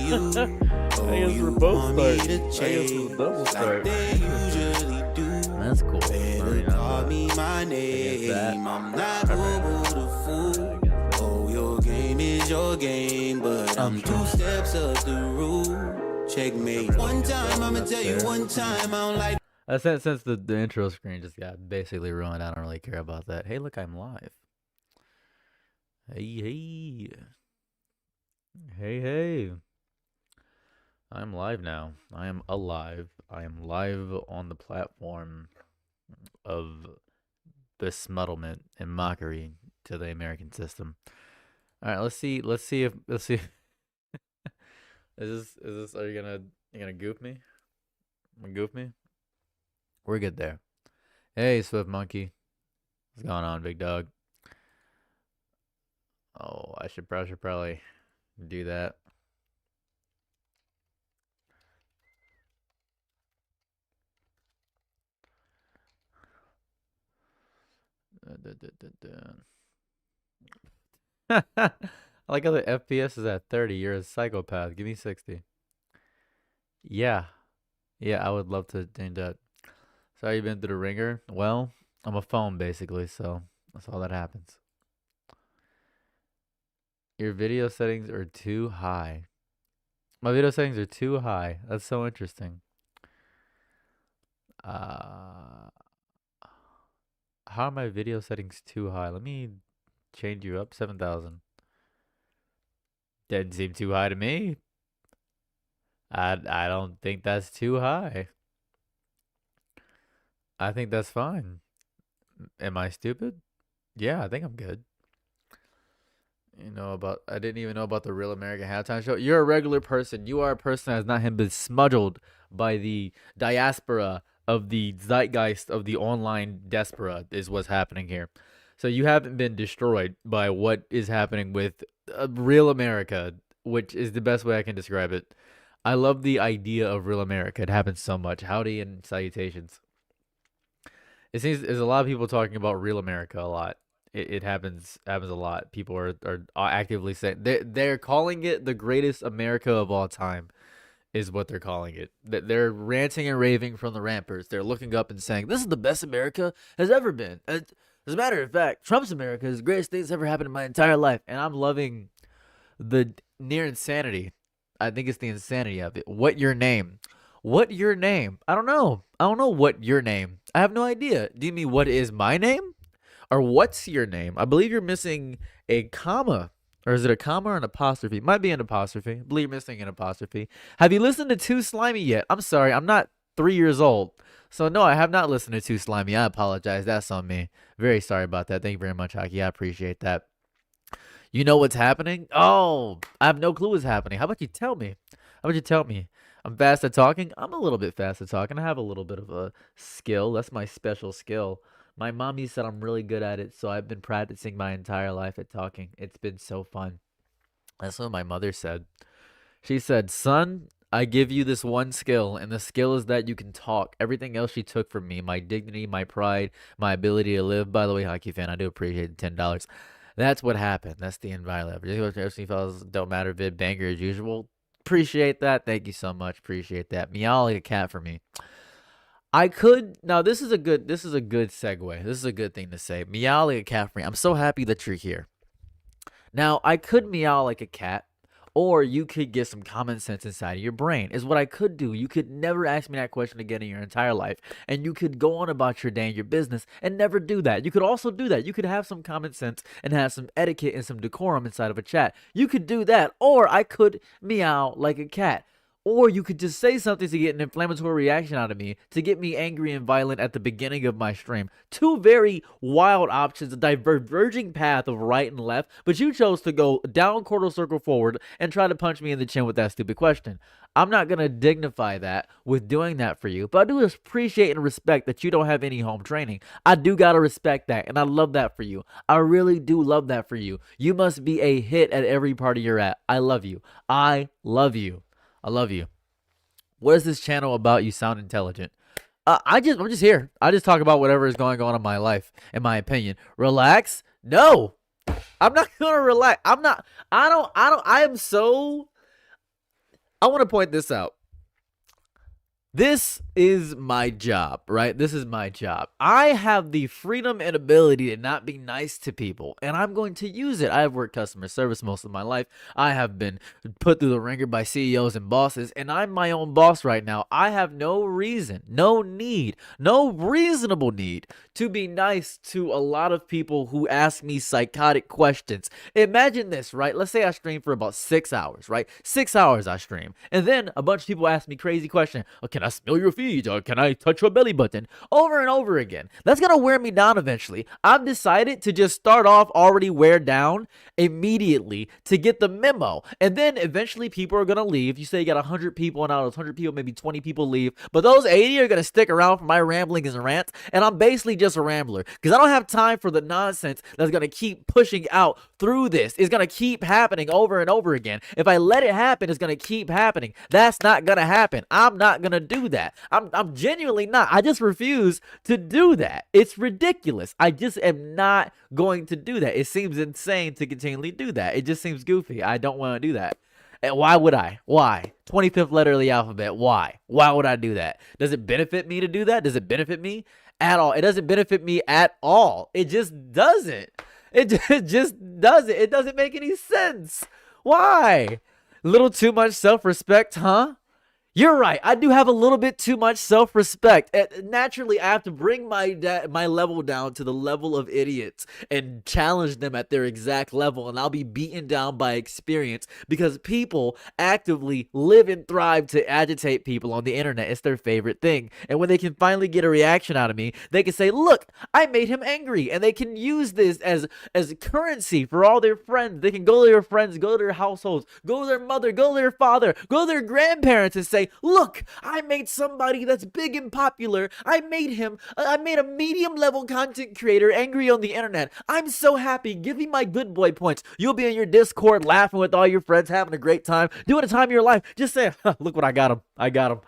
you. I guess we're both starting. I guess it's a double start. That's cool. Better call me my name. I'm not Bobo the fool. Oh, your game is your game, but I'm 2 steps up the rule. Checkmate. One time, I'ma tell you one time, I don't like. Since the intro screen just got basically ruined, I don't really care about that. Hey, look, I'm live. Hey. Hey. I'm live now. I am alive. I am live on the platform of besmuddlement and mockery to the American system. All right, let's see if is this are you gonna goof me? Goof me? We're good there. Hey, Swift Monkey. What's going on, big dog? Oh, I should probably do that. I like how the FPS is at 30. You're a psychopath. Give me 60. Yeah. Yeah, I would love to change that. So you been through the ringer? Well, I'm a phone basically, so that's all that happens. Your video settings are too high. My video settings are too high. That's so interesting. How are my video settings too high? Let me change you up. 7,000. Didn't seem too high to me. I don't think that's too high. I think that's fine. Am I stupid? Yeah, I think I'm good. I didn't even know about the Real American Halftime Show. You're a regular person. You are a person that has not been smudged by the diaspora of the zeitgeist of the online diaspora is what's happening here. So you haven't been destroyed by what is happening with Real America, which is the best way I can describe it. I love the idea of Real America. It happens so much. Howdy and salutations. It seems there's a lot of people talking about Real America a lot. It happens a lot. People are actively saying they're calling it the greatest America of all time, is what they're calling it. They're ranting and raving from the ramparts. They're looking up and saying this is the best America has ever been. As a matter of fact, Trump's America is the greatest thing that's ever happened in my entire life, and I'm loving the near insanity. I think it's the insanity of it. What your name? What your name? I don't know. What your name. I have no idea. Do you mean what is my name? Or what's your name? I believe you're missing a comma. Or is it a comma or an apostrophe? Might be an apostrophe. I believe you're missing an apostrophe. Have you listened to Too Slimy yet? I'm sorry. I'm not 3 years old. So, no, I have not listened to Too Slimy. I apologize. That's on me. Very sorry about that. Thank you very much, Hockey. I appreciate that. You know what's happening? Oh, I have no clue what's happening. How about you tell me? I'm fast at talking. I'm a little bit fast at talking. I have a little bit of a skill. That's my special skill. My mommy said I'm really good at it, so I've been practicing my entire life at talking. It's been so fun. That's what my mother said. She said, son, I give you this one skill, and the skill is that you can talk. Everything else she took from me, my dignity, my pride, my ability to live. By the way, Hockey fan, I do appreciate the $10. That's what happened. That's the inviolate. FC fellas don't matter. Vid banger as usual. Appreciate that. Thank you so much. Appreciate that. Meow like a cat for me. Now this is a good segue. This is a good thing to say. Meow like a cat for me. I'm so happy that you're here. Now, I could meow like a cat, or you could get some common sense inside of your brain, is what I could do. You could never ask me that question again in your entire life, and you could go on about your day and your business and never do that. You could also do that. You could have some common sense and have some etiquette and some decorum inside of a chat. You could do that, or I could meow like a cat. Or you could just say something to get an inflammatory reaction out of me, to get me angry and violent at the beginning of my stream. Two very wild options, a diverging path of right and left, but you chose to go down quarter circle forward and try to punch me in the chin with that stupid question. I'm not going to dignify that with doing that for you, but I do appreciate and respect that you don't have any home training. I do got to respect that, and I love that for you. I really do love that for you. You must be a hit at every party you're at. I love you. I love you. I love you. What is this channel about? You sound intelligent. I'm just here. I just talk about whatever is going on in my life, in my opinion. Relax? No. I'm not gonna relax. I am so I want to point this out. This is my job, right? This is my job. I have the freedom and ability to not be nice to people, and I'm going to use it. I've worked customer service most of my life. I have been put through the ringer by CEOs and bosses, and I'm my own boss right now. I have no reason, no need, no reasonable need to be nice to a lot of people who ask me psychotic questions. Imagine this, right? Let's say I stream for about 6 hours, right? 6 hours I stream, and then a bunch of people ask me crazy questions. Can I smell your feet? Or can I touch your belly button? Over and over again. That's going to wear me down eventually. I've decided to just start off already wear down immediately to get the memo. And then eventually people are going to leave. You say you got 100 people, and out of those 100 people, maybe 20 people leave. But those 80 are going to stick around for my ramblings and rants. And I'm basically just a rambler because I don't have time for the nonsense that's going to keep pushing out through this. It's going to keep happening over and over again. If I let it happen, it's going to keep happening. That's not going to happen. I'm not going to do that. I'm genuinely not. I just refuse to do that. It's ridiculous. I just am not going to do that. It seems insane to continually do that. It just seems goofy. I don't want to do that. And why would I? Why? 25th letter of the alphabet. Why? Why would I do that? Does it benefit me to do that? Does it benefit me at all? It doesn't benefit me at all. It just doesn't. It just doesn't. It doesn't make any sense. Why? Little too much self-respect, huh? You're right. I do have a little bit too much self-respect. Naturally, I have to bring my level down to the level of idiots and challenge them at their exact level, and I'll be beaten down by experience because people actively live and thrive to agitate people on the internet. It's their favorite thing. And when they can finally get a reaction out of me, they can say, look, I made him angry, and they can use this as currency for all their friends. They can go to their friends, go to their households, go to their mother, go to their father, go to their grandparents and say, look, I made somebody that's big and popular. I made a medium level content creator angry on the internet. I'm so happy. Give me my good boy points. You'll be in your Discord laughing with all your friends, having a great time, doing a time of your life. Just say, look what I got him. I got him.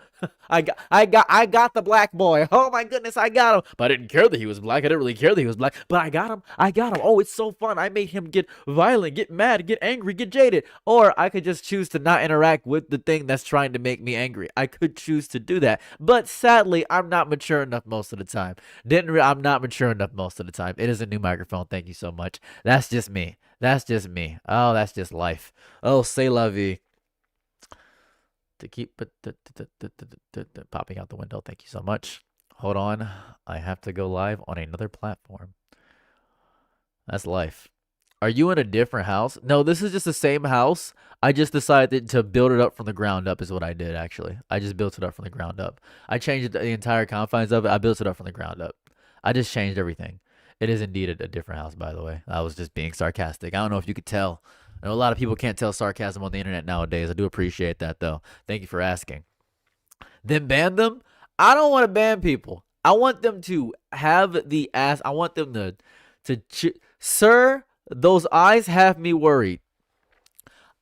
I got the black boy. Oh my goodness, I got him. But I didn't care that he was black. I didn't really care that he was black. But I got him. Oh, it's so fun. I made him get violent, get mad, get angry, get jaded. Or I could just choose to not interact with the thing that's trying to make me angry. I could choose to do that. But sadly, I'm not mature enough most of the time. I'm not mature enough most of the time. It is a new microphone. Thank you so much. That's just me. That's just me. Oh, that's just life. Oh, c'est la vie. To keep popping out the window. Thank you so much. Hold on. I have to go live on another platform. That's life. Are you in a different house? No, this is just the same house. I just decided to build it up from the ground up is what I did, actually. I just built it up from the ground up. I changed the entire confines of it. I built it up from the ground up. I just changed everything. It is indeed a different house, by the way. I was just being sarcastic. I don't know if you could tell. I know a lot of people can't tell sarcasm on the internet nowadays. I do appreciate that, though. Thank you for asking. Then ban them? I don't want to ban people. I want them to have the ass. I want them Sir, those eyes have me worried.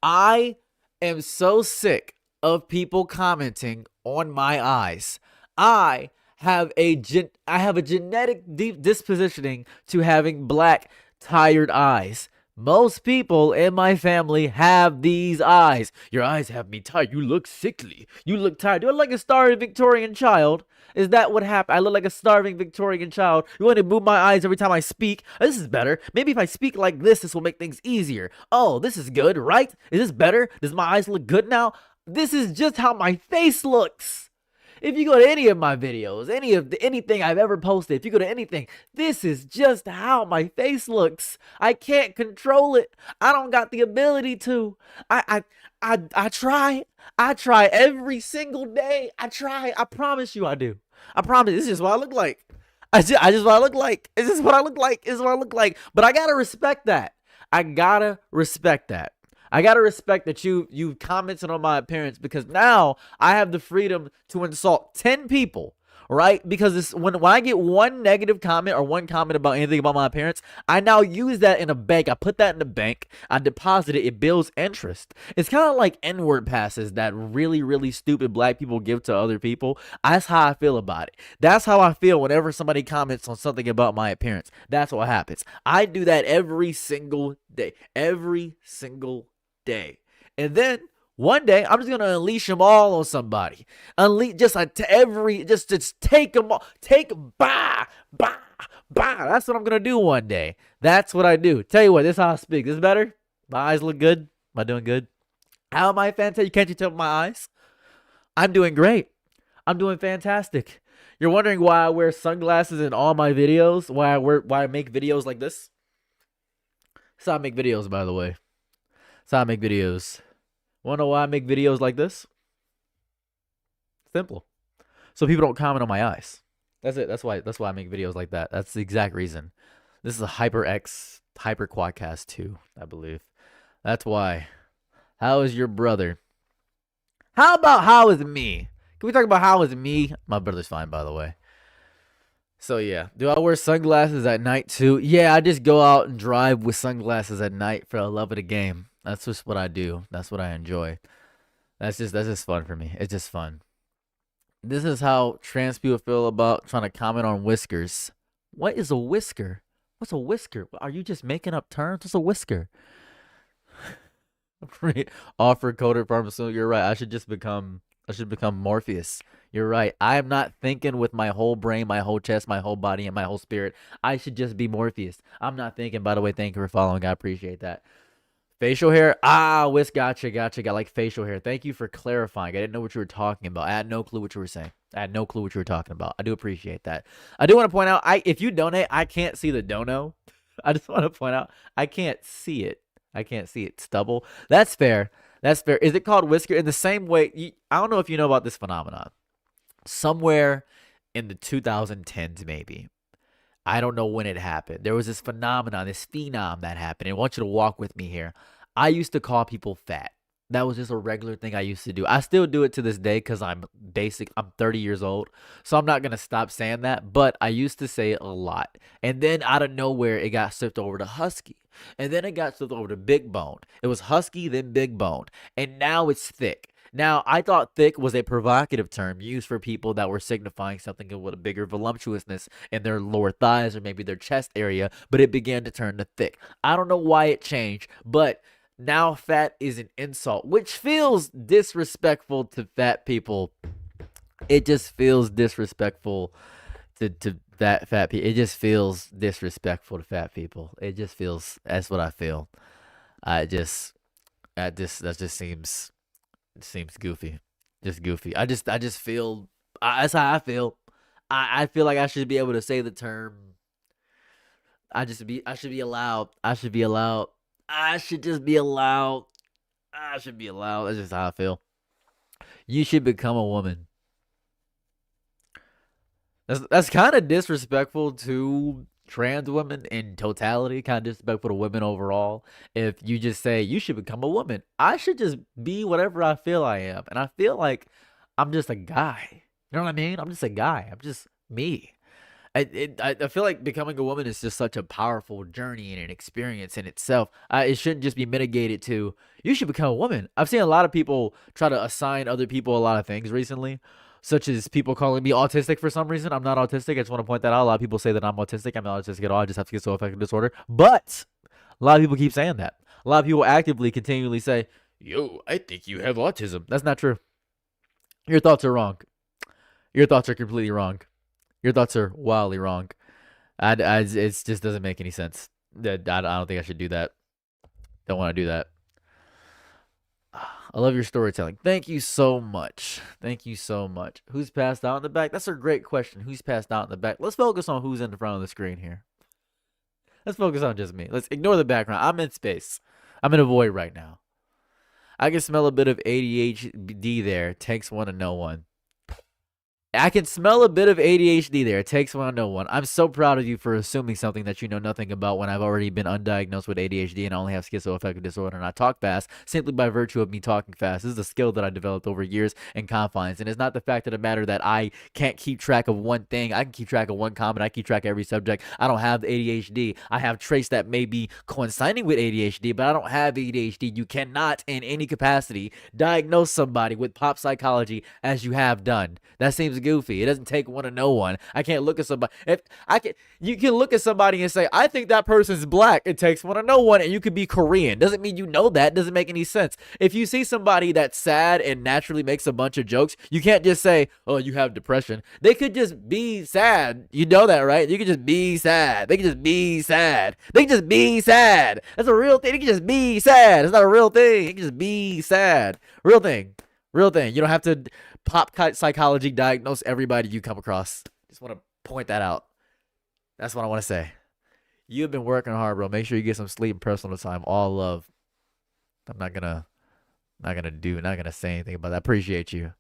I am so sick of people commenting on my eyes. I have a genetic dispositioning to having black, tired eyes. Most people in my family have these eyes. Your eyes have me tired. You look sickly. You look tired. Do I look like a starving Victorian child? Is that what happened? I look like a starving Victorian child. You want to move my eyes every time I speak? This is better. Maybe if I speak like this will make things easier. Oh, this is good, right? Is this better? Does my eyes look good now? This is just how my face looks. If you go to any of my videos, anything I've ever posted, if you go to anything, this is just how my face looks. I can't control it. I don't got the ability to. I try. I try every single day. I try. I promise you I do. I promise. This is just what I look like. I just what I look like. Is this what I look like? Is what I look like. But I gotta respect that. I gotta respect that you commented on my appearance because now I have the freedom to insult 10 people, right? Because when I get one negative comment or one comment about anything about my appearance, I now use that in a bank. I put that in the bank. I deposit it. It builds interest. It's kind of like N-word passes that really, really stupid black people give to other people. That's how I feel about it. That's how I feel whenever somebody comments on something about my appearance. That's what happens. I do that every single day. Every single day. And then One day, I'm just gonna unleash them all on somebody. Unleash just take them all. Take bah, bah, bah. That's what I'm gonna do one day. That's what I do. Tell you what, this is how I speak. This is better. My eyes look good. Am I doing good? How am I fantastic? Can't you tell my eyes? I'm doing great. I'm doing fantastic. You're wondering why I wear sunglasses in all my videos? Why I make videos like this? That's how I make videos, by the way. That's how I make videos. Wanna know why I make videos like this? Simple. So people don't comment on my eyes. That's it. That's why I make videos like that. That's the exact reason. This is a HyperX Hyper Quadcast 2, I believe. That's why. How is your brother? How about how is me? Can we talk about how is me? My brother's fine, by the way. So yeah, do I wear sunglasses at night too? Yeah, I just go out and drive with sunglasses at night for the love of the game. That's just what I do. That's what I enjoy. That's just fun for me. It's just fun. This is how trans people feel about trying to comment on whiskers. What is a whisker? What's a whisker? Are you just making up terms? What's a whisker? Offer coded pharmaceutical. You're right. I should become Morpheus. You're right. I am not thinking with my whole brain, my whole chest, my whole body, and my whole spirit. I should just be Morpheus. I'm not thinking. By the way, thank you for following. I appreciate that. Facial hair. Whisk. Gotcha. Got like facial hair. Thank you for clarifying. I didn't know what you were talking about. I had no clue what you were saying. I had no clue what you were talking about. I do appreciate that. I do want to point out, if you donate, I can't see the dono. I just want to point out, I can't see it. I can't see it. Stubble. That's fair. That's fair. Is it called whisker? In the same way, I don't know if you know about this phenomenon. Somewhere in the 2010s, maybe. I don't know when it happened. There was this phenomenon, this phenom that happened. And I want you to walk with me here. I used to call people fat. That was just a regular thing I used to do. I still do it to this day because I'm 30 years old. So I'm not going to stop saying that. But I used to say it a lot. And then out of nowhere, it got shifted over to husky. And then it got shifted over to big bone. It was husky, then big bone. And now it's thick. Now, I thought thick was a provocative term used for people that were signifying something with a bigger voluptuousness in their lower thighs or maybe their chest area. But it began to turn to thick. I don't know why it changed, but now fat is an insult, which feels disrespectful to fat people. It just feels disrespectful to fat people. It just feels disrespectful to fat people. It just feels, that's what I feel. That just seems goofy. Just goofy. I just feel, that's how I feel. I feel like I should be able to say the term. I should be allowed. I should be allowed. That's just how I feel. You should become a woman. That's kind of disrespectful to trans women in totality, kind of disrespectful to women overall. If you just say you should become a woman, I should just be whatever I feel I am. And I feel like I'm just a guy. You know what I mean? I'm just a guy. I'm just me. I feel like becoming a woman is just such a powerful journey and an experience in itself. It shouldn't just be mitigated to, you should become a woman. I've seen a lot of people try to assign other people a lot of things recently, such as people calling me autistic for some reason. I'm not autistic. I just want to point that out. A lot of people say that I'm autistic. I'm not autistic at all. I just have schizoaffective disorder. But a lot of people keep saying that. A lot of people actively, continually say, yo, I think you have autism. That's not true. Your thoughts are wrong. Your thoughts are completely wrong. Your thoughts are wildly wrong. It just doesn't make any sense. I don't think I should do that. Don't want to do that. I love your storytelling. Thank you so much. Thank you so much. Who's passed out in the back? That's a great question. Who's passed out in the back? Let's focus on who's in the front of the screen here. Let's focus on just me. Let's ignore the background. I'm in space. I'm in a void right now. I can smell a bit of ADHD there. Takes one to know one. I can smell a bit of ADHD there. It takes one to know one. I'm so proud of you for assuming something that you know nothing about when I've already been undiagnosed with ADHD and I only have schizoaffective disorder and I talk fast simply by virtue of me talking fast. This is a skill that I developed over years and confines. And it's not the fact of the matter that I can't keep track of one thing. I can keep track of one comment. I keep track of every subject. I don't have ADHD. I have traits that may be coinciding with ADHD, but I don't have ADHD. You cannot in any capacity diagnose somebody with pop psychology as you have done. That seems good goofy. It doesn't take one to know one. I can't look at somebody. If I can, you can look at somebody and say, I think that person's black. It takes one to know one, and you could be Korean. Doesn't mean you know that. Doesn't make any sense. If you see somebody that's sad and naturally makes a bunch of jokes, you can't just say, oh, you have depression. They could just be sad. You know that, right? You could just be sad. They could just be sad. They can just be sad. That's a real thing. They can just be sad. It's not a real thing. You can just be sad. Real thing. Real thing. You don't have to pop psychology diagnose everybody you come across. Just want to point that out. That's what I want to say. You've been working hard, bro. Make sure you get some sleep and personal time. All love. I'm not gonna say anything about that. Appreciate you.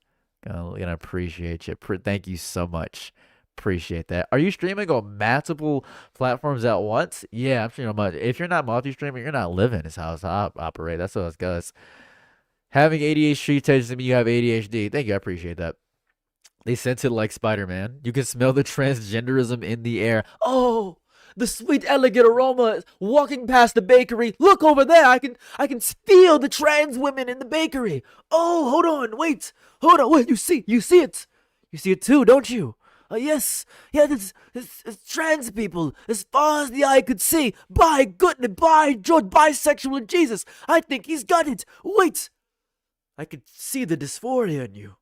Gonna appreciate you. Thank you so much. Appreciate that. Are you streaming on multiple platforms at once? Yeah, I'm streaming on much. If you're not multi-streaming, you're not living. Is how I operate. That's how it goes. Having ADHD tells me you have ADHD. Thank you. I appreciate that. They sense it like Spider-Man. You can smell the transgenderism in the air. Oh, the sweet, elegant aroma walking past the bakery. Look over there. I can feel the trans women in the bakery. Oh, hold on. Wait. Hold on. Wait, you see it. You see it too, don't you? Yes. Yeah, it's trans people. As far as the eye could see. By goodness, by George, bisexual Jesus. I think he's got it. Wait. I can see the dysphoria in you.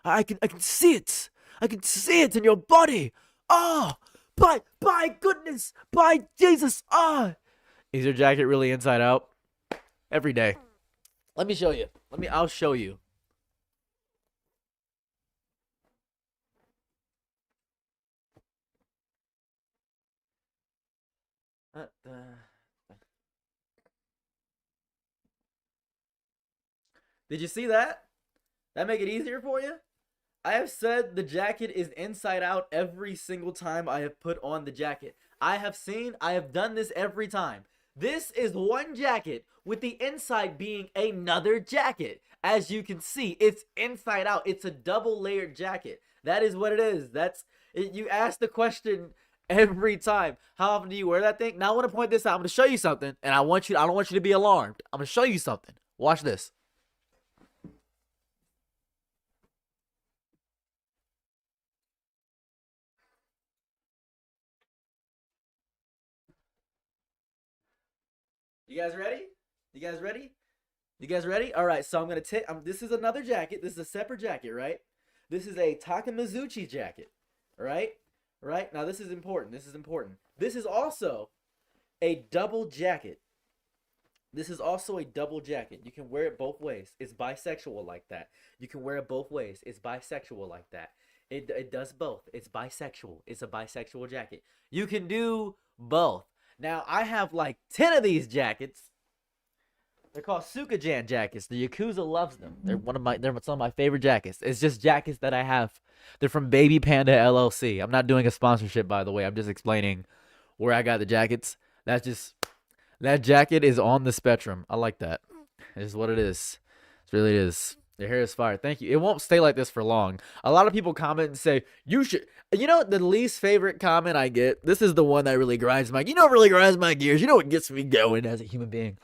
I can see it. I can see it in your body. Ah, by goodness, by Jesus. Ah, is your jacket really inside out? Every day. Let me show you. I'll show you. Did you see that? That make it easier for you? I have said the jacket is inside out every single time I have put on the jacket. I have done this every time. This is one jacket with the inside being another jacket. As you can see, it's inside out. It's a double layered jacket. That is what it is. You ask the question every time. How often do you wear that thing? Now I want to point this out. I'm going to show you something, and I don't want you to be alarmed. I'm going to show you something. Watch this. You guys ready? All right, so I'm going to take, this is another jacket. This is a separate jacket, right? This is a Taka Mizuchi jacket, right? Right? Now, this is important. This is also a double jacket. You can wear it both ways. It's bisexual like that. You can wear it both ways. It's bisexual like that. It does both. It's bisexual. It's a bisexual jacket. You can do both. Now, I have like 10 of these jackets. They're called Sukajan jackets. The Yakuza loves them. They're some of my favorite jackets. It's just jackets that I have. They're from Baby Panda LLC. I'm not doing a sponsorship, by the way. I'm just explaining where I got the jackets. That jacket is on the spectrum. I like that. It's what it is. It really is. Your hair is fire. Thank you. It won't stay like this for long. A lot of people comment and say, you should. You know, the least favorite comment I get, this is the one that really grinds my, really grinds my gears. You know what gets me going as a human being?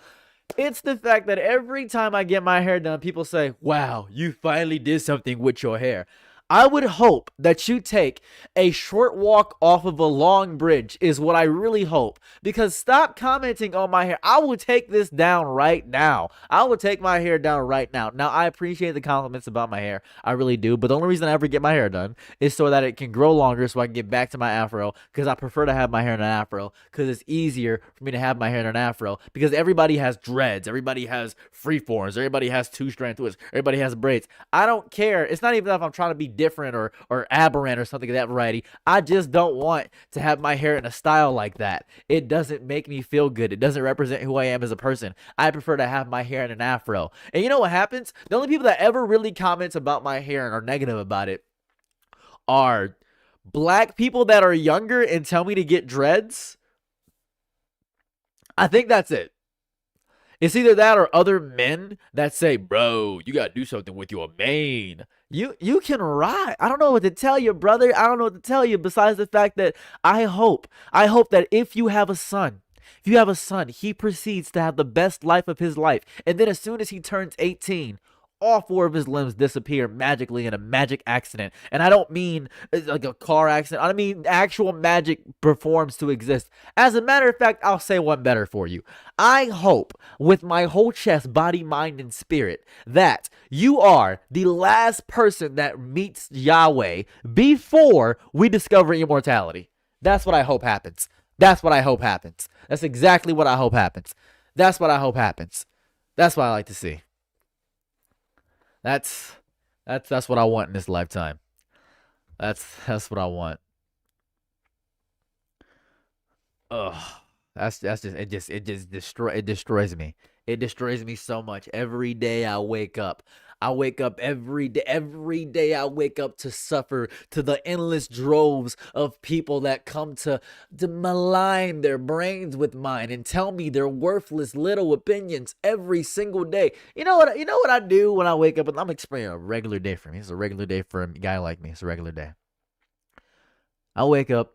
It's the fact that every time I get my hair done, people say, wow, you finally did something with your hair. I would hope that you take a short walk off of a long bridge is what I really hope. Because stop commenting on my hair. I will take this down right now. I will take my hair down right now. Now, I appreciate the compliments about my hair. I really do. But the only reason I ever get my hair done is so that it can grow longer so I can get back to my afro. Because I prefer to have my hair in an afro. Because it's easier for me to have my hair in an afro. Because everybody has dreads. Everybody has freeforms. Everybody has two-strand twists. Everybody has braids. I don't care. It's not even if I'm trying to be different or aberrant or something of that variety. I just don't want to have my hair in a style like that. It doesn't make me feel good. It doesn't represent who I am as a person. I prefer to have my hair in an afro. And you know what happens? The only people that ever really comment about my hair and are negative about it are black people that are younger and tell me to get dreads. I think that's it. It's either that or other men that say, bro, you got to do something with your mane. You can ride. I don't know what to tell you, brother. I don't know what to tell you besides the fact that I hope that if you have a son, he proceeds to have the best life of his life. And then as soon as he turns 18, all 4 of his limbs disappear magically in a magic accident. And I don't mean like a car accident. I mean actual magic performs to exist. As a matter of fact, I'll say one better for you. I hope with my whole chest, body, mind, and spirit that you are the last person that meets Yahweh before we discover immortality. That's what I hope happens. That's what I hope happens. That's exactly what I hope happens. That's what I hope happens. That's what I like to see. That's what I want in this lifetime. That's what I want. Ugh. That's just it destroys me. It destroys me so much. Every day I wake up. Every day I wake up to suffer to the endless droves of people that come to malign their brains with mine and tell me their worthless little opinions every single day. You know what I do when I wake up? I'm experiencing a regular day for me. It's a regular day for a guy like me. It's a regular day. I wake up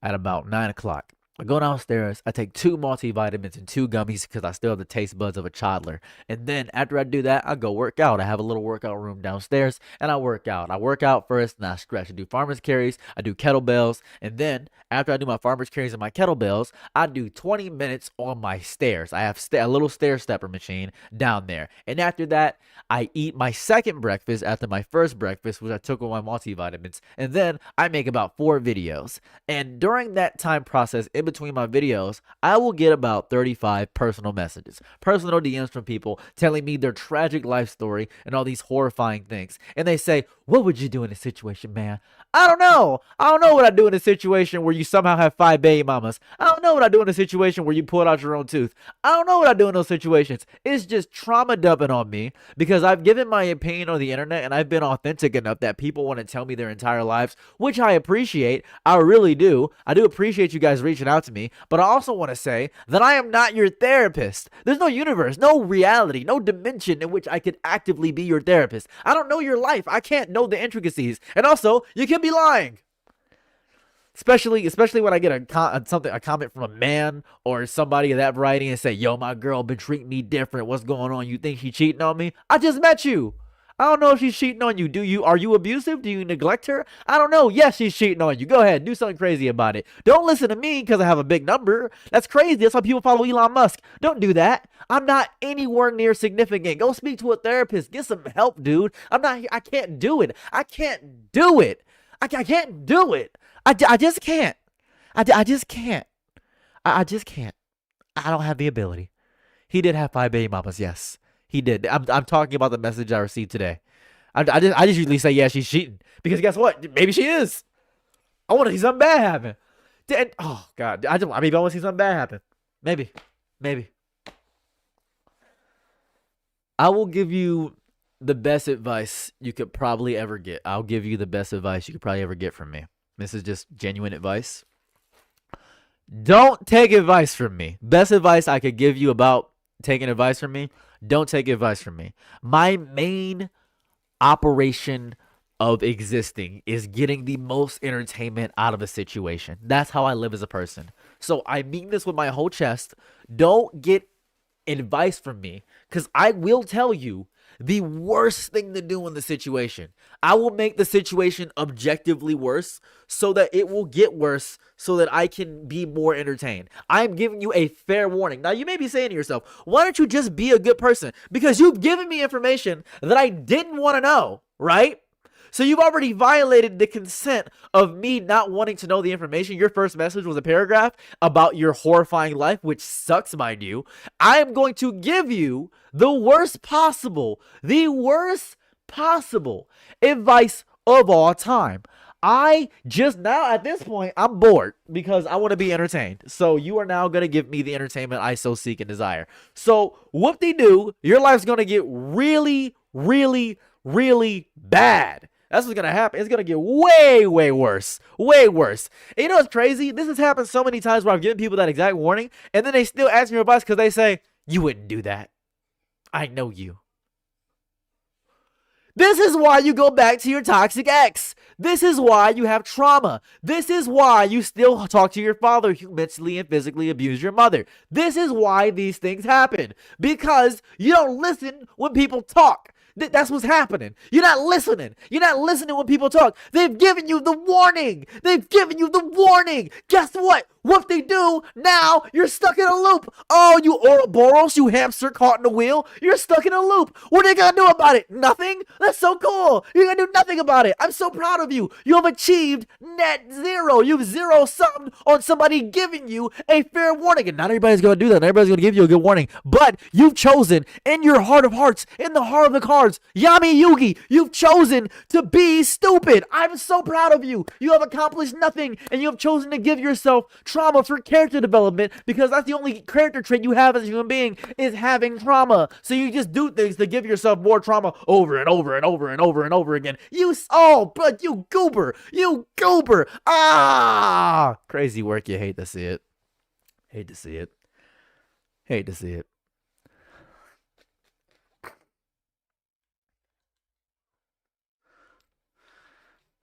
at about 9 o'clock. I go downstairs, I take 2 multivitamins and 2 gummies because I still have the taste buds of a toddler. And then after I do that, I go work out. I have a little workout room downstairs and I work out. I work out first and I stretch. I do farmer's carries, I do kettlebells. And then after I do my farmer's carries and my kettlebells, I do 20 minutes on my stairs. I have a little stair stepper machine down there. And after that, I eat my second breakfast after my first breakfast, which I took with my multivitamins. And then I make about 4 videos. And during that time process, in between my videos, I will get about 35 personal messages, personal DMs from people telling me their tragic life story and all these horrifying things. And they say, what would you do in this situation, man? I don't know. I don't know what I'd do in a situation where you somehow have 5 baby mamas. I don't know what I'd do in a situation where you pulled out your own tooth. I don't know what I'd do in those situations. It's just trauma dumping on me because I've given my opinion on the internet and I've been authentic enough that people want to tell me their entire lives, which I appreciate. I really do. I do appreciate you guys reaching out to me, but I also want to say that I am not your therapist. There's no universe, no reality, no dimension in which I could actively be your therapist. I don't know your life. I can't know the intricacies. And also, you could be lying. Especially when I get a comment from a man or somebody of that variety and say, yo, my girl been treating me different. What's going on? You think she cheating on me? I just met you. I don't know if she's cheating on you. Are you abusive? Do you neglect her? I don't know. Yes, she's cheating on you. Go ahead. Do something crazy about it. Don't listen to me because I have a big number. That's crazy. That's why people follow Elon Musk. Don't do that. I'm not anywhere near significant. Go speak to a therapist. Get some help, dude. I can't do it. I can't do it. I can't do it. I just can't. I just can't. I just can't. I don't have the ability. He did have 5 baby mamas, yes. He did. I'm talking about the message I received today. I just usually say, yeah, she's cheating. Because guess what? Maybe she is. I want to see something bad happen. Oh, God. I want to see something bad happen. Maybe. I will give you the best advice you could probably ever get. I'll give you the best advice you could probably ever get from me. This is just genuine advice. Don't take advice from me. Best advice I could give you about taking advice from me, don't take advice from me. My main operation of existing is getting the most entertainment out of a situation. That's how I live as a person. So I mean this with my whole chest. Don't get advice from me because I will tell you the worst thing to do in the situation. I will make the situation objectively worse so that it will get worse so that I can be more entertained. I'm giving you a fair warning. Now, you may be saying to yourself, why don't you just be a good person? Because you've given me information that I didn't want to know, right? So you've already violated the consent of me not wanting to know the information. Your first message was a paragraph about your horrifying life, which sucks, mind you. I am going to give you the worst possible advice of all time. I just now, at this point, I'm bored because I want to be entertained. So you are now going to give me the entertainment I so seek and desire. So whoop-de-doo, your life's going to get really, really, really bad. That's what's going to happen. It's going to get way, way worse. Way worse. And you know what's crazy? This has happened so many times where I've given people that exact warning, and then they still ask me for advice because they say, you wouldn't do that. I know you. This is why you go back to your toxic ex. This is why you have trauma. This is why you still talk to your father who mentally and physically abused your mother. This is why these things happen. Because you don't listen when people talk. That's what's happening. You're not listening. You're not listening when people talk. They've given you the warning. They've given you the warning. Guess what? What they do now, you're stuck in a loop. Oh, you Ouroboros, you hamster caught in a wheel. You're stuck in a loop. What are you going to do about it? Nothing? That's so cool. You're going to do nothing about it. I'm so proud of you. You have achieved net zero. You've zero-summed on somebody giving you a fair warning. And not everybody's going to do that. Not everybody's going to give you a good warning. But you've chosen in your heart of hearts, in the heart of the cards, Yami Yugi, you've chosen to be stupid. I'm so proud of you. You have accomplished nothing, and you have chosen to give yourself trauma for character development, because that's the only character trait you have as a human being, is having trauma. So you just do things to give yourself more trauma over and over and over and over and over again. But you goober. Crazy work. You hate to see it. Hate to see it. Hate to see it.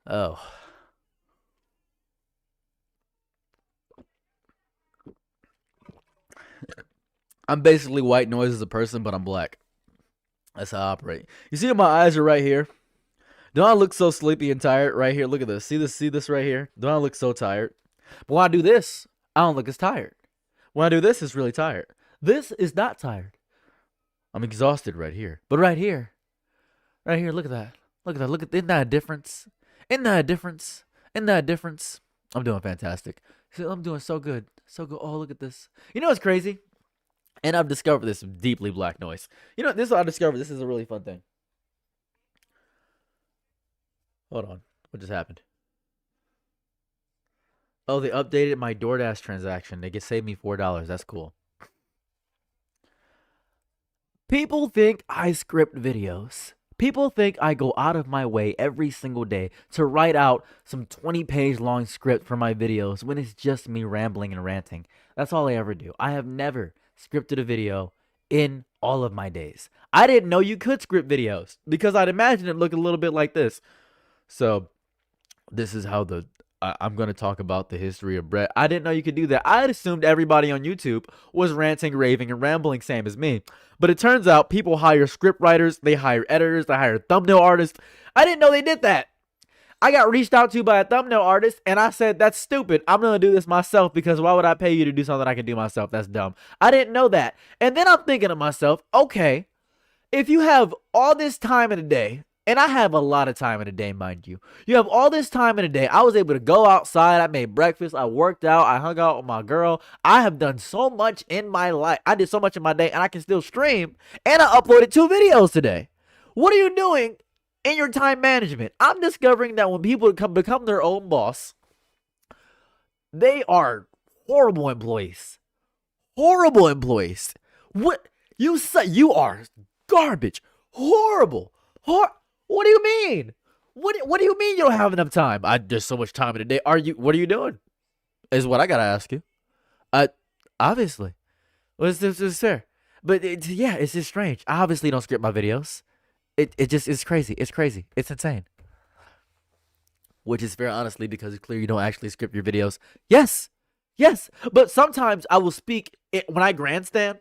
Oh. I'm basically white noise as a person, but I'm black. That's how I operate. You see, my eyes are right here. Don't I look so sleepy and tired right here? Look at this. See this right here? Don't I look so tired? But when I do this, I don't look as tired. When I do this, it's really tired. This is not tired. I'm exhausted right here. But right here, look at that. Isn't that a difference? Isn't that a difference? I'm doing fantastic. I'm doing so good. Oh, look at this. You know what's crazy? And I've discovered this deeply black noise. You know, this is what I discovered. This is a really fun thing. Hold on. What just happened? Oh, they updated my DoorDash transaction. They saved me $4. That's cool. People think I script videos. People think I go out of my way every single day to write out some 20-page long script for my videos when it's just me rambling and ranting. That's all I ever do. I have never scripted a video in all of my days. I didn't know you could script videos, because I'd imagine it look a little bit like this. So this is how I'm going to talk about the history of Brett. I didn't know you could do that. I had assumed everybody on YouTube was ranting, raving, and rambling same as me. But it turns out people hire script writers, they hire editors, they hire thumbnail artists. I didn't know they did that. I got reached out to by a thumbnail artist, and I said, that's stupid. I'm going to do this myself, because why would I pay you to do something I can do myself? That's dumb. I didn't know that. And then I'm thinking to myself, okay, if you have all this time in a day, and I have a lot of time in a day, mind you. You have all this time in a day. I was able to go outside. I made breakfast. I worked out. I hung out with my girl. I have done so much in my life. I did so much in my day, and I can still stream. And I uploaded 2 videos today. What are you doing in your time management? I'm discovering that when people become their own boss, they are horrible employees. Horrible employees. What? You say you are garbage. Horrible. What do you mean? What do you mean you don't have enough time? There's so much time in a day. What are you doing? Is what I gotta ask you. Obviously. Well, it's fair. But it's just strange. I obviously don't script my videos. It just is crazy. It's crazy. It's insane. Which is fair, honestly, because it's clear you don't actually script your videos. Yes. But sometimes I will speak when I grandstand,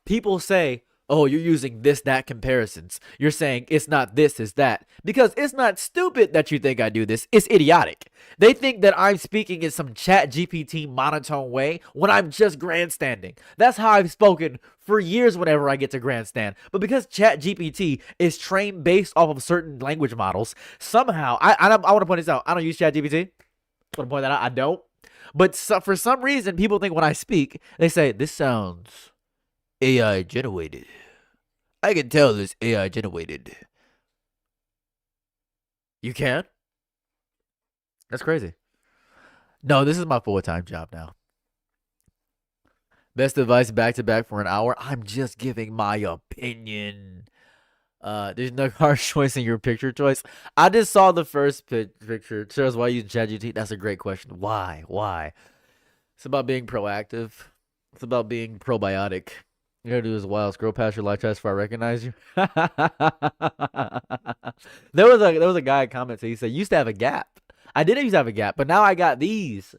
people say, oh, you're using this, that comparisons. You're saying it's not this, it's that. Because it's not stupid that you think I do this. It's idiotic. They think that I'm speaking in some chat GPT monotone way when I'm just grandstanding. That's how I've spoken for years whenever I get to grandstand. But because chat GPT is trained based off of certain language models, somehow, I want to point this out. I don't use chat GPT. I want to point that out. I don't. But for some reason, people think when I speak, they say, this sounds AI generated. I can tell this AI generated. You can? That's crazy. No, this is my full-time job now. Best advice back to back for an hour. I'm just giving my opinion. There's no harsh choice in your picture choice. I just saw the first picture. Sarah's, why you use ChatGPT? That's a great question. Why? It's about being proactive. It's about being probiotic. You gotta do this while scroll past your live chat before I recognize you. There was a guy commenting. He said, used to have a gap. I didn't used to have a gap, but now I got these.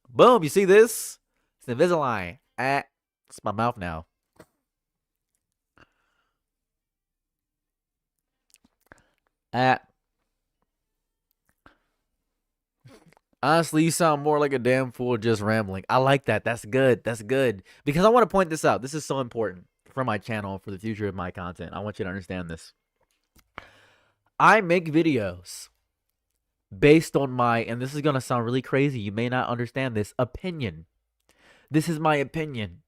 Boom, you see this? It's Invisalign. It's my mouth now. Uh, Honestly, you sound more like a damn fool just rambling. I like that. That's good. That's good. Because I want to point this out. This is so important for my channel, for the future of my content. I want you to understand this. I make videos based on my, and this is going to sound really crazy, you may not understand this, opinion. This is my opinion.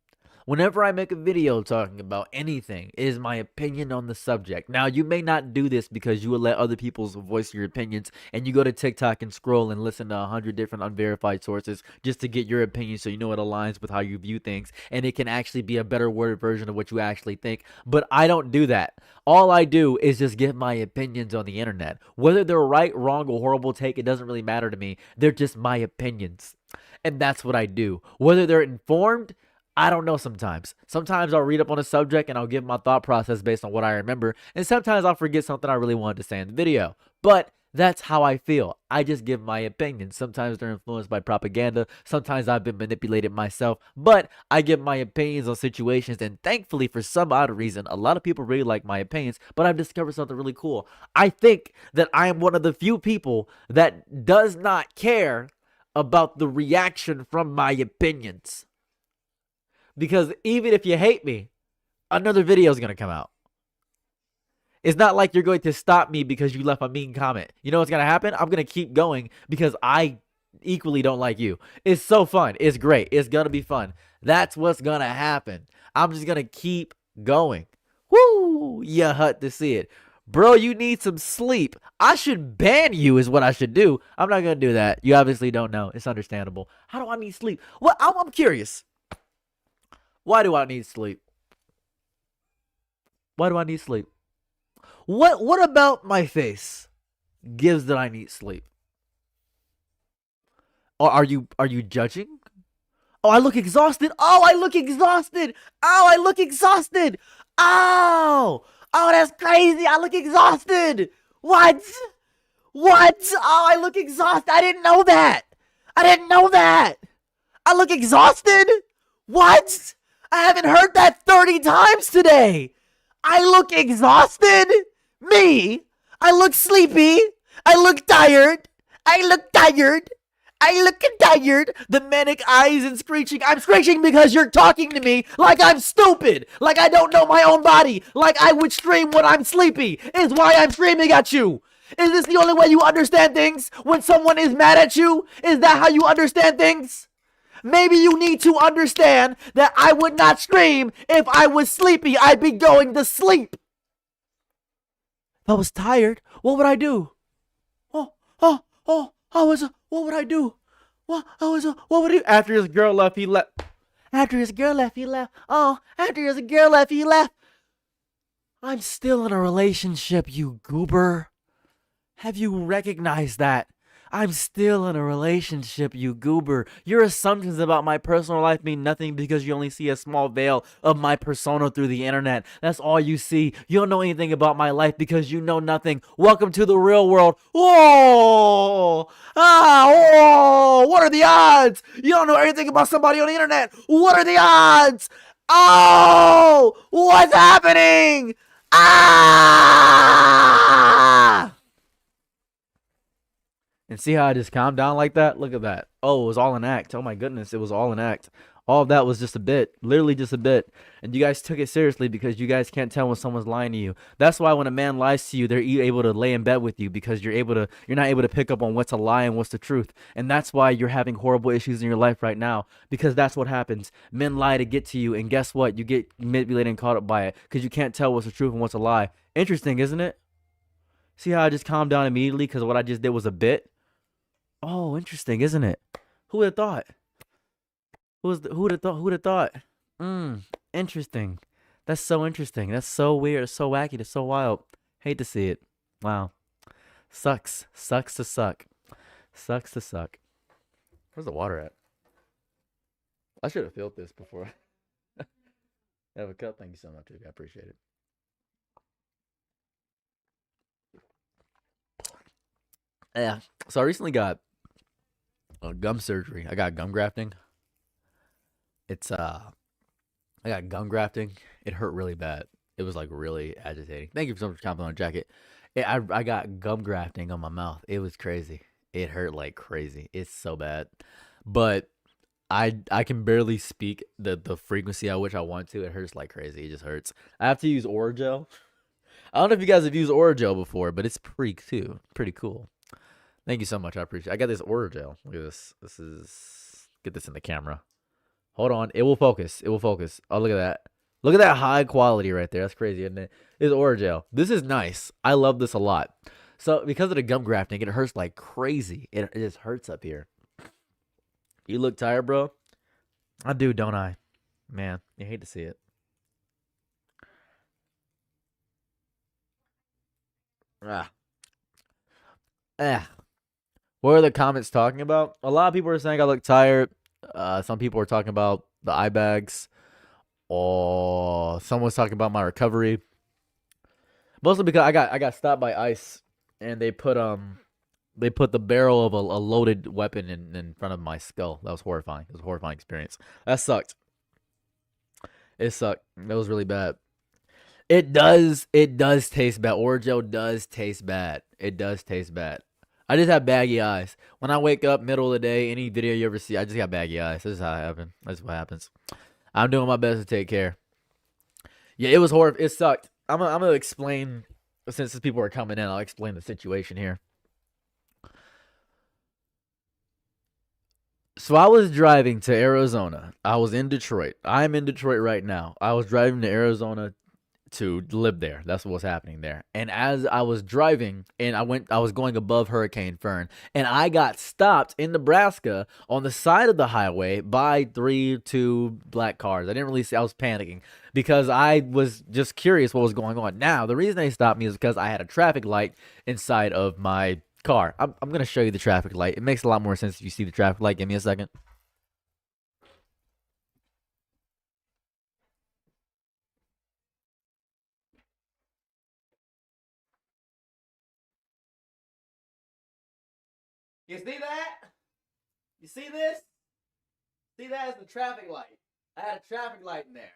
Whenever I make a video talking about anything, it is my opinion on the subject. Now, you may not do this because you will let other people voice your opinions, and you go to TikTok and scroll and listen to 100 different unverified sources just to get your opinion so you know it aligns with how you view things, and it can actually be a better worded version of what you actually think. But I don't do that. All I do is just give my opinions on the internet. Whether they're right, wrong, or horrible take, it doesn't really matter to me. They're just my opinions. And that's what I do. Whether they're informed, I don't know sometimes. Sometimes I'll read up on a subject and I'll give my thought process based on what I remember. And sometimes I'll forget something I really wanted to say in the video. But that's how I feel. I just give my opinion. Sometimes they're influenced by propaganda. Sometimes I've been manipulated myself. But I give my opinions on situations. And thankfully, for some odd reason, a lot of people really like my opinions. But I've discovered something really cool. I think that I am one of the few people that does not care about the reaction from my opinions. Because even if you hate me, another video is going to come out. It's not like you're going to stop me because you left a mean comment. You know what's going to happen? I'm going to keep going because I equally don't like you. It's so fun. It's great. It's going to be fun. That's what's going to happen. I'm just going to keep going. Woo! You hut to see it. Bro, you need some sleep. I should ban you is what I should do. I'm not going to do that. You obviously don't know. It's understandable. How do I need sleep? Well, I'm curious. Why do I need sleep? Why do I need sleep? What about my face gives that I need sleep? Or are you judging? Oh, I look exhausted. Oh, I look exhausted. Oh, I look exhausted. Oh, that's crazy. I look exhausted. What? Oh, I look exhausted. I didn't know that. I look exhausted? What? I haven't heard that 30 times today. I look exhausted? Me? I look sleepy? I look tired? The manic eyes and screeching. I'm screeching because you're talking to me like I'm stupid. Like I don't know my own body. Like I would scream when I'm sleepy. Is why I'm screaming at you. Is this the only way you understand things? When someone is mad at you? Is that how you understand things? Maybe you need to understand that I would not scream if I was sleepy. I'd be going to sleep. If I was tired, what would I do? What would I do? What would I do? After his girl left, he left. I'm still in a relationship, you goober. Have you recognized that? I'm still in a relationship, you goober. Your assumptions about my personal life mean nothing because you only see a small veil of my persona through the internet. That's all you see. You don't know anything about my life because you know nothing. Welcome to the real world. Whoa! Whoa! What are the odds? You don't know anything about somebody on the internet. What are the odds? Oh! What's happening? And see how I just calmed down like that? Look at that. Oh, it was all an act. Oh my goodness, it was all an act. All of that was just a bit. Literally just a bit. And you guys took it seriously because you guys can't tell when someone's lying to you. That's why when a man lies to you, they're able to lay in bed with you because you're not able to pick up on what's a lie and what's the truth. And that's why you're having horrible issues in your life right now, because that's what happens. Men lie to get to you, and guess what? You get manipulated and caught up by it because you can't tell what's the truth and what's a lie. Interesting, isn't it? See how I just calmed down immediately because what I just did was a bit? Oh, interesting, isn't it? Who would have thought? Who would have thought? Interesting. That's so interesting. That's so weird. It's so wacky. It's so wild. Hate to see it. Wow. Sucks. Sucks to suck. Sucks to suck. Where's the water at? I should have filled this before. Have a cup. Thank you so much. I appreciate it. Yeah. So I recently got gum surgery. I got gum grafting. I got gum grafting. It hurt really bad. It was like really agitating. Thank you so much for complimenting on the jacket. I got gum grafting on my mouth. It was crazy. It hurt like crazy. It's so bad. But I can barely speak the frequency at which I want to. It hurts like crazy. It just hurts. I have to use Orajel. I don't know if you guys have used Orajel before, but it's pretty cool. Thank you so much. I appreciate it. I got this Orajel. Look at this. This is get this in the camera. Hold on. It will focus. It will focus. Oh, look at that. Look at that high quality right there. That's crazy, isn't it? It's Orajel. This is nice. I love this a lot. So because of the gum grafting, it hurts like crazy. It just hurts up here. You look tired, bro? I do, don't I? Man, you hate to see it. Ah. Ah. What are the comments talking about? A lot of people are saying I look tired. Some people are talking about the eye bags. Or someone's talking about my recovery. Mostly because I got stopped by ICE and they put the barrel of a loaded weapon in front of my skull. That was horrifying. It was a horrifying experience. That sucked. It sucked. That was really bad. It does taste bad. Orajel does taste bad. It does taste bad. I just have baggy eyes. When I wake up middle of the day, any video you ever see, I just got baggy eyes. This is how it happens. That's what happens. I'm doing my best to take care. Yeah, it was horrible. It sucked. I'm gonna explain since people are coming in. I'll explain the situation here. So I was driving to Arizona. I was in Detroit. I'm in Detroit right now. I was driving to Arizona to live there. That's what's happening there. And as I was driving and I was going above Hurricane Fern and I got stopped in Nebraska on the side of the highway by two black cars. I didn't really see, I was panicking because I was just curious what was going on. Now, the reason they stopped me is because I had a traffic light inside of my car. I'm going to show you the traffic light. It makes a lot more sense if you see the traffic light. Give me a second. You see that? You see this? See that as the traffic light. I had a traffic light in there.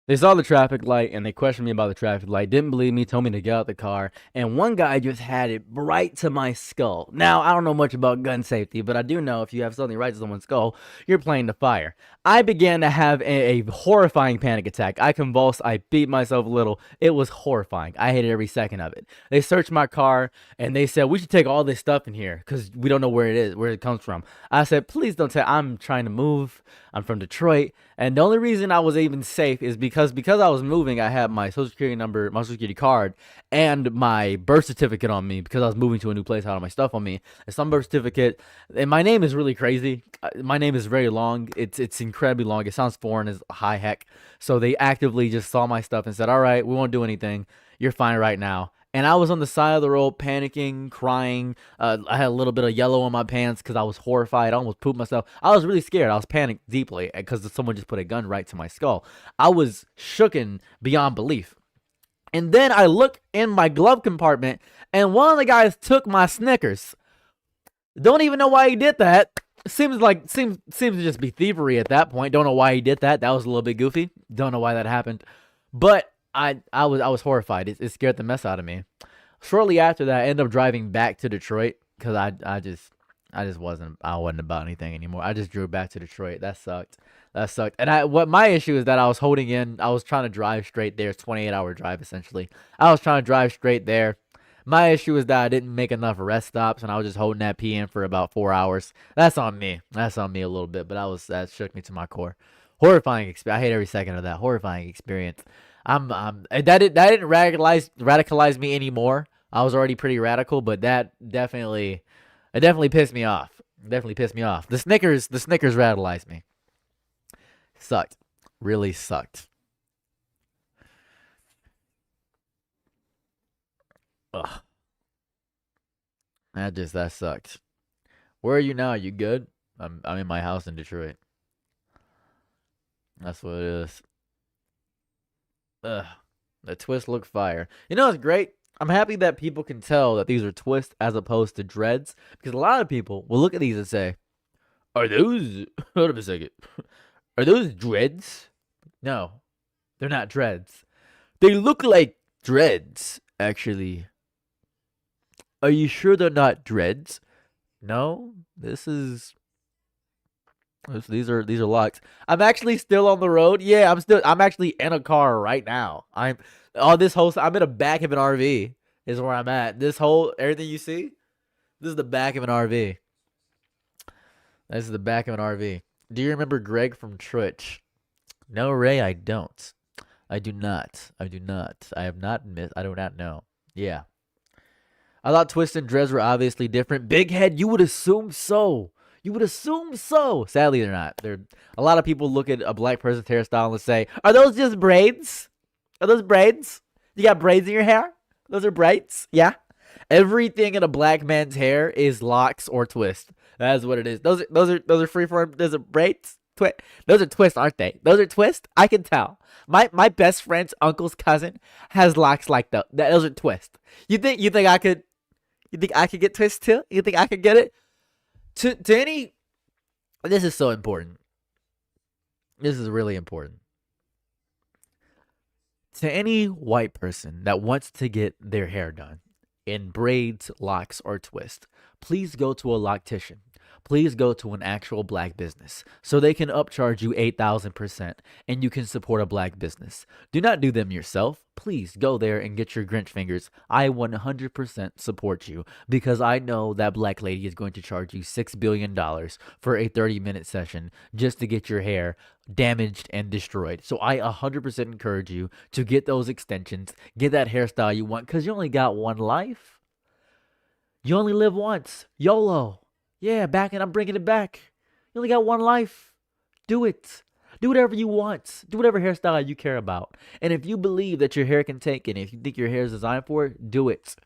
They saw the traffic light and they questioned me about the traffic light. Didn't believe me, told me to get out the car. And one guy just had it right to my skull. Now, I don't know much about gun safety, but I do know if you have something right to someone's skull, you're playing to fire. I began to have a horrifying panic attack. I convulsed. I beat myself a little. It was horrifying. I hated every second of it. They searched my car and they said, we should take all this stuff in here because we don't know where it is, where it comes from. I said, please don't tell. I'm trying to move. I'm from Detroit. And the only reason I was even safe is because I was moving, I had my social security number, my social security card, and my birth certificate on me because I was moving to a new place. I had all my stuff on me. And some birth certificate, and my name is really crazy. My name is very long. It's incredibly long. It sounds foreign as high heck. So they actively just saw my stuff and said, all right, we won't do anything. You're fine right now. And I was on the side of the road panicking, crying. I had a little bit of yellow on my pants because I was horrified. I almost pooped myself. I was really scared. I was panicked deeply because someone just put a gun right to my skull. I was shooken beyond belief. And then I look in my glove compartment, and one of the guys took my Snickers. Don't even know why he did that. Seems to just be thievery at that point. Don't know why he did that. That was a little bit goofy. Don't know why that happened. But I was horrified. It scared the mess out of me. Shortly after that, I ended up driving back to Detroit because I wasn't about anything anymore. I just drove back to Detroit. That sucked. That sucked. And what my issue is that I was holding in. I was trying to drive straight there. It's 28-hour drive essentially. I was trying to drive straight there. My issue is that I didn't make enough rest stops, and I was just holding that pee in for about 4 hours. That's on me. That's on me a little bit, but that shook me to my core. Horrifying experience. I hate every second of that. Horrifying experience. That didn't radicalize me anymore. I was already pretty radical, but it definitely pissed me off. Definitely pissed me off. The Snickers radicalized me. Sucked. Really sucked. Ugh. That sucked. Where are you now? You good? I'm in my house in Detroit. That's what it is. Ugh, the twists look fire. You know, it's great. I'm happy that people can tell that these are twists as opposed to dreads, because a lot of people will look at these and say, "Are those? Hold up a second. Are those dreads?" No, they're not dreads. They look like dreads, actually. Are you sure they're not dreads? No, these are locks. I'm actually still on the road. Yeah, I'm actually in a car right now. I'm in the back of an RV is where I'm at. This whole everything you see, this is the back of an RV. This is the back of an RV. Do you remember Greg from Twitch? No, Ray, I don't. I do not. I do not. I have not missed. I do not know. Yeah. I thought Twist and Drez were obviously different. Big Head, you would assume so. You would assume so. Sadly, they're not. A lot of people look at a black person's hairstyle and say, "Are those just braids? Are those braids? You got braids in your hair? Those are braids? Yeah." Everything in a black man's hair is locks or twist. That's what it is. Those are freeform. Those are braids. Those are twists, aren't they? Those are twists. I can tell. My best friend's uncle's cousin has locks like that. Those are twists. You think I could? You think I could get twist too? You think I could get it? To any, this is so important. This is really important. To any white person that wants to get their hair done in braids, locks, or twist, please go to a loctician. Please go to an actual black business so they can upcharge you 8,000% and you can support a black business. Do not do them yourself. Please go there and get your Grinch fingers. I 100% support you because I know that black lady is going to charge you $6 billion for a 30-minute session just to get your hair damaged and destroyed. So I 100% encourage you to get those extensions, get that hairstyle you want because you only got one life. You only live once. YOLO. Yeah, I'm bringing it back. You only got one life. Do it. Do whatever you want. Do whatever hairstyle you care about. And if you believe that your hair can take it, and if you think your hair is designed for it, do it.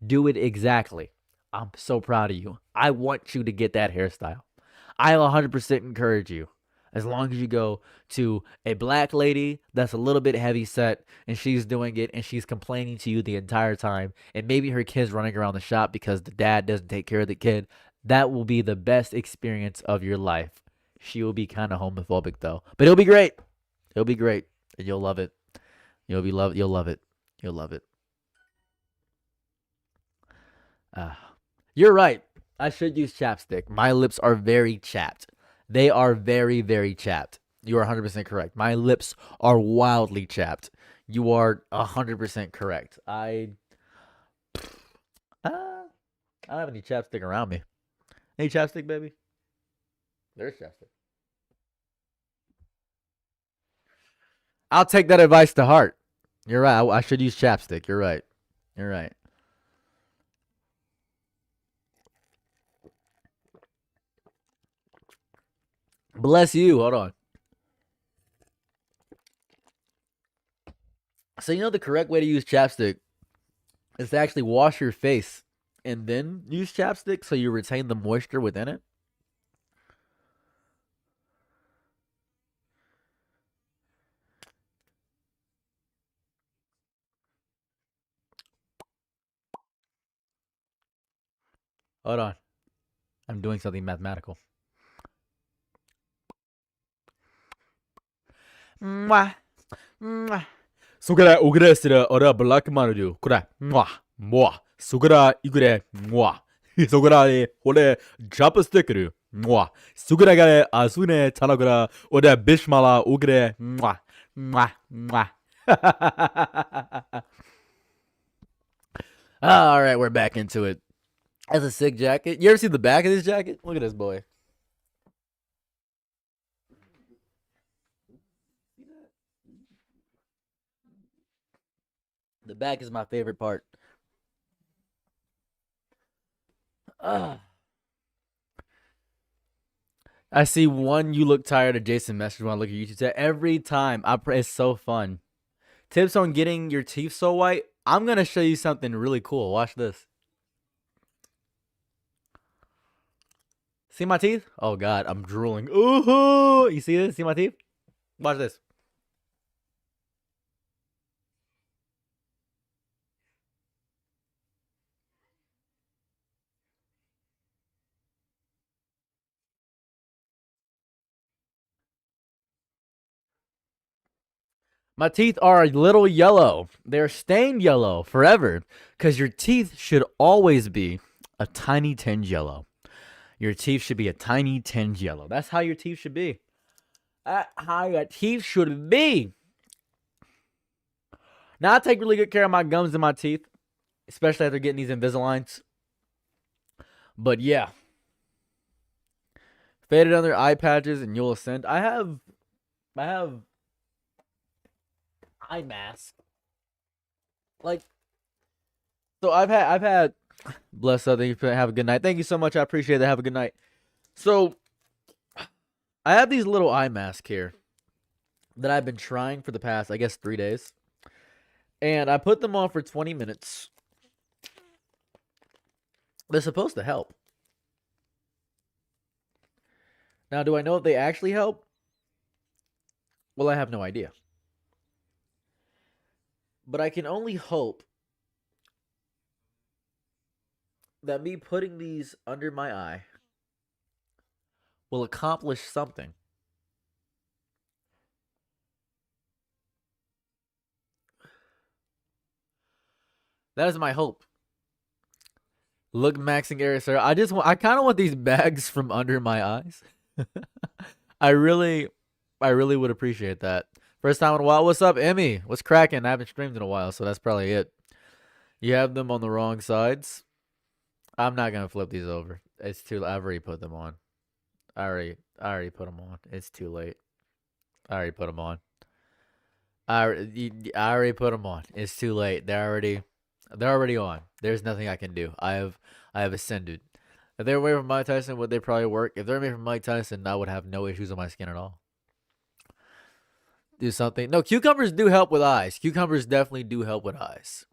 Do it exactly. I'm so proud of you. I want you to get that hairstyle. I'll 100% encourage you. As long as you go to a black lady that's a little bit heavy set and she's doing it and she's complaining to you the entire time, and maybe her kid's running around the shop because the dad doesn't take care of the kid, that will be the best experience of your life. She will be kind of homophobic though, but it'll be great. It'll be great, and you'll love it. You'll love it. You'll love it. You're right. I should use chapstick. My lips are very chapped. They are very, very chapped. You are 100% correct. My lips are wildly chapped. You are 100% correct. I don't have any chapstick around me. Any chapstick, baby? There's chapstick. I'll take that advice to heart. You're right. I should use chapstick. You're right. You're right. Bless you. Hold on. So you know the correct way to use chapstick is to actually wash your face and then use chapstick so you retain the moisture within it. Hold on. I'm doing something mathematical. Mwah. Mwah. Sukara ugre sira ora black manu kura. Mwah. Mwah. Sukara igre. Mwah. Sukara ole chapstick. Mwah. Sukara gare asune tanagura ora bishmala ugre. Mwah. Mwah. Mwah. All right, we're back into it. That's a sick jacket. You ever see the back of this jacket? Look at this boy. The back is my favorite part. I see one. You look tired of Jason message when I look at YouTube chat every time. It's so fun. Tips on getting your teeth so white. I'm gonna show you something really cool. Watch this. See my teeth? Oh God, I'm drooling. Ooh, you see this? See my teeth? Watch this. My teeth are a little yellow. They're stained yellow forever because your teeth should always be a tiny tinge yellow. Your teeth should be a tiny tinge yellow. That's how your teeth should be. That's how your teeth should be. Now, I take really good care of my gums and my teeth, especially after getting these Invisaligns. But yeah. Faded under eye patches and you'll ascend. I have eye mask. Like, so I've had bless up. Thank you. Have a good night. Thank you so much. I appreciate that. Have a good night. So I have these little eye masks here that I've been trying for the past, I guess, 3 days. And I put them on for 20 minutes. They're supposed to help. Now, do I know if they actually help? Well, I have no idea. But I can only hope that me putting these under my eye will accomplish something. That is my hope. Look, maxing area, sir. I kind of want these bags from under my eyes. I really would appreciate that. First time in a while. What's up, Emmy? What's cracking? I haven't streamed in a while, so that's probably it. You have them on the wrong sides. I'm not gonna flip these over. It's too. I've already put them on. I already put them on. It's too late. I already put them on. I already put them on. It's too late. They're already on. There's nothing I can do. I have ascended. If they're made from Mike Tyson, would they probably work? If they're made from Mike Tyson, I would have no issues on my skin at all. Do something. No, cucumbers do help with eyes. Cucumbers definitely do help with eyes.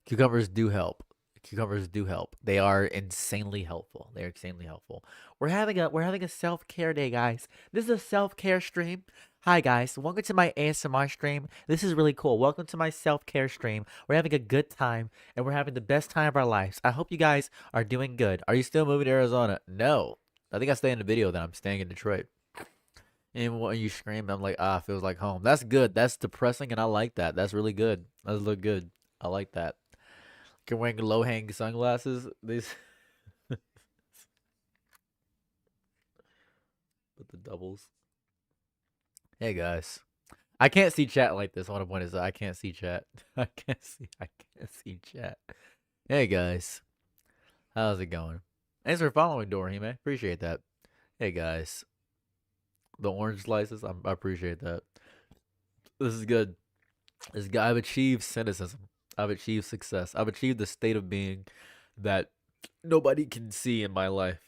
Cucumbers do help. Cucumbers do help. They are insanely helpful. They're insanely helpful. We're having a self-care day, guys. This is a self-care stream. Hi guys, welcome to my ASMR stream. This is really cool. Welcome to my self-care stream. We're having a good time and we're having the best time of our lives. I hope you guys are doing good. Are you still moving to Arizona? No. I think I stay in the video that I'm staying in Detroit. And when you scream, I'm like, feels like home. That's good. That's depressing and I like that. That's really good. That look good. I like that. You're wearing low-hanging sunglasses. These with the doubles. Hey guys, I can't see chat like this. What point is that? I can't see chat. I can't see chat. Hey guys, how's it going? Thanks for following, Dorime. Appreciate that. Hey guys, the orange slices. I appreciate that. This is good. I've achieved cynicism. I've achieved success. I've achieved the state of being that nobody can see in my life.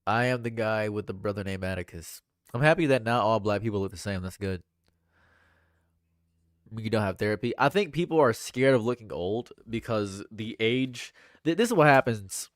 I am the guy with the brother named Atticus. I'm happy that not all black people look the same. That's good. You don't have therapy. I think people are scared of looking old because the age. This is what happens.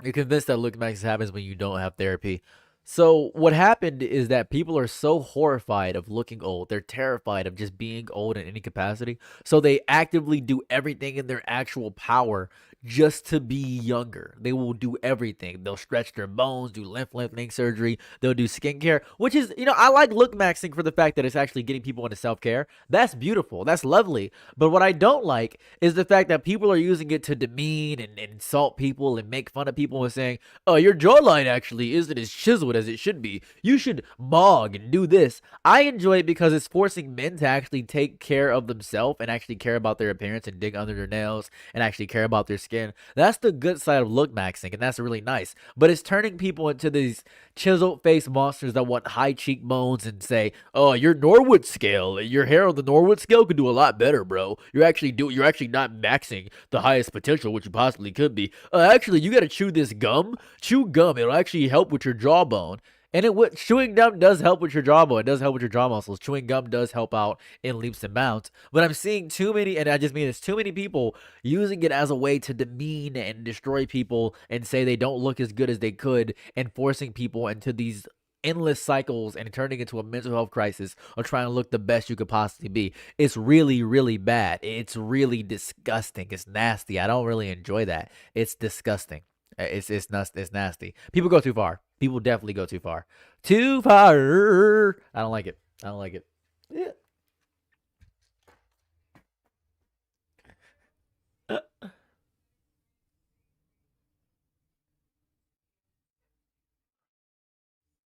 You're convinced that look max happens when you don't have therapy. So what happened is that people are so horrified of looking old. They're terrified of just being old in any capacity. So they actively do everything in their actual power just to be younger. They will do everything. They'll stretch their bones, do lengthening surgery. They'll do skincare, which is, I like look maxing for the fact that it's actually getting people into self-care. That's beautiful. That's lovely. But what I don't like is the fact that people are using it to demean and insult people and make fun of people and saying, oh, your jawline actually isn't as chiseled as it should be. You should mog and do this. I enjoy it because it's forcing men to actually take care of themselves and actually care about their appearance and dig under their nails and actually care about their skin. That's the good side of look maxing, and that's really nice. But it's turning people into these chiseled face monsters that want high cheekbones and say, oh, your Norwood scale, your hair on the Norwood scale could do a lot better, bro. You're actually not maxing the highest potential, which you possibly could be. Actually, you gotta chew this gum. Chew gum. It'll actually help with your jawbone. And chewing gum does help with your jawbone. It does help with your jaw muscles. Chewing gum does help out in leaps and bounds. But I'm seeing too many, and I just mean it's too many people using it as a way to demean and destroy people and say they don't look as good as they could and forcing people into these endless cycles and turning into a mental health crisis or trying to look the best you could possibly be. It's really, really bad. It's really disgusting. It's nasty. I don't really enjoy that. It's disgusting. It's nasty. People go too far. People definitely go too far. Too far. I don't like it. I don't like it. Yeah.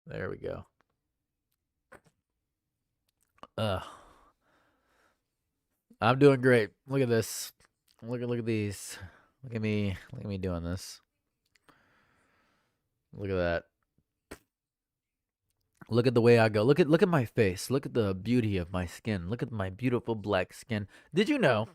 There we go. Uh, I'm doing great. Look at this. Look at these. Look at me. Look at me doing this. Look at that. Look at the way I go. Look at my face. Look at the beauty of my skin. Look at my beautiful black skin. Did you know?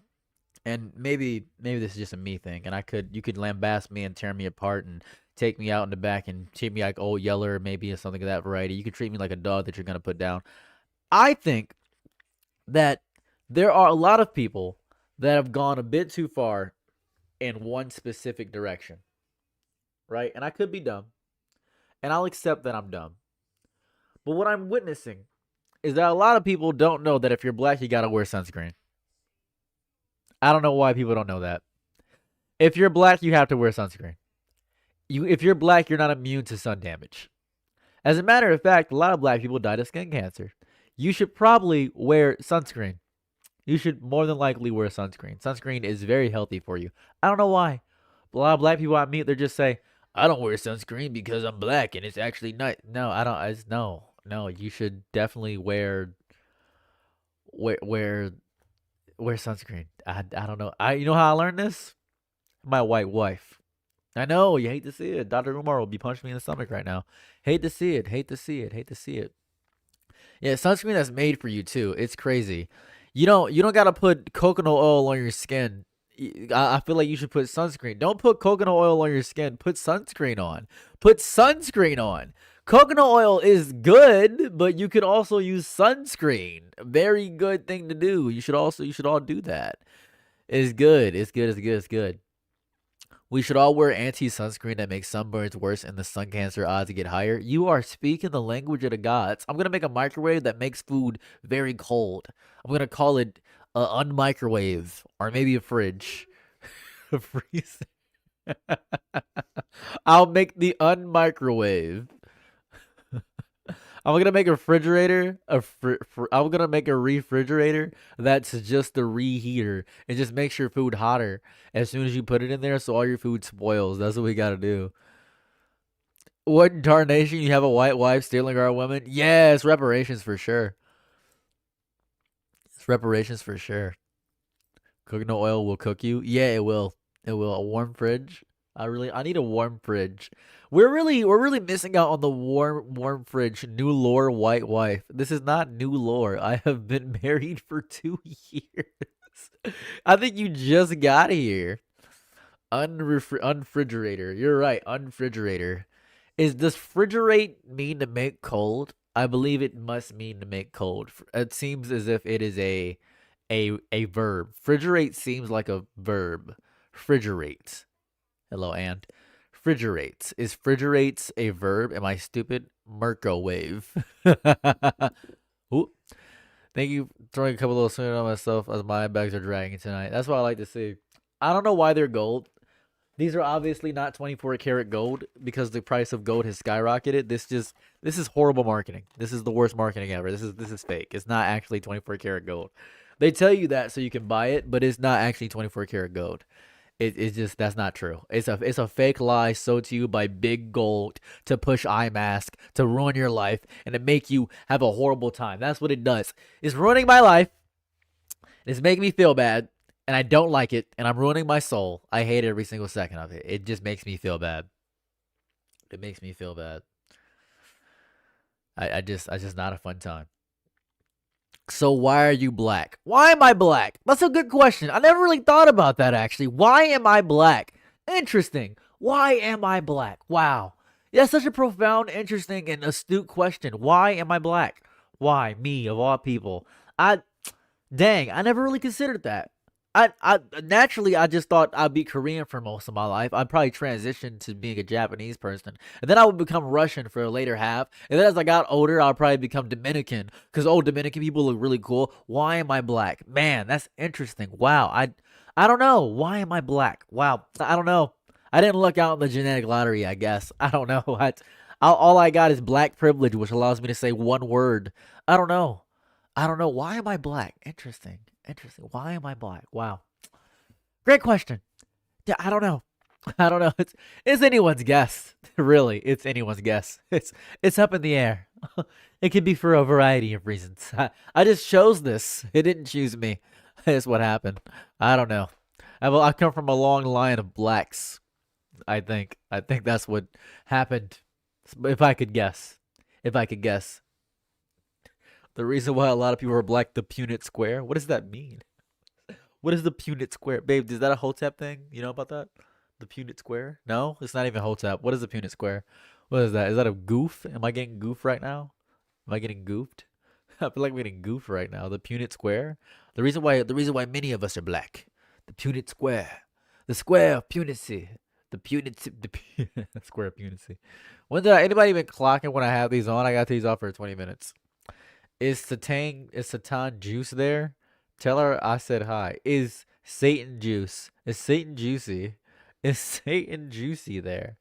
And maybe this is just a me thing, and you could lambast me and tear me apart and take me out in the back and treat me like old Yeller, maybe or something of that variety. You could treat me like a dog that you're gonna put down. I think that there are a lot of people that have gone a bit too far in one specific direction, right? And I could be dumb, and I'll accept that I'm dumb. But what I'm witnessing is that a lot of people don't know that if you're black, you gotta wear sunscreen. I don't know why people don't know that. If you're black, you have to wear sunscreen. If you're black, you're not immune to sun damage. As a matter of fact, a lot of black people died of skin cancer. You should probably wear sunscreen. You should more than likely wear sunscreen. Sunscreen is very healthy for you. I don't know why. A lot of black people I meet, they just say, I don't wear sunscreen because I'm black and it's actually not. No, I don't. No. You should definitely wear, wear, wear sunscreen. I don't know. You know how I learned this? My white wife. I know you hate to see it. Dr. Umar will be punching me in the stomach right now. Hate to see it. Hate to see it. Hate to see it. Yeah, sunscreen that's made for you too. It's crazy. You don't gotta put coconut oil on your skin. I feel like you should put sunscreen. Don't put coconut oil on your skin. Put sunscreen on. Put sunscreen on. Coconut oil is good, but you could also use sunscreen. Very good thing to do. You should all do that. It's good. It's good. It's good. It's good. We should all wear anti-sunscreen that makes sunburns worse and the sun cancer odds get higher. You are speaking the language of the gods. I'm going to make a microwave that makes food very cold. I'm going to call it a unmicrowave or maybe a fridge. A freezer. I'll make the unmicrowave. I'm gonna make a refrigerator. I'm gonna make a refrigerator that's just the reheater. It just makes your food hotter as soon as you put it in there, so all your food spoils. That's what we gotta do. What in tarnation? You have a white wife stealing our women? Yeah, it's reparations for sure. It's reparations for sure. Coconut oil will cook you. Yeah, it will. It will. A warm fridge. I need a warm fridge. We're really missing out on the warm fridge. New lore, white wife. This is not new lore. I have been married for 2 years. I think you just got here. Unfrigerator. You're right. Unfrigerator. Does frigerate mean to make cold? I believe it must mean to make cold. It seems as if it is a verb. Frigerate seems like a verb. Frigerate. Hello, and frigerates. Is frigerates a verb? Am I stupid? Microwave. Ooh. Thank you for throwing a couple little swings on myself as my bags are dragging tonight. That's what I like to see. I don't know why they're gold. These are obviously not 24 karat gold because the price of gold has skyrocketed. This is horrible marketing. This is the worst marketing ever. This is fake. It's not actually 24 karat gold. They tell you that so you can buy it, but it's not actually 24 karat gold. It's just that's not true. It's a fake lie sold to you by big gold to push eye mask to ruin your life and to make you have a horrible time. That's what it does. It's ruining my life. It's making me feel bad, and I don't like it, and I'm ruining my soul. I hate every single second of it. It just makes me feel bad. It makes me feel bad. I just not a fun time. So why are you black? Why am I black? That's a good question. I never really thought about that actually. Why am I black? Interesting. Why am I black? Wow. That's such a profound, interesting, and astute question. Why am I black? Why? Me, of all people. Dang, I never really considered that. I naturally I just thought I'd be Korean for most of my life. I'd probably transition to being a Japanese person, and then I would become Russian for a later half. And then as I got older, I'll probably become Dominican because Dominican people look really cool. Why am I black? Man, that's interesting. Wow, I don't know. Why am I black? Wow, I don't know. I didn't look out in the genetic lottery. I guess I don't know. All I got is black privilege, which allows me to say one word. I don't know. I don't know. Why am I black? Interesting. Interesting. Why am I black? Wow. Great question. Yeah, I don't know. I don't know. It's anyone's guess. Really, it's anyone's guess. It's up in the air. It could be for a variety of reasons. I just chose this. It didn't choose me. That's what happened. I don't know. I come from a long line of blacks. I think. I think that's what happened. If I could guess. If I could guess. The reason why a lot of people are black, the Punnett Square. What does that mean? What is the Punnett Square? Babe, is that a Hotep thing? You know about that? The Punnett Square? No, it's not even Hotep. What is the Punnett Square? What is that? Is that a goof? Am I getting goof right now? Am I getting goofed? I feel like I'm getting goofed right now. The Punnett Square. The reason why many of us are black. The Punnett Square. The Square of Punacy. The Square of Punacy. When did anybody even clocking when I have these on? I got these off for 20 minutes. Is Satan Juice there? Tell her I said hi. Is Satan Juice? Is Satan Juicy? Is Satan Juicy there?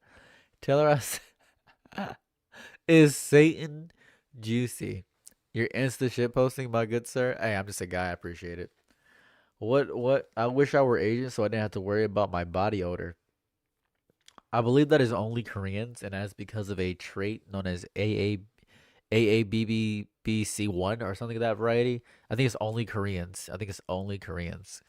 Tell her I said. Is Satan Juicy? You're insta shit posting, my good sir. Hey, I'm just a guy. I appreciate it. What? I wish I were Asian so I didn't have to worry about my body odor. I believe that is only Koreans, and that's because of a trait known as AABBBC1 or something of that variety. I think it's only Koreans. I think it's only Koreans.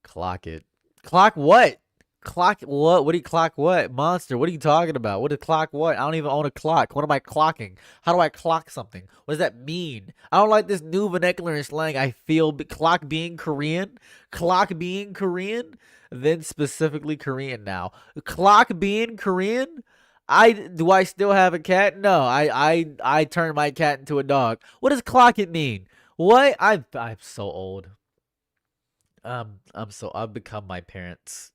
Clock it. Clock what? Clock what? What do you clock what? Monster, what are you talking about? What is clock what? I don't even own a clock. What am I clocking? How do I clock something? What does that mean? I don't like this new vernacular and slang. I feel clock being Korean. Clock being Korean. Then specifically Korean now. Clock being Korean? I still have a cat? No, I turned my cat into a dog. What does clock it mean? What? I'm so old. I've become my parents.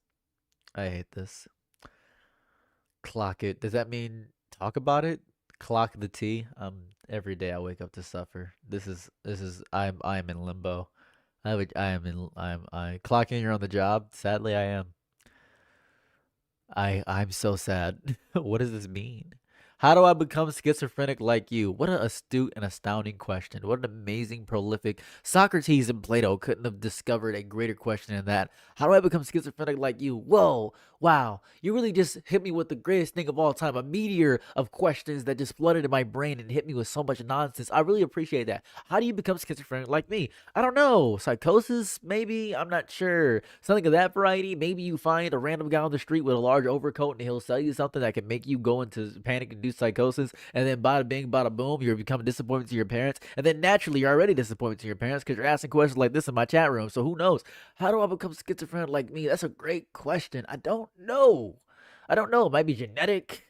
I hate this. Clock it. Does that mean talk about it? Clock the tea. Every day I wake up to suffer. This is I am in limbo. I am in I clocking you're on the job. Sadly I am. I'm so sad. What does this mean? How do I become schizophrenic like you? What an astute and astounding question. What an amazing, prolific. Socrates and Plato couldn't have discovered a greater question than that. How do I become schizophrenic like you? Whoa, wow. You really just hit me with the greatest thing of all time. A meteor of questions that just flooded in my brain and hit me with so much nonsense. I really appreciate that. How do you become schizophrenic like me? I don't know. Psychosis, maybe? I'm not sure. Something of that variety. Maybe you find a random guy on the street with a large overcoat and he'll sell you something that can make you go into panic and do psychosis, and then bada bing, bada boom, you're becoming disappointed to your parents, and then naturally you're already disappointed to your parents because you're asking questions like this in my chat room. So who knows? How do I become schizophrenic like me? That's a great question. I don't know. I don't know. It might be genetic.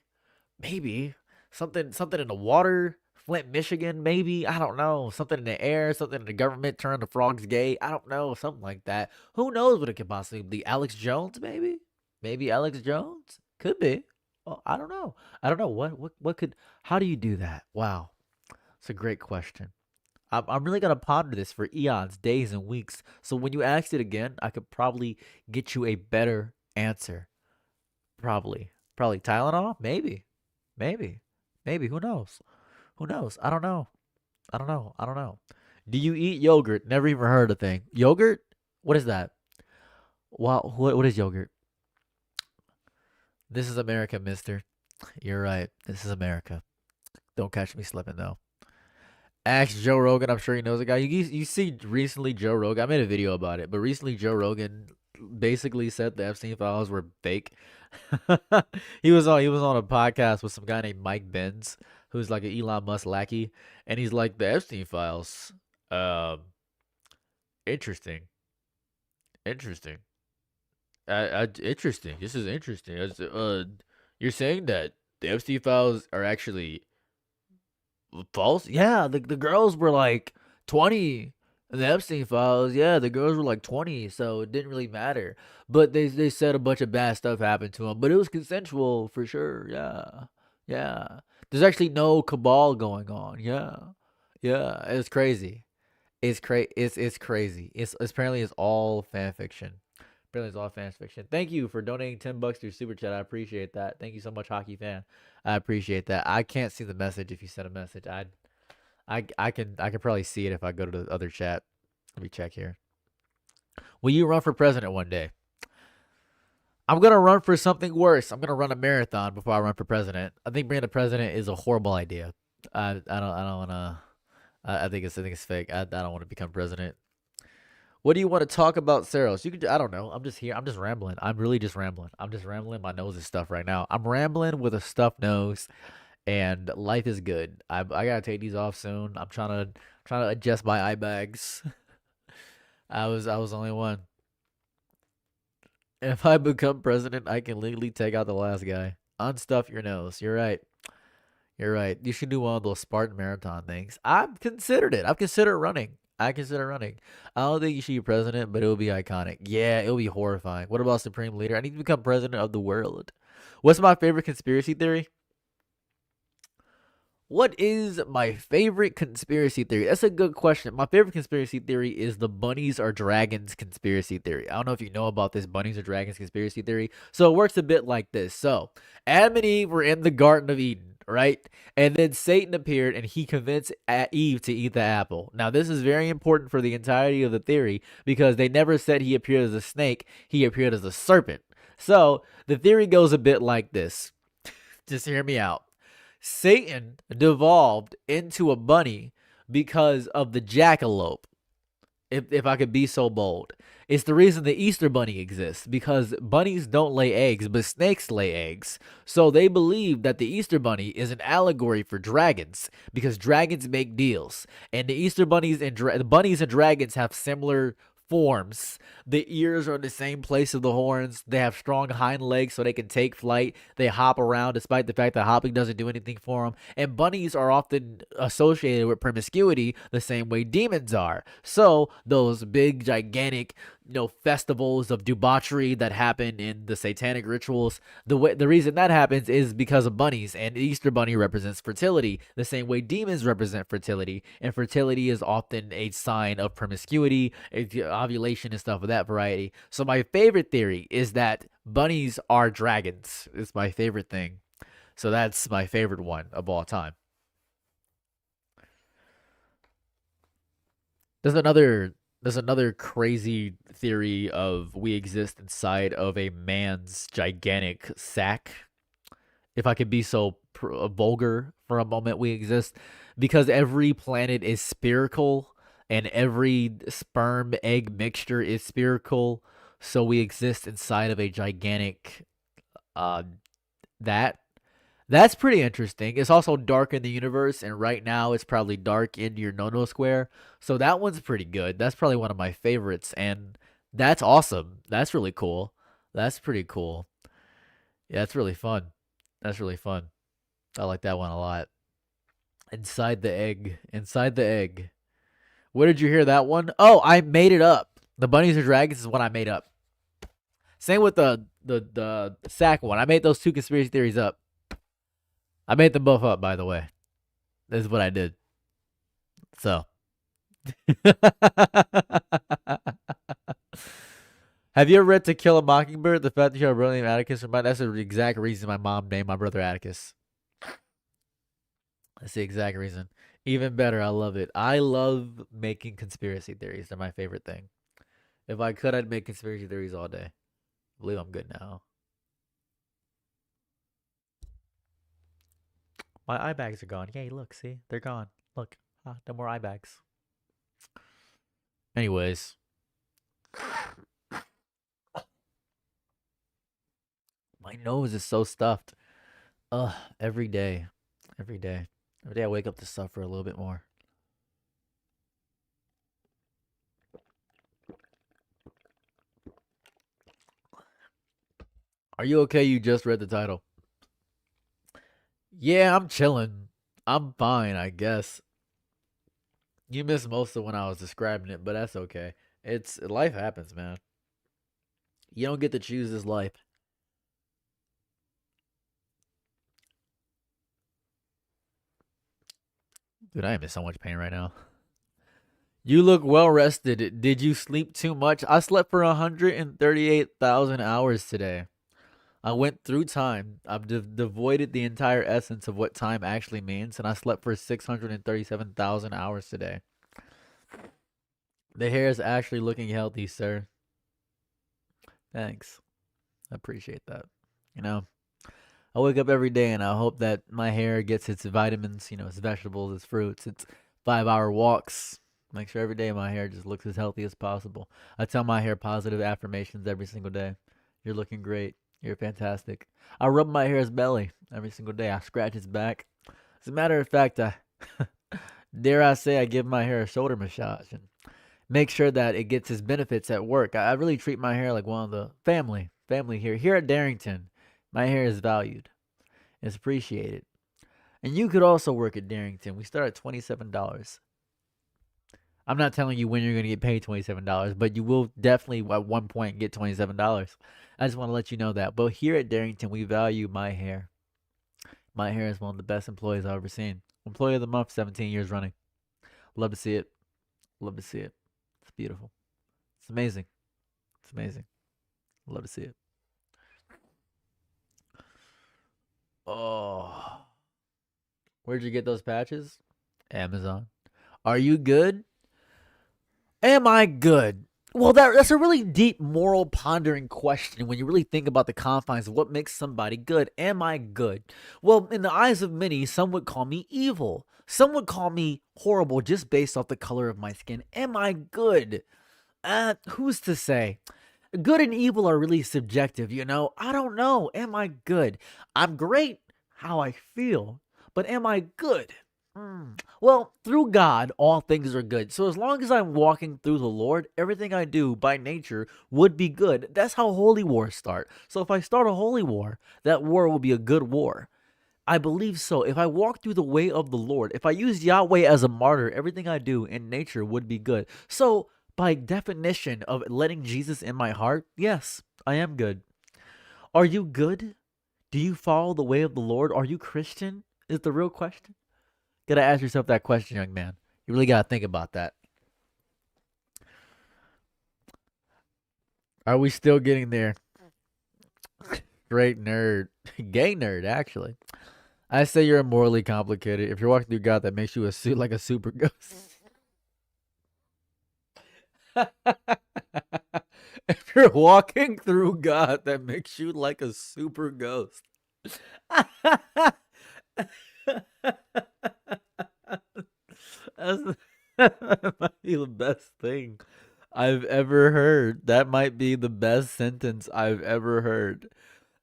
Maybe something in the water. Flint, Michigan, maybe. I don't know. Something in the air, something in the government turned the frogs gay. I don't know. Something like that. Who knows what it could possibly be? Alex Jones, maybe? Maybe Alex Jones? Could be. Well, I don't know. I don't know what could. How do you do that? Wow, it's a great question. I'm really gonna ponder this for eons, days, and weeks. So when you ask it again, I could probably get you a better answer. Probably Tylenol. Maybe. Who knows? Who knows? I don't know. I don't know. Do you eat yogurt? Never even heard of the thing. Yogurt? What is that? Wow. What is yogurt? This is America, mister. You're right. This is America. Don't catch me slipping, though. Ask Joe Rogan. I'm sure he knows a guy. You see recently Joe Rogan. I made a video about it, but recently Joe Rogan basically said the Epstein files were fake. He was on a podcast with some guy named Mike Benz, who's like an Elon Musk lackey, and he's like the Epstein files. Um, interesting, interesting. Interesting. This is interesting. You're saying that the Epstein files are actually false? Yeah, the girls were like 20. In the Epstein files, yeah, the girls were like 20, so it didn't really matter. But they said a bunch of bad stuff happened to them, but it was consensual for sure. Yeah, yeah. There's actually no cabal going on. Yeah, yeah. It's crazy. It's crazy. It's apparently it's all fan fiction. Apparently, it's all fans fiction. Thank you for donating $10 to your super chat. I appreciate that. Thank you so much, hockey fan. I appreciate that. I can't see the message if you sent a message. I can probably see it if I go to the other chat. Let me check here. Will you run for president one day? I'm gonna run for something worse. I'm gonna run a marathon before I run for president. I think being the president is a horrible idea. I don't wanna. I think it's fake. I don't want to become president. What do you want to talk about, Saros? You could. I don't know. I'm just here. I'm just rambling. I'm really just rambling. I'm just rambling. My nose is stuffed right now. I'm rambling with a stuffed nose, and life is good. I gotta take these off soon. I'm trying to adjust my eye bags. I was only one. If I become president, I can legally take out the last guy. Unstuff your nose. You're right. You're right. You should do one of those Spartan marathon things. I've considered it. I've considered running. I consider running. I don't think you should be president, but it would be iconic. Yeah, it would be horrifying. What about supreme leader? I need to become president of the world. What's my favorite conspiracy theory? What is my favorite conspiracy theory? That's a good question. My favorite conspiracy theory is the bunnies are dragons conspiracy theory. I don't know if you know about this bunnies are dragons conspiracy theory. So it works a bit like this. So Adam and Eve were in the Garden of Eden, right? And then Satan appeared and he convinced Eve to eat the apple. Now, this is very important for the entirety of the theory because they never said he appeared as a snake, he appeared as a serpent. So the theory goes a bit like this. Just hear me out. Satan devolved into a bunny because of the jackalope. If I could be so bold, it's the reason the Easter bunny exists because bunnies don't lay eggs, but snakes lay eggs. So they believe that the Easter bunny is an allegory for dragons because dragons make deals, and the Easter bunnies and the bunnies and dragons have similar forms. The ears are in the same place of the horns. They have strong hind legs so they can take flight. They hop around despite the fact that hopping doesn't do anything for them. And bunnies are often associated with promiscuity the same way demons are. So those big, gigantic, festivals of debauchery that happen in the satanic rituals, the reason that happens is because of bunnies, and the Easter bunny represents fertility the same way demons represent fertility, and fertility is often a sign of promiscuity, ovulation and stuff of that variety. So my favorite theory is that bunnies are dragons. It's my favorite thing. So that's my favorite one of all time. There's another crazy theory of we exist inside of a man's gigantic sack. If I could be so vulgar for a moment, we exist because every planet is spherical and every sperm egg mixture is spherical. So we exist inside of a gigantic uh that that's pretty interesting. It's also dark in the universe, and right now it's probably dark in your Nono square. So that one's pretty good. That's probably one of my favorites, and that's awesome. That's really cool. That's pretty cool. Yeah, that's really fun. That's really fun. I like that one a lot. Inside the egg. Inside the egg. Where did you hear that one? Oh, I made it up. The bunnies or dragons is what I made up. Same with the sack one. I made those two conspiracy theories up. I made them both up, by the way. This is what I did. So. Have you ever read To Kill a Mockingbird? The fact that you have a brother named Atticus. That's the exact reason my mom named my brother Atticus. That's the exact reason. Even better, I love it. I love making conspiracy theories. They're my favorite thing. If I could, I'd make conspiracy theories all day. I believe I'm good now. My eye bags are gone. Yay, look, see? They're gone. Look. No more eye bags. Anyways. My nose is so stuffed. Ugh, every day. Every day. Every day I wake up to suffer a little bit more. Are you okay? You just read the title. Yeah, I'm chilling. I'm fine, I guess. You missed most of when I was describing it, but that's okay. It's life happens, man. You don't get to choose this life. Dude, I am in so much pain right now. You look well rested. Did you sleep too much? I slept for 138,000 hours today. I went through time. I've devoided the entire essence of what time actually means, and I slept for 637,000 hours today. The hair is actually looking healthy, sir. Thanks. I appreciate that. You know, I wake up every day and I hope that my hair gets its vitamins, its vegetables, its fruits, its 5 hour walks. Make sure every day my hair just looks as healthy as possible. I tell my hair positive affirmations every single day. You're looking great. You're fantastic. I rub my hair's belly every single day. I scratch its back. As a matter of fact, I dare I say I give my hair a shoulder massage and make sure that it gets its benefits at work. I really treat my hair like one of the family here. Here at Darrington, my hair is valued. It's appreciated. And you could also work at Darrington. We start at $27. I'm not telling you when you're going to get paid $27, but you will definitely at one point get $27. I just want to let you know that. But here at Darrington, we value my hair. My hair is one of the best employees I've ever seen. Employee of the month, 17 years running. Love to see it. Love to see it. It's beautiful. It's amazing. It's amazing. Love to see it. Oh. Where'd you get those patches? Amazon. Are you good? Am I good? Well, that's a really deep moral pondering question when you really think about the confines of what makes somebody good. Am I good? Well, in the eyes of many, some would call me evil. Some would call me horrible just based off the color of my skin. Am I good? Who's to say? Good and evil are really subjective, I don't know. Am I good? I'm great how I feel, but am I good? Well, through God, all things are good. So as long as I'm walking through the Lord, everything I do by nature would be good. That's how holy wars start. So if I start a holy war, that war will be a good war. I believe so. If I walk through the way of the Lord, if I use Yahweh as a martyr, everything I do in nature would be good. So by definition of letting Jesus in my heart, yes, I am good. Are you good? Do you follow the way of the Lord? Are you Christian? Is the real question. Gotta ask yourself that question, young man. You really gotta think about that. Are we still getting there? Great nerd. Gay nerd, actually. I say you're morally complicated. If you're walking through God, that makes you like a super ghost. If you're walking through God, that makes you like a super ghost. That might be the best thing I've ever heard. That might be the best sentence I've ever heard.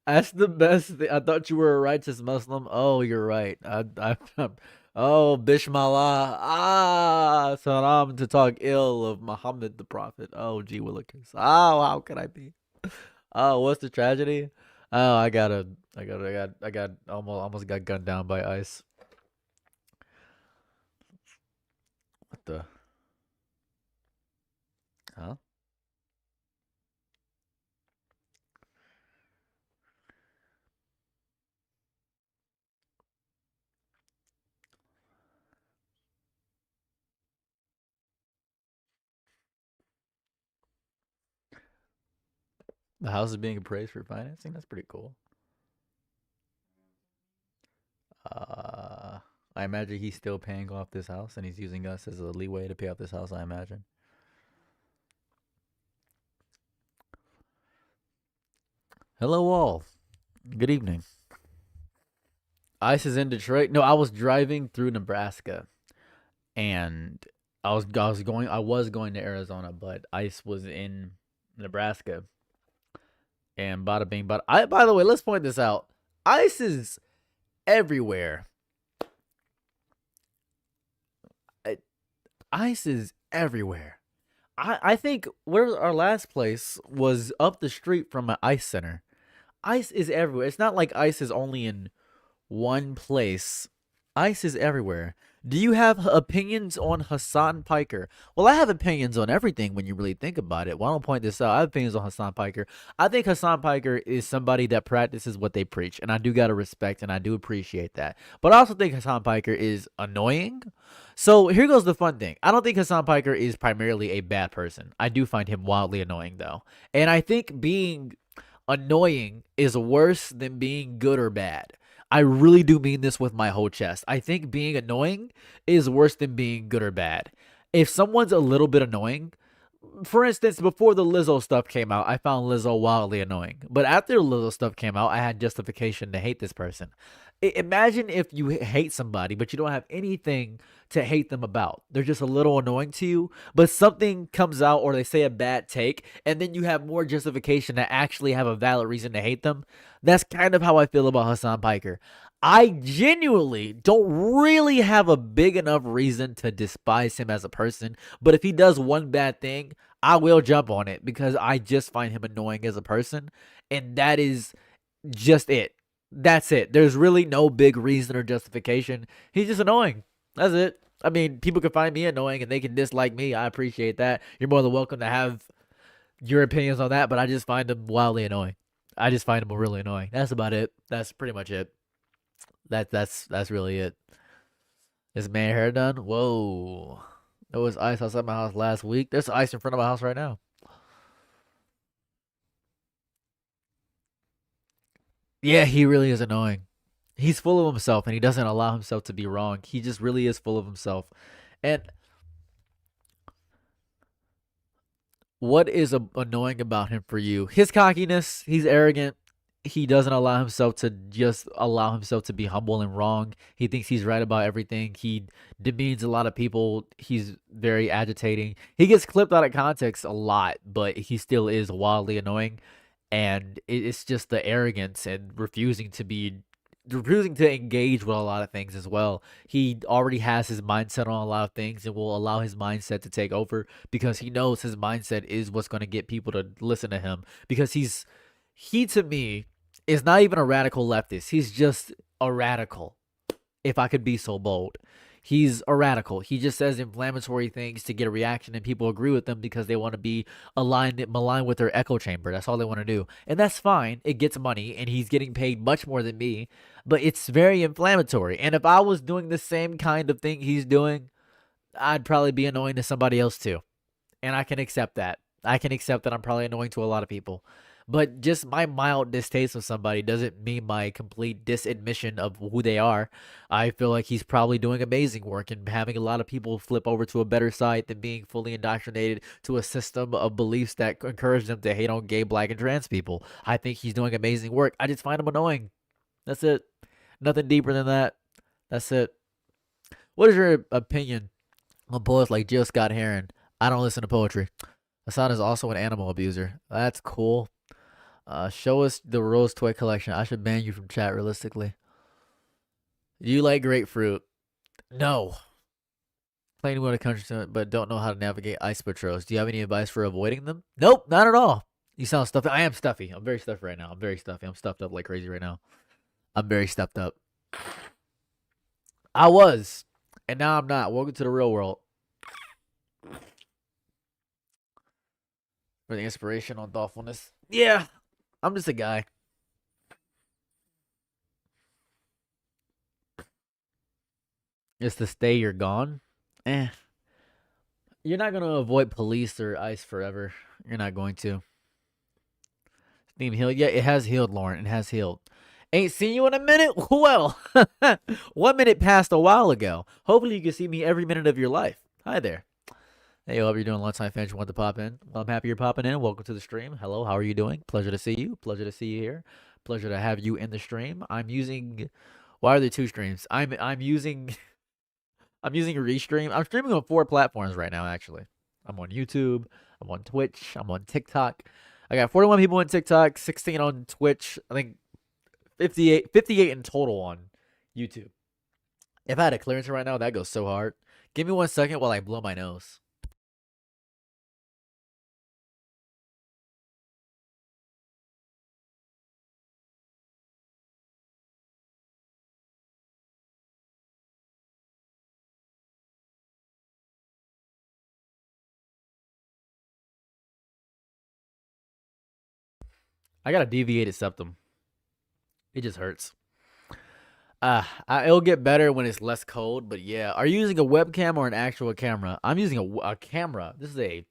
That's the best thing. I thought you were a righteous Muslim. Oh, you're right. Oh, Bismillah. Salam to talk ill of Muhammad the Prophet. Oh, gee willikers. Oh, how could I be? Oh, what's the tragedy? Oh, I almost got gunned down by ICE. What the? Huh? The house is being appraised for financing? That's pretty cool. I imagine he's still paying off this house and he's using us as a leeway to pay off this house, I imagine. Hello all. Good evening. ICE is in Detroit. No, I was driving through Nebraska and I was going to Arizona, but ICE was in Nebraska. And bada bing, by the way, let's point this out. ICE is everywhere. ICE is everywhere. I think where our last place was up the street from an ICE center. ICE is everywhere. It's not like ICE is only in one place. ICE is everywhere. Do you have opinions on Hassan Piker? Well, I have opinions on everything when you really think about it. Why don't I point this out? I have opinions on Hassan Piker. I think Hassan Piker is somebody that practices what they preach, and I do gotta respect and I do appreciate that. But I also think Hassan Piker is annoying. So here goes the fun thing. I don't think Hassan Piker is primarily a bad person. I do find him wildly annoying though. And I think being annoying is worse than being good or bad. I really do mean this with my whole chest. I think being annoying is worse than being good or bad. If someone's a little bit annoying, for instance, before the Lizzo stuff came out, I found Lizzo wildly annoying. But after the Lizzo stuff came out, I had justification to hate this person. Imagine if you hate somebody, but you don't have anything to hate them about. They're just a little annoying to you, but something comes out or they say a bad take, and then you have more justification to actually have a valid reason to hate them. That's kind of how I feel about Hassan Piker. I genuinely don't really have a big enough reason to despise him as a person, but if he does one bad thing, I will jump on it because I just find him annoying as a person, and that is just it. That's it. There's really no big reason or justification. He's just annoying. That's it. I mean, people can find me annoying and they can dislike me. I appreciate that. You're more than welcome to have your opinions on that, but I just find him wildly annoying. I just find him really annoying. That's about it. That's pretty much it. That's really it. Is man hair done? Whoa. There was ice outside my house last week. There's ice in front of my house right now. Yeah, he really is annoying. He's full of himself and he doesn't allow himself to be wrong. He just really is full of himself. And what is annoying about him for you? His cockiness, he's arrogant. He doesn't allow himself to just allow himself to be humble and wrong. He thinks he's right about everything. He demeans a lot of people. He's very agitating. He gets clipped out of context a lot, but he still is wildly annoying. And it's just the arrogance and refusing to engage with a lot of things as well. He already has his mindset on a lot of things and will allow his mindset to take over because he knows his mindset is what's going to get people to listen to him because he to me is not even a radical leftist. He's just a radical, if I could be so bold. He's a radical. He just says inflammatory things to get a reaction, and people agree with them because they want to be maligned with their echo chamber. That's all they want to do, and that's fine. It gets money, and he's getting paid much more than me, but it's very inflammatory. And if I was doing the same kind of thing he's doing, I'd probably be annoying to somebody else too, and I can accept that. I can accept that I'm probably annoying to a lot of people. But just my mild distaste of somebody doesn't mean my complete disadmission of who they are. I feel like he's probably doing amazing work and having a lot of people flip over to a better side than being fully indoctrinated to a system of beliefs that encourage them to hate on gay, black, and trans people. I think he's doing amazing work. I just find him annoying. That's it. Nothing deeper than that. That's it. What is your opinion on poets like Jill Scott Heron? I don't listen to poetry. Hassan is also an animal abuser. That's cool. Show us the Rose toy collection. I should ban you from chat realistically. Do you like grapefruit? No. Playing with a country, but don't know how to navigate ice patrols. Do you have any advice for avoiding them? Nope, not at all. You sound stuffy. I am stuffy. I'm very stuffy right now. I'm very stuffy. I'm stuffed up like crazy right now. I'm very stuffed up. I was, and now I'm not. Welcome to the real world. For the inspiration on thoughtfulness. Yeah, I'm just a guy. It's to stay you're gone. Eh. You're not gonna avoid police or ice forever. You're not going to. Steam healed. Yeah, it has healed, Lauren. It has healed. Ain't seen you in a minute? Well, 1 minute passed a while ago. Hopefully you can see me every minute of your life. Hi there. Hey, hope you're doing lunchtime fans. You want to pop in? Well, I'm happy you're popping in. Welcome to the stream. Hello, how are you doing? Pleasure to see you. Pleasure to see you here. Pleasure to have you in the stream. I'm using. Why are there two streams? I'm using. I'm using Restream. I'm streaming on 4 platforms right now. Actually, I'm on YouTube. I'm on Twitch. I'm on TikTok. I got 41 people on TikTok, 16 on Twitch. I think 58 in total on YouTube. If I had a clearance right now, that goes so hard. Give me 1 second while I blow my nose. I got a deviated septum. It just hurts. It'll get better when it's less cold, but yeah. Are you using a webcam or an actual camera? I'm using a camera. This is a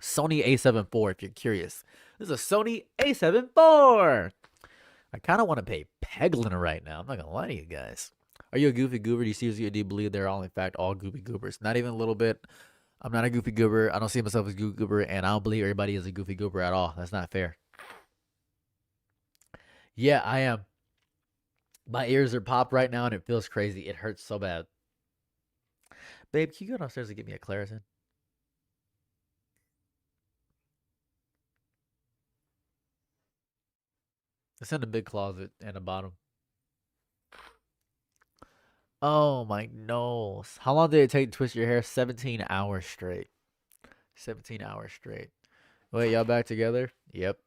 Sony A7 IV, if you're curious. This is a Sony A7 IV. I kind of want to pay Peglin right now. I'm not going to lie to you guys. Are you a goofy goober? Do you believe they're all, in fact, all goofy goobers? Not even a little bit. I'm not a goofy goober. I don't see myself as a goofy goober, and I don't believe everybody is a goofy goober at all. That's not fair. Yeah, I am. My ears are popped right now, and it feels crazy. It hurts so bad. Babe, can you go downstairs and get me a Claritin? It's in the big closet and the bottom. Oh my nose. How long did it take to twist your hair? 17 hours straight. 17 hours straight. Wait, y'all back together? Yep.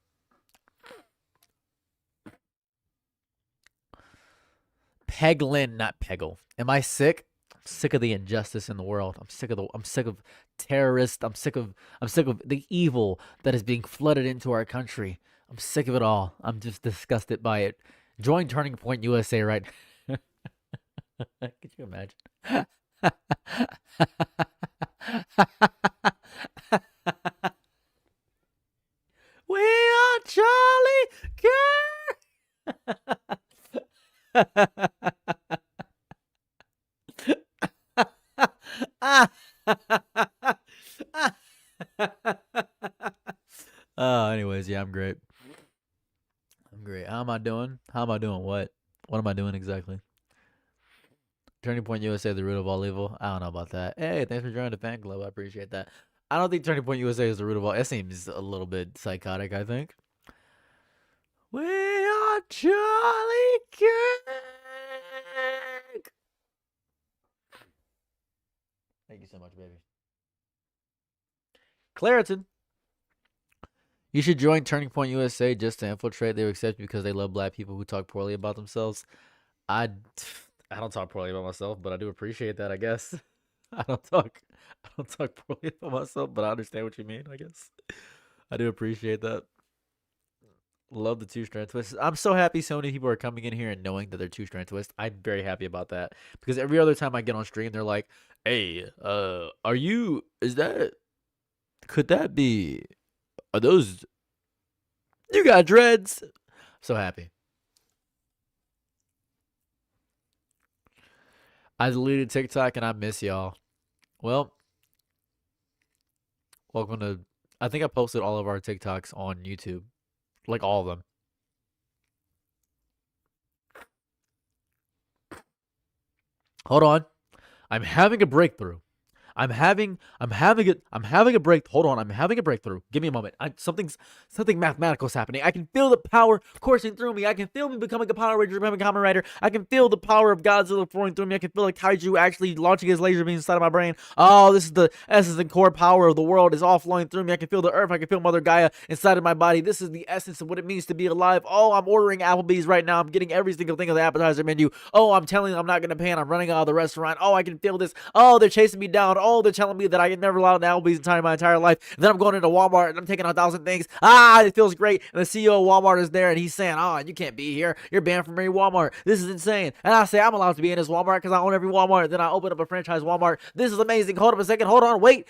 Peglin, not Peggle. Am I sick? I'm sick of the injustice in the world. I'm sick of terrorists. I'm sick of the evil that is being flooded into our country. I'm sick of it all. I'm just disgusted by it. Join Turning Point USA right now. Could you imagine? We are Charlie Anyways, yeah, I'm great. I'm great. How am I doing? How am I doing? What? What am I doing exactly? Turning Point USA, the root of all evil. I don't know about that. Hey, thanks for joining the fan club. I appreciate that. I don't think Turning Point USA is the root of all. It seems a little bit psychotic, I think. We are Charlie Kirk. Thank you so much, baby. Claritin. You should join Turning Point USA just to infiltrate. They will accept you because they love black people who talk poorly about themselves. I don't talk poorly about myself, but I do appreciate that, I guess. I don't talk poorly about myself, but I understand what you mean, I guess. I do appreciate that. Love the two-strand twist. I'm so happy so many people are coming in here and knowing that they're two-strand twist. I'm very happy about that. Because every other time I get on stream, they're like, hey, could that be, are those, you got dreads? So happy. I deleted TikTok and I miss y'all. Well, welcome to, I think I posted all of our TikToks on YouTube. Like all of them. Hold on. I'm having a breakthrough. I'm having a break. Hold on, I'm having a breakthrough. Give me a moment. Something mathematical is happening. I can feel the power coursing through me. I can feel me becoming a Power Ranger, becoming a Kamen Rider. I can feel the power of Godzilla flowing through me. I can feel like Kaiju actually launching his laser beams inside of my brain. Oh, this is the essence and core power of the world is all flowing through me. I can feel the earth. I can feel Mother Gaia inside of my body. This is the essence of what it means to be alive. Oh, I'm ordering Applebee's right now. I'm getting every single thing on the appetizer menu. Oh, I'm telling you I'm not gonna pay and I'm running out of the restaurant. Oh, I can feel this. Oh, they're chasing me down. Oh, they're telling me that I can never allow an Applebee's my entire life. And then I'm going into Walmart and I'm taking 1,000 things. It feels great. And the CEO of Walmart is there and he's saying, you can't be here. You're banned from every Walmart. This is insane. And I say, I'm allowed to be in this Walmart because I own every Walmart. Then I open up a franchise Walmart. This is amazing. Hold up a second. Hold on. Wait.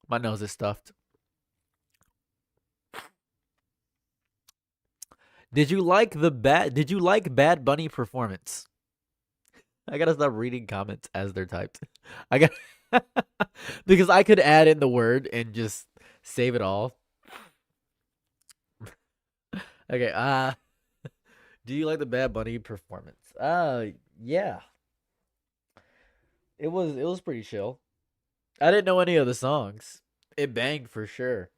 My nose is stuffed. Did you like Bad Bunny performance? I gotta stop reading comments as they're typed. I got because I could add in the word and just save it all. Okay, do you like the Bad Bunny performance? Yeah. It was pretty chill. I didn't know any of the songs. It banged for sure.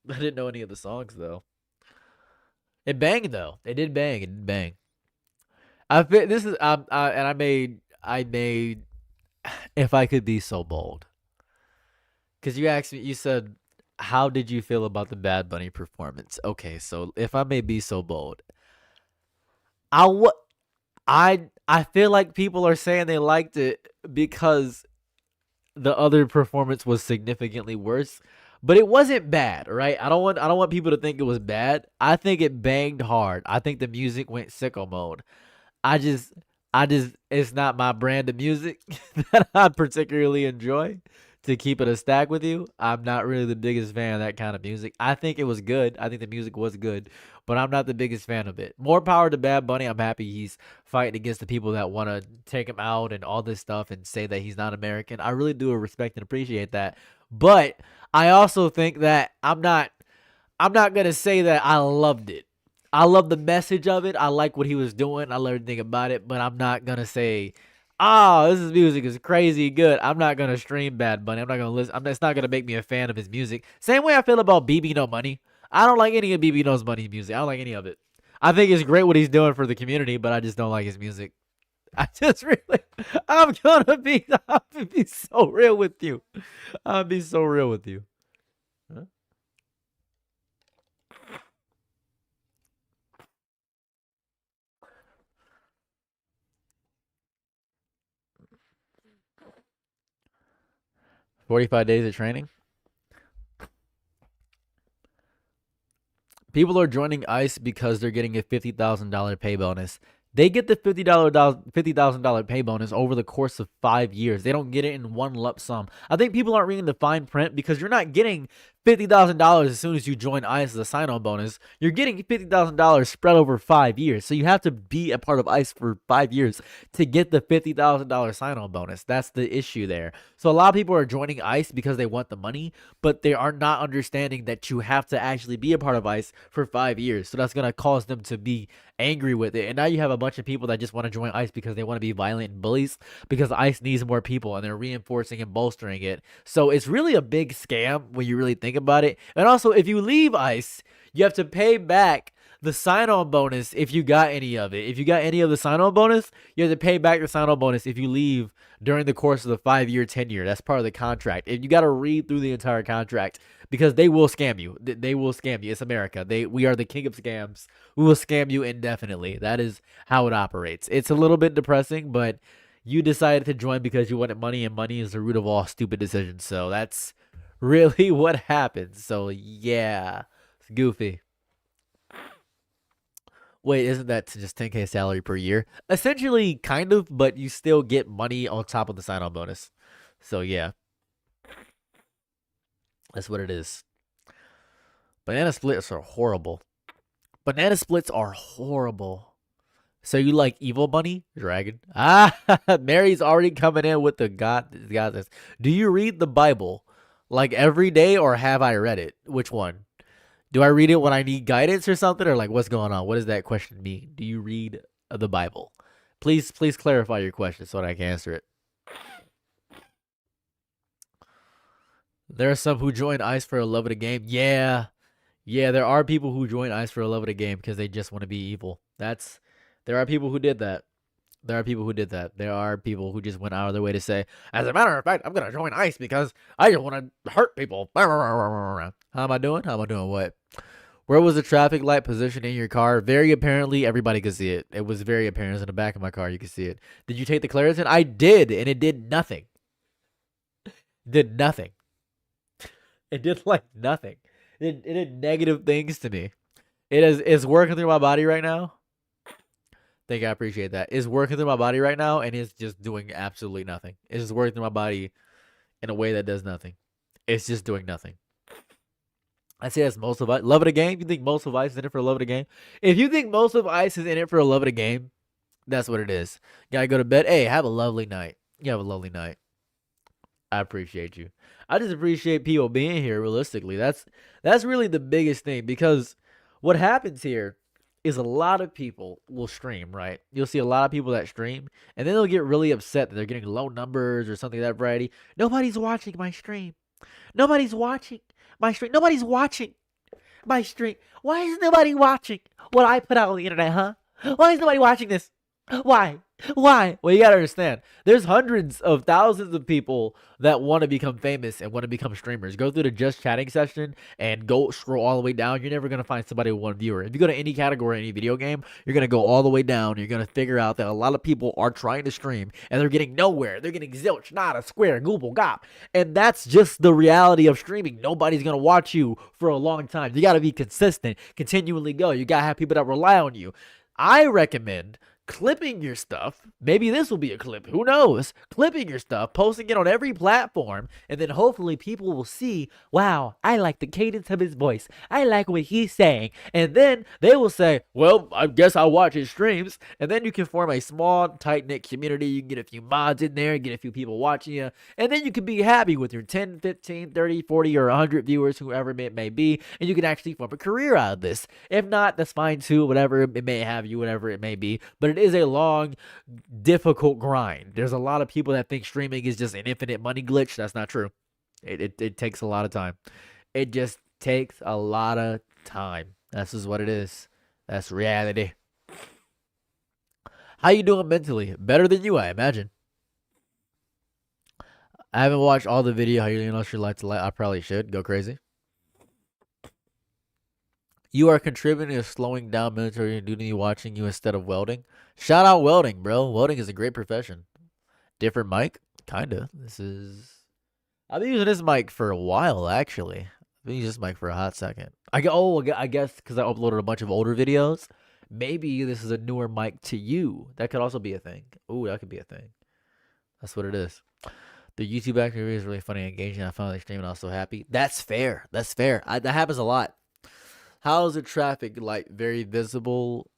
I didn't know any of the songs though. It banged though. It did bang. It did bang. I made if I could be so bold. Cuz you asked me, you said how did you feel about the Bad Bunny performance? Okay, so if I may be so bold, I feel like people are saying they liked it because the other performance was significantly worse, but it wasn't bad, right? I don't want people to think it was bad. I think it banged hard. I think the music went sicko mode. I just it's not my brand of music that I particularly enjoy. To keep it a stack with you, I'm not really the biggest fan of that kind of music. I think it was good. I think the music was good, but I'm not the biggest fan of it. More power to Bad Bunny. I'm happy he's fighting against the people that want to take him out and all this stuff and say that he's not American. I really do respect and appreciate that. But I also think that I'm not gonna say that I loved it. I love the message of it. I like what he was doing. I love everything about it. But I'm not gonna say, "Oh, this is music is crazy good." I'm not gonna stream Bad Bunny. I'm not gonna listen. It's not gonna make me a fan of his music. Same way I feel about BB No Money. I don't like any of BB No's Money music. I don't like any of it. I think it's great what he's doing for the community, but I just don't like his music. I just really, I'm gonna be so real with you. I'll be so real with you. Huh? 45 days of training. People are joining ICE because they're getting a $50,000 pay bonus. They get the $50,000 pay bonus over the course of 5 years. They don't get it in one lump sum. I think people aren't reading the fine print because you're not getting $50,000 as soon as you join ICE as a sign-on bonus. You're getting $50,000 spread over 5 years. So you have to be a part of ICE for 5 years to get the $50,000 sign-on bonus. That's the issue there. So a lot of people are joining ICE because they want the money, but they are not understanding that you have to actually be a part of ICE for 5 years. So that's going to cause them to be angry with it. And now you have a bunch of people that just want to join ICE because they want to be violent and bullies because ICE needs more people and they're reinforcing and bolstering it. So it's really a big scam when you really think about it. And also, if you leave ICE, you have to pay back the sign-on bonus if you got any of it. If you got any of the sign-on bonus, you have to pay back the sign-on bonus if you leave during the course of the 5-year tenure. That's part of the contract. And you got to read through the entire contract because they will scam you. They will scam you. It's America. We are the king of scams. We will scam you indefinitely. That is how it operates. It's a little bit depressing, but you decided to join because you wanted money, and money is the root of all stupid decisions. So that's really what happens. So yeah, it's goofy. Wait, isn't that just 10K salary per year? Essentially, kind of, but you still get money on top of the sign-on bonus. So yeah, that's what it is. Banana splits are horrible. Banana splits are horrible. So you like Evil Bunny Dragon? Ah, Mary's already coming in with the God this. Do you read the Bible like every day, or have I read it? Which one? Do I read it when I need guidance or something, or like what's going on? What does that question mean? Do you read the Bible? Please clarify your question so that I can answer it. There are some who join ICE for a love of the game. Yeah, yeah, there are people who join ICE for a love of the game because they just want to be evil. There are people who did that. There are people who did that. There are people who just went out of their way to say, as a matter of fact, I'm gonna join ICE because I just want to hurt people. How am I doing? How am I doing? What? Where was the traffic light positioned in your car? Very apparently, everybody could see it. It was very apparent. It was in the back of my car. You could see it. Did you take the Claritin? I did, and it did nothing. Did nothing. It did like nothing. It did negative things to me. It's working through my body right now. Thank you. I appreciate that. It's working through my body right now, and it's just doing absolutely nothing. It's just working through my body in a way that does nothing. It's just doing nothing. I say that's most of ICE. Love of the game? You think most of ICE is in it for love of the game? If you think most of ICE is in it for a love of the game, that's what it is. Gotta go to bed. Hey, have a lovely night. You have a lovely night. I appreciate you. I just appreciate people being here. Realistically, that's really the biggest thing, because what happens here is a lot of people will stream, right? You'll see a lot of people that stream, and then they'll get really upset that they're getting low numbers or something of that variety. Nobody's watching my stream. Nobody's watching my stream. Nobody's watching my stream. Why is nobody watching what I put out on the internet, huh? Why is nobody watching this? Why? Why? Well, you gotta understand. There's hundreds of thousands of people that want to become famous and want to become streamers. Go through the just chatting section and go scroll all the way down. You're never gonna find somebody with one viewer. If you go to any category, any video game, you're gonna go all the way down. You're gonna figure out that a lot of people are trying to stream and they're getting nowhere. They're getting zilch, nada, square, gooble, gop, and that's just the reality of streaming. Nobody's gonna watch you for a long time. You gotta be consistent, continually go. You gotta have people that rely on you. I recommend clipping your stuff. Maybe this will be a clip. Who knows? Clipping your stuff, posting it on every platform, and then hopefully people will see, wow, I like the cadence of his voice. I like what he's saying. And then they will say, well, I guess I'll watch his streams. And then you can form a small, tight-knit community. You can get a few mods in there, get a few people watching you. And then you can be happy with your 10, 15, 30, 40, or 100 viewers, whoever it may be. And you can actually form a career out of this. If not, that's fine too. Whatever it may have you, whatever it may be. But it is a long, difficult grind. There's a lot of people that think streaming is just an infinite money glitch. That's not true. It takes a lot of time. It just takes a lot of time. That's just what it is. That's reality. How you doing mentally? Better than you, I imagine. I haven't watched all the video. How you know your life to light? I probably should go crazy. You are contributing to slowing down military duty watching you instead of welding. Shout out welding, bro. Welding is a great profession. Different mic? Kinda. I've been using this mic for a while, actually. I've been using this mic for a hot second. I guess because I uploaded a bunch of older videos. Maybe this is a newer mic to you. That could also be a thing. Ooh, that could be a thing. That's what it is. The YouTube activity is really funny and engaging. I found the stream and I was so happy. That's fair. That's fair. That happens a lot. How is the traffic light very visible?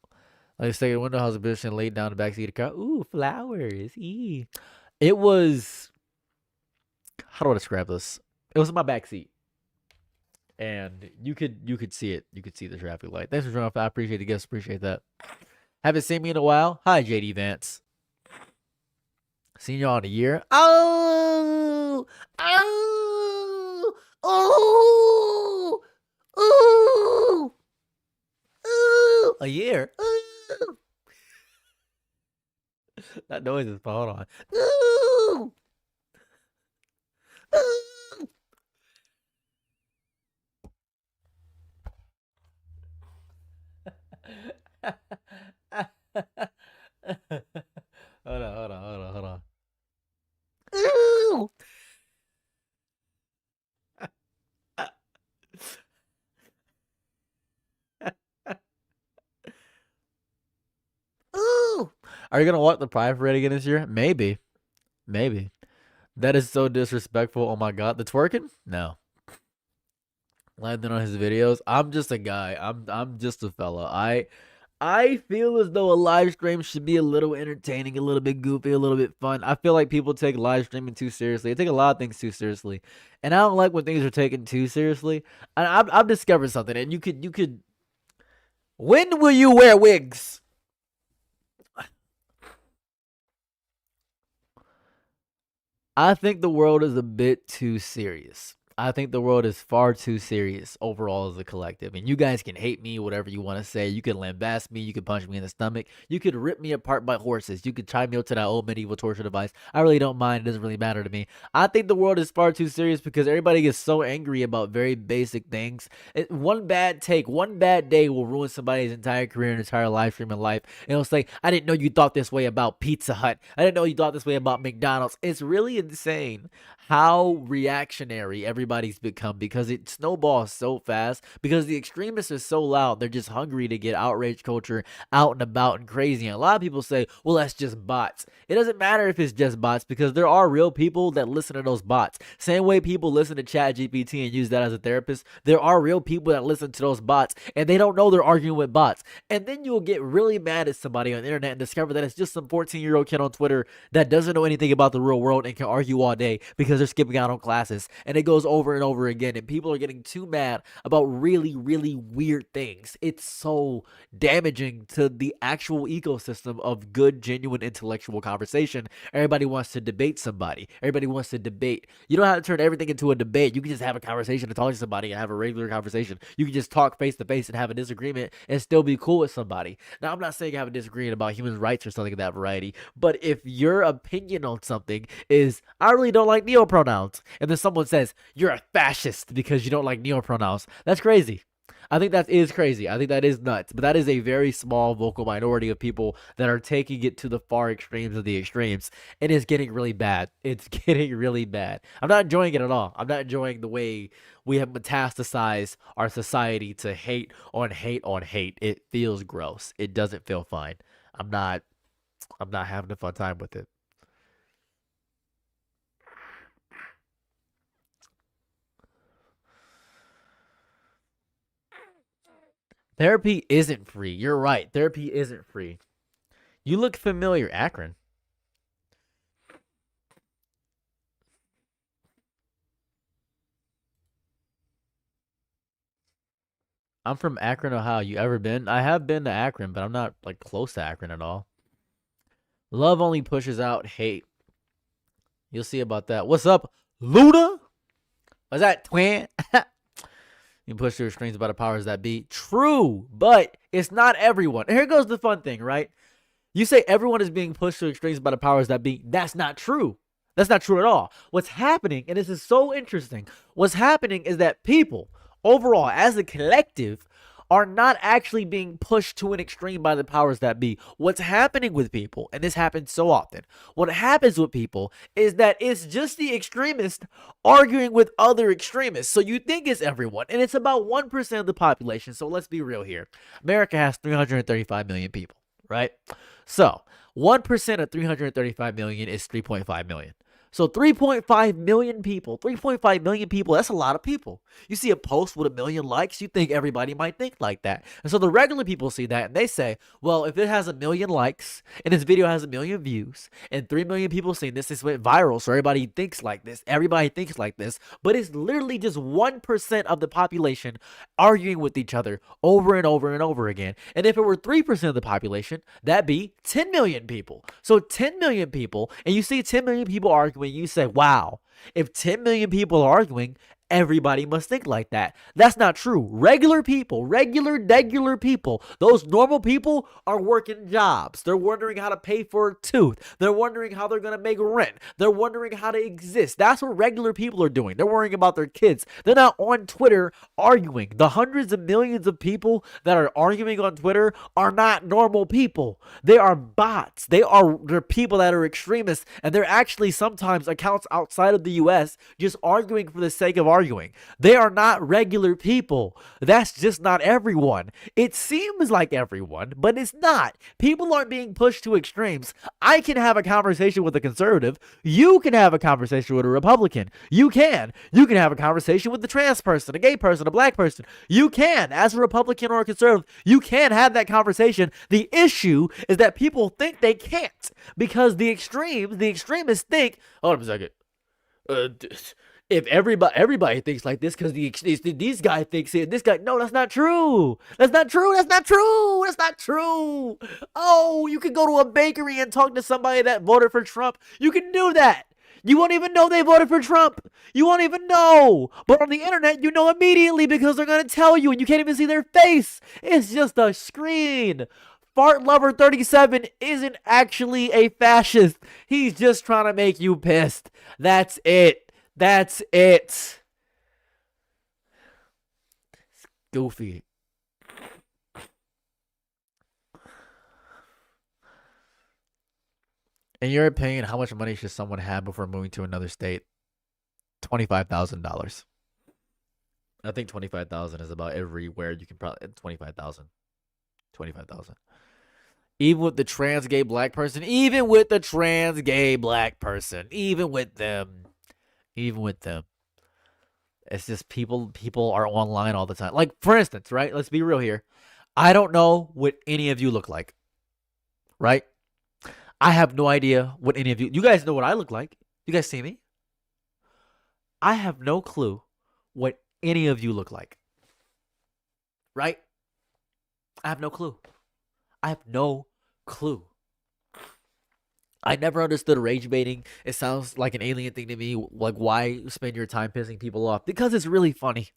Like second window, how's the position laid down the backseat of the car? Ooh, flowers. It was, how do I describe this? It was in my backseat. And you could see it. You could see the traffic light. Thanks for joining. I appreciate the guests. Appreciate that. Haven't seen me in a while. Hi, JD Vance. Seen y'all in a year. Oh! Oh! Oh! Ooh! Ooh! A year. Ooh! That noise is fun. Hold on. Ooh! Ooh! Hold on. Ooh! Ooh! Are you gonna walk the Pride Parade again this year? Maybe. That is so disrespectful. Oh my god, the twerking? No. Landing on his videos. I'm just a guy. I'm just a fella. I feel as though a live stream should be a little entertaining, a little bit goofy, a little bit fun. I feel like people take live streaming too seriously. They take a lot of things too seriously, and I don't like when things are taken too seriously. And I've discovered something, and you could. When will you wear wigs? I think the world is a bit too serious. I think the world is far too serious overall as a collective. And you guys can hate me, whatever you want to say. You can lambast me. You can punch me in the stomach. You could rip me apart by horses. You could tie me up to that old medieval torture device. I really don't mind. It doesn't really matter to me. I think the world is far too serious because everybody gets so angry about very basic things. One bad take, one bad day will ruin somebody's entire career and entire live stream and life. And it'll say, I didn't know you thought this way about Pizza Hut. I didn't know you thought this way about McDonald's. It's really insane how reactionary everybody's become because it snowballs so fast because the extremists are so loud. They're just hungry to get outrage culture out and about and crazy. And a lot of people say, well, that's just bots. It doesn't matter if it's just bots because there are real people that listen to those bots. Same way people listen to ChatGPT and use that as a therapist, there are real people that listen to those bots and they don't know they're arguing with bots. And then you'll get really mad at somebody on the internet and discover that it's just some 14-year-old kid on Twitter that doesn't know anything about the real world and can argue all day because they're skipping out on classes. And it goes over over and over again, and people are getting too mad about really, really weird things. It's so damaging to the actual ecosystem of good, genuine intellectual conversation. Everybody wants to debate somebody. Everybody wants to debate. You don't have to turn everything into a debate. You can just have a conversation and talk to somebody and have a regular conversation. You can just talk face to face and have a disagreement and still be cool with somebody. Now, I'm not saying have a disagreement about human rights or something of that variety, but if your opinion on something is, I really don't like neopronouns, and then someone says, you're a fascist because you don't like neopronouns, that's crazy. I think that is crazy. I think that is nuts. But that is a very small vocal minority of people that are taking it to the far extremes of the extremes. And it's getting really bad. It's getting really bad. I'm not enjoying it at all. I'm not enjoying the way we have metastasized our society to hate on hate on hate. It feels gross. It doesn't feel fine. I'm not having a fun time with it. Therapy isn't free. You're right. Therapy isn't free. You look familiar, Akron. I'm from Akron, Ohio. You ever been? I have been to Akron, but I'm not like close to Akron at all. Love only pushes out hate. You'll see about that. What's up, Luda? What's that, twin? You push to extremes by the powers that be. True, but it's not everyone. And here goes the fun thing, right? You say everyone is being pushed to extremes by the powers that be. That's not true. That's not true at all. What's happening, and this is so interesting, what's happening is that people, overall, as a collective, are not actually being pushed to an extreme by the powers that be. What's happening with people, and this happens so often, what happens with people is that it's just the extremist arguing with other extremists. So you think it's everyone, and it's about 1% of the population. So let's be real here. America has 335 million people, right? So 1% of 335 million is 3.5 million. So 3.5 million people, 3.5 million people, that's a lot of people. You see a post with 1 million likes, you think everybody might think like that. And so the regular people see that and they say, well, if it has 1 million likes and this video has 1 million views and 3 million people seen this, this went viral, so everybody thinks like this. Everybody thinks like this. But it's literally just 1% of the population arguing with each other over and over and over again. And if it were 3% of the population, that'd be 10 million people. So 10 million people, and you see 10 million people arguing, you say, wow, if 10 million people are arguing, everybody must think like that. That's not true. Regular people, regular people, those normal people are working jobs. They're wondering how to pay for a tooth. They're wondering how they're going to make rent. They're wondering how to exist. That's what regular people are doing. They're worrying about their kids. They're not on Twitter arguing. The hundreds of millions of people that are arguing on Twitter are not normal people. They are bots. They're people that are extremists, and they're actually sometimes accounts outside of the US just arguing for the sake of arguing. They are not regular people. That's just not everyone. It seems like everyone, but it's not. People aren't being pushed to extremes. I can have a conversation with a conservative. You can have a conversation with a Republican. You can. You can have a conversation with a trans person, a gay person, a black person. You can. As a Republican or a conservative, you can have that conversation. The issue is that people think they can't because the extremists think, hold on a second. If everybody thinks like this because these guy thinks it, this guy, no, that's not true. That's not true. That's not true. That's not true. Oh, you can go to a bakery and talk to somebody that voted for Trump. You can do that. You won't even know they voted for Trump. You won't even know. But on the internet, you know immediately because they're going to tell you and you can't even see their face. It's just a screen. Fart Lover 37 isn't actually a fascist. He's just trying to make you pissed. That's it. That's it. It's goofy. In your opinion, how much money should someone have before moving to another state? $25,000. I think 25,000 is about everywhere you can probably 25,000. 25,000. Even with the trans gay black person, even with the trans gay black person, even with them. It's just people are online all the time. Like, for instance, right? Let's be real here. I don't know what any of you look like, right? I have no idea what any of you guys know what I look like. You guys see me? I have no clue what any of you look like. Right? I have no clue. I have no clue. I never understood rage baiting. It sounds like an alien thing to me. Like, why spend your time pissing people off? Because it's really funny.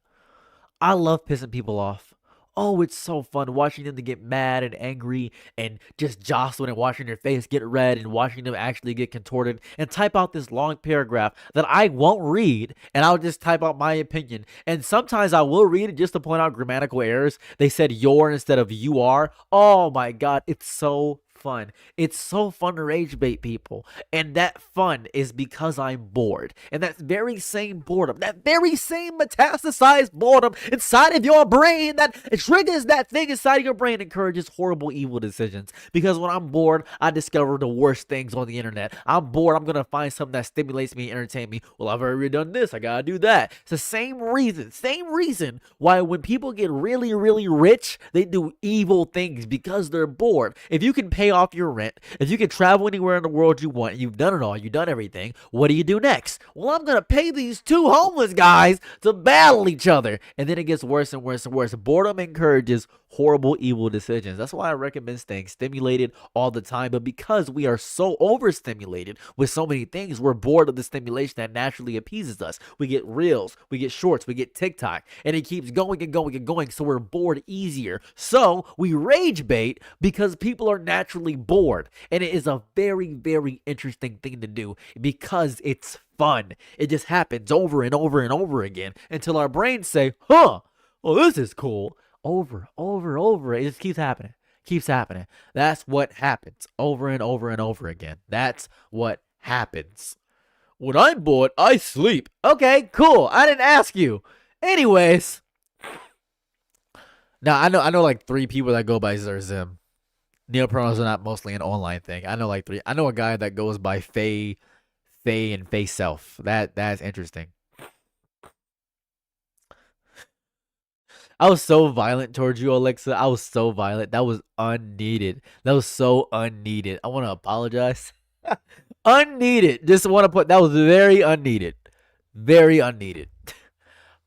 I love pissing people off. Oh, it's so fun watching them to get mad and angry and just jostling and watching their face get red and watching them actually get contorted and type out this long paragraph that I won't read and I'll just type out my opinion. And sometimes I will read it just to point out grammatical errors. They said your instead of you are. Oh my God, it's so fun. It's so fun to rage bait people. And that fun is because I'm bored. And that very same boredom, that very same metastasized boredom inside of your brain that triggers that thing inside of your brain encourages horrible, evil decisions. Because when I'm bored, I discover the worst things on the internet. I'm bored, I'm going to find something that stimulates me, entertain me. Well, I've already done this. I got to do that. It's the same reason why when people get really, really rich, they do evil things because they're bored. If you can pay off your rent, if you can travel anywhere in the world you want, you've done it all, you've done everything, what do you do next? Well, I'm gonna pay these two homeless guys to battle each other. And then it gets worse and worse and worse. Boredom encourages horrible, evil decisions. That's why I recommend staying stimulated all the time. But because we are so overstimulated with so many things, we're bored of the stimulation that naturally appeases us. We get reels, we get shorts, we get TikTok, and it keeps going and going and going. So we're bored easier. So we rage bait because people are naturally bored. And it is a very, very interesting thing to do because it's fun. It just happens over and over and over again until our brains say, huh, well, this is cool. Over. It just keeps happening. Keeps happening. That's what happens over and over and over again. That's what happens. When I'm bored, I sleep. Okay, cool. I didn't ask you. Anyways. Now, I know like 3 people that go by Zerzim. Neopronouns are not mostly an online thing. I know like 3. I know a guy that goes by Faye, and Faye Self. That's interesting. I was so violent towards you, Alexa. I was so violent. That was unneeded. That was so unneeded. I want to apologize. Unneeded. Just want to put that was very unneeded. Very unneeded.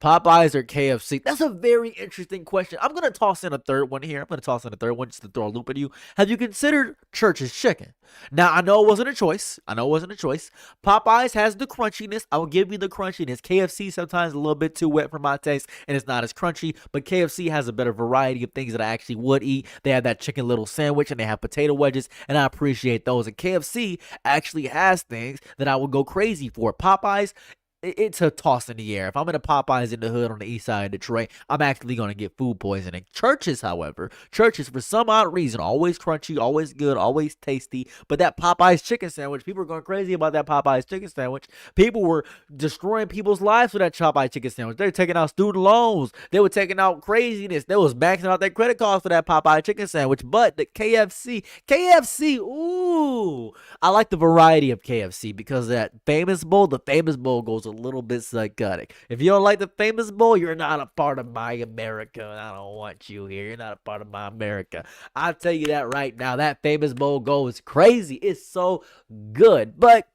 Popeyes or KFC? That's a very interesting question. I'm going to toss in a third one here. I'm going to toss in a third one just to throw a loop at you. Have you considered Church's chicken? Now, I know it wasn't a choice. Popeyes has the crunchiness. I will give you the crunchiness. KFC sometimes a little bit too wet for my taste, and it's not as crunchy, but KFC has a better variety of things that I actually would eat. They have that chicken little sandwich, and they have potato wedges, and I appreciate those. And KFC actually has things that I would go crazy for. Popeyes, it's a toss in the air. If I'm in a Popeyes in the hood on the east side of Detroit, I'm actually going to get food poisoning. Church's, however, for some odd reason, always crunchy, always good, always tasty. But that Popeyes chicken sandwich, people are going crazy about that Popeyes chicken sandwich. People were destroying people's lives with that Popeyes chicken sandwich. They were taking out student loans. They were taking out craziness. They was maxing out their credit cards for that Popeye chicken sandwich. But the KFC, ooh, I like the variety of KFC because that famous bowl, the famous bowl goes a little bit psychotic. If you don't like the famous bowl, you're not a part of my America. I don't want you here. You're not a part of my America. I'll tell you that right now. That famous bowl goes crazy. It's so good. But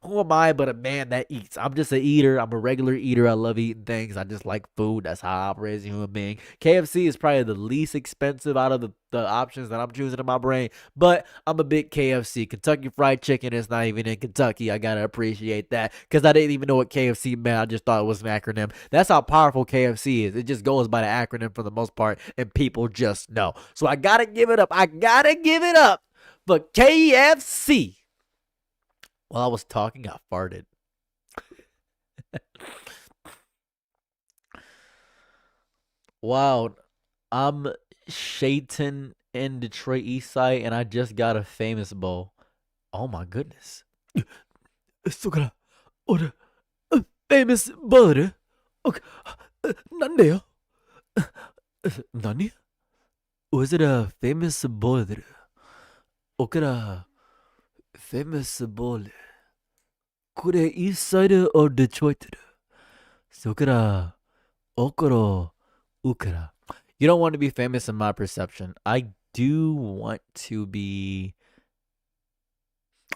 who am I but a man that eats? I'm just an eater. I'm a regular eater. I love eating things. I just like food. That's how I operate as a human being. KFC is probably the least expensive out of the options that I'm choosing in my brain, but I'm a big KFC. Kentucky Fried Chicken is not even in Kentucky. I gotta appreciate that because I didn't even know what KFC meant. I just thought it was an acronym. That's how powerful KFC is. It just goes by the acronym for the most part, and people just know. So I gotta give it up. But KFC. While I was talking, I farted. Wow. I'm Shayton in Detroit East Side, and I just got a famous bowl. Oh my goodness. そから、俺、famous bowl? なんでよ? 何? Was it a famous bowl? 僕ら、famous bowl. これ East Side of Detroit. そから、okoro ukara. You don't want to be famous in my perception. I do want to be.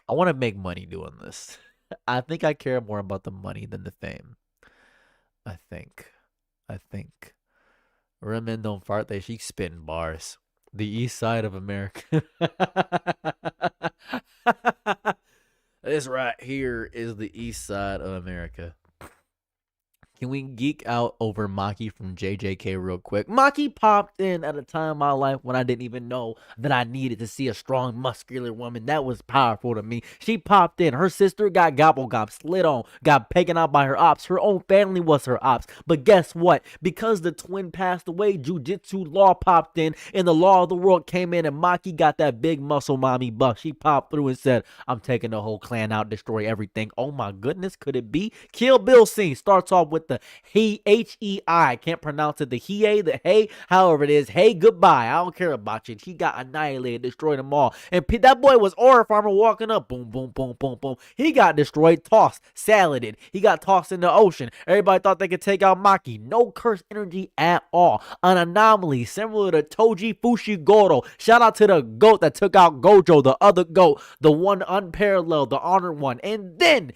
I want to make money doing this. I think I care more about the money than the fame. I think. I think. Real men don't fart. They she spitting bars. The east side of America. This right here is the east side of America. Can we geek out over Maki from JJK real quick? Maki popped in at a time in my life when I didn't even know that I needed to see a strong, muscular woman. That was powerful to me. She popped in. Her sister got gobble slid on, got taken out by her ops. Her own family was her ops. But guess what? Because the twin passed away, Jujutsu Law popped in, and the law of the world came in, and Maki got that big muscle mommy buff. She popped through and said, I'm taking the whole clan out, destroy everything. Oh my goodness, could it be? Kill Bill scene starts off with the H-E-I. Can't pronounce it. The he, the hey, however it is. Hey, goodbye. I don't care about you. She got annihilated, destroyed them all. And that boy was Aura Farmer walking up. Boom, boom, boom, boom, boom. He got destroyed, tossed, saladed. He got tossed in the ocean. Everybody thought they could take out Maki. No curse energy at all. An anomaly similar to Toji Fushigoro. Shout out to the goat that took out Gojo, the other goat, the one unparalleled, the honored one. And then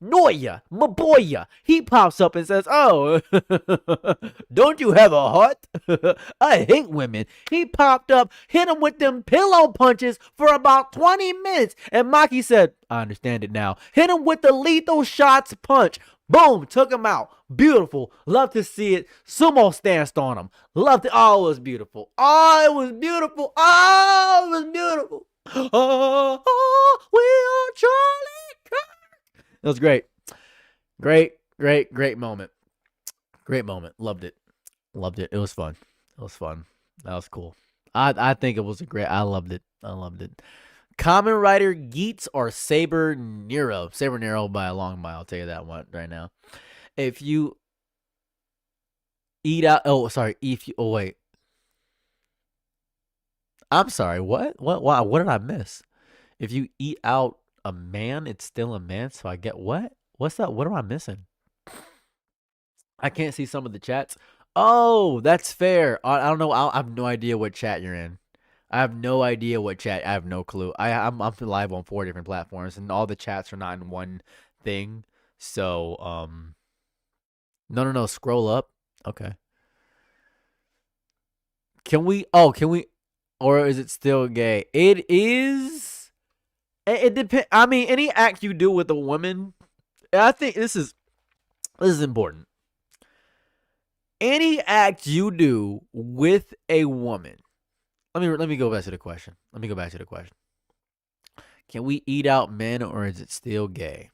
Noya, Maboya, he pops up and says, oh, don't you have a heart? I hate women. He popped up, hit him with them pillow punches for about 20 minutes. And Maki said, I understand it now. Hit him with the lethal shots punch. Boom, took him out. Beautiful. Love to see it. Sumo stanced on him. Loved it. Oh, it was beautiful. Oh, it was beautiful. Oh, it was beautiful. Oh, we are Charlie. It was great. Great moment. Great moment. Loved it. It was fun. That was cool. I think it was I loved it. Kamen Rider Geats or Saber Nero. Saber Nero by a long mile. I'll tell you that one right now. If you eat out. Wait. I'm sorry. What? Wow. What did I miss? If you eat out a man, it's still a man. So I get what? What's that? What am I missing? I can't see some of the chats. Oh, that's fair. I don't know. I have no idea what chat you're in. I have no idea what chat. I have no clue. I'm live on 4 different platforms, and all the chats are not in one thing. So no. Scroll up. Okay. Can we? Or is it still gay? It is. It depends. I mean, any act you do with a woman, I think this is important. Any act you do with a woman. Let me go back to the question. Can we eat out men, or is it still gay?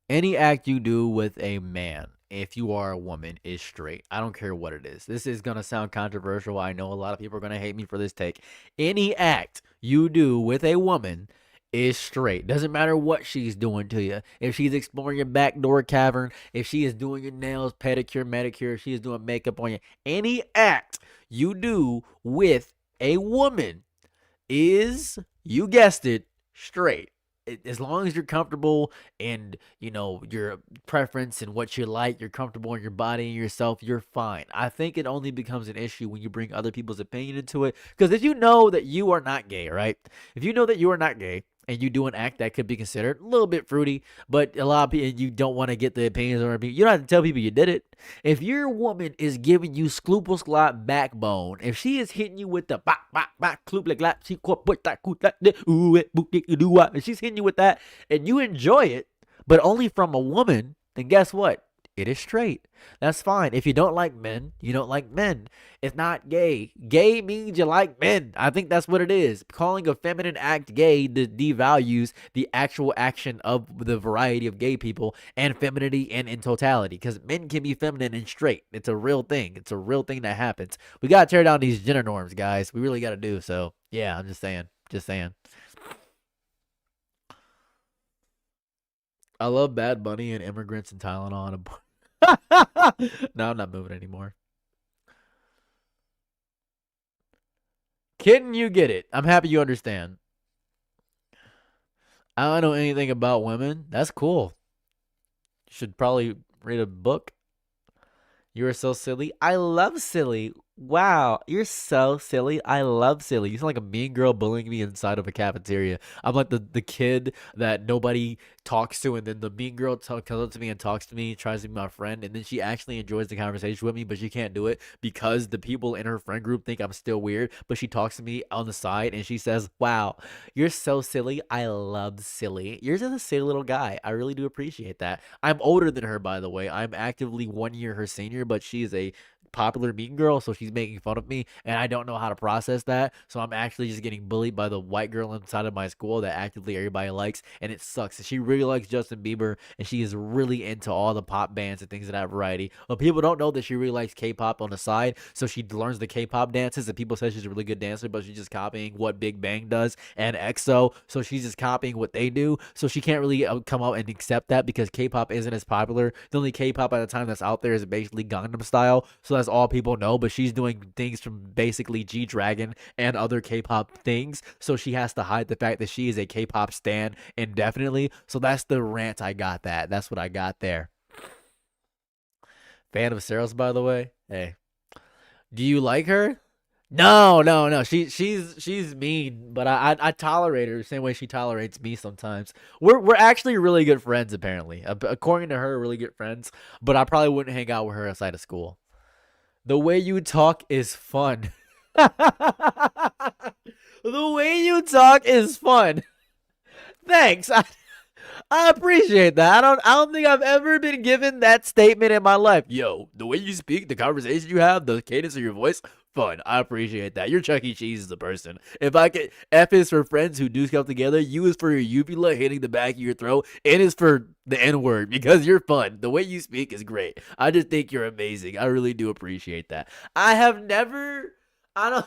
Any act you do with a man, if you are a woman, is straight. I don't care what it is. This is going to sound controversial. I know a lot of people are going to hate me for this take. Any act you do with a woman is straight. Doesn't matter what she's doing to you. If she's exploring your backdoor cavern, if she is doing your nails, pedicure, manicure, if she is doing makeup on you, any act you do with a woman is, you guessed it, straight. As long as you're comfortable and, your preference and what you like, you're comfortable in your body and yourself, you're fine. I think it only becomes an issue when you bring other people's opinion into it. Because if you know that you are not gay, right? If you know that you are not gay, and you do an act that could be considered a little bit fruity, but a lot of people, you don't want to get the opinions or you don't have to tell people you did it. If your woman is giving you scloople backbone, if she is hitting you with the and she's hitting you with that, and you enjoy it, but only from a woman, then guess what? It is straight. That's fine. If you don't like men, you don't like men. It's not gay. Gay means you like men. I think that's what it is. Calling a feminine act gay devalues the actual action of the variety of gay people and femininity and in totality. Because men can be feminine and straight. It's a real thing. It's a real thing that happens. We got to tear down these gender norms, guys. We really got to do so. Yeah, I'm just saying. I love Bad Bunny and immigrants and Tylenol. No, I'm not moving anymore. Kitten, you get it. I'm happy you understand. I don't know anything about women. That's cool. You should probably read a book. You are so silly. I love silly. Wow, you're so silly. I love silly. You sound like a mean girl bullying me inside of a cafeteria. I'm like the kid that nobody talks to, and then the mean girl comes up to me and talks to me, tries to be my friend, and then she actually enjoys the conversation with me, but she can't do it because the people in her friend group think I'm still weird. But she talks to me on the side and she says, "Wow, you're so silly. I love silly. You're just a silly little guy. I really do appreciate that." I'm older than her, by the way. I'm actively 1 year her senior, but she is a popular mean girl, so she's making fun of me, and I don't know how to process that. So I'm actually just getting bullied by the white girl inside of my school that actively everybody likes, and it sucks. She really likes Justin Bieber, and she is really into all the pop bands and things of that variety. But people don't know that she really likes K-pop on the side, so she learns the K-pop dances, and people say she's a really good dancer, but she's just copying what Big Bang does and EXO, so she's just copying what they do. So she can't really come out and accept that because K-pop isn't as popular. The only K-pop at the time that's out there is basically Gangnam Style, so that's all people know. But she's doing things from basically G Dragon and other K-pop things, so she has to hide the fact that she is a K-pop stan indefinitely. So that's the rant I got. That's what I got there. Fan of Sarah's, by the way. Hey, do you like her? No, no, no. She's mean, but I tolerate her the same way she tolerates me sometimes. We're actually really good friends apparently. According to her, really good friends. But I probably wouldn't hang out with her outside of school. The way you talk is fun. The way you talk is fun. Thanks. I appreciate that. I don't think I've ever been given that statement in my life. Yo, the way you speak, the conversation you have, the cadence of your voice, fun. I appreciate that. You're Chuck E. Cheese as a person. If I could, F is for friends who do stuff together. U is for your uvula hitting the back of your throat. N is for the N word because you're fun. The way you speak is great. I just think you're amazing. I really do appreciate that. I have never. I don't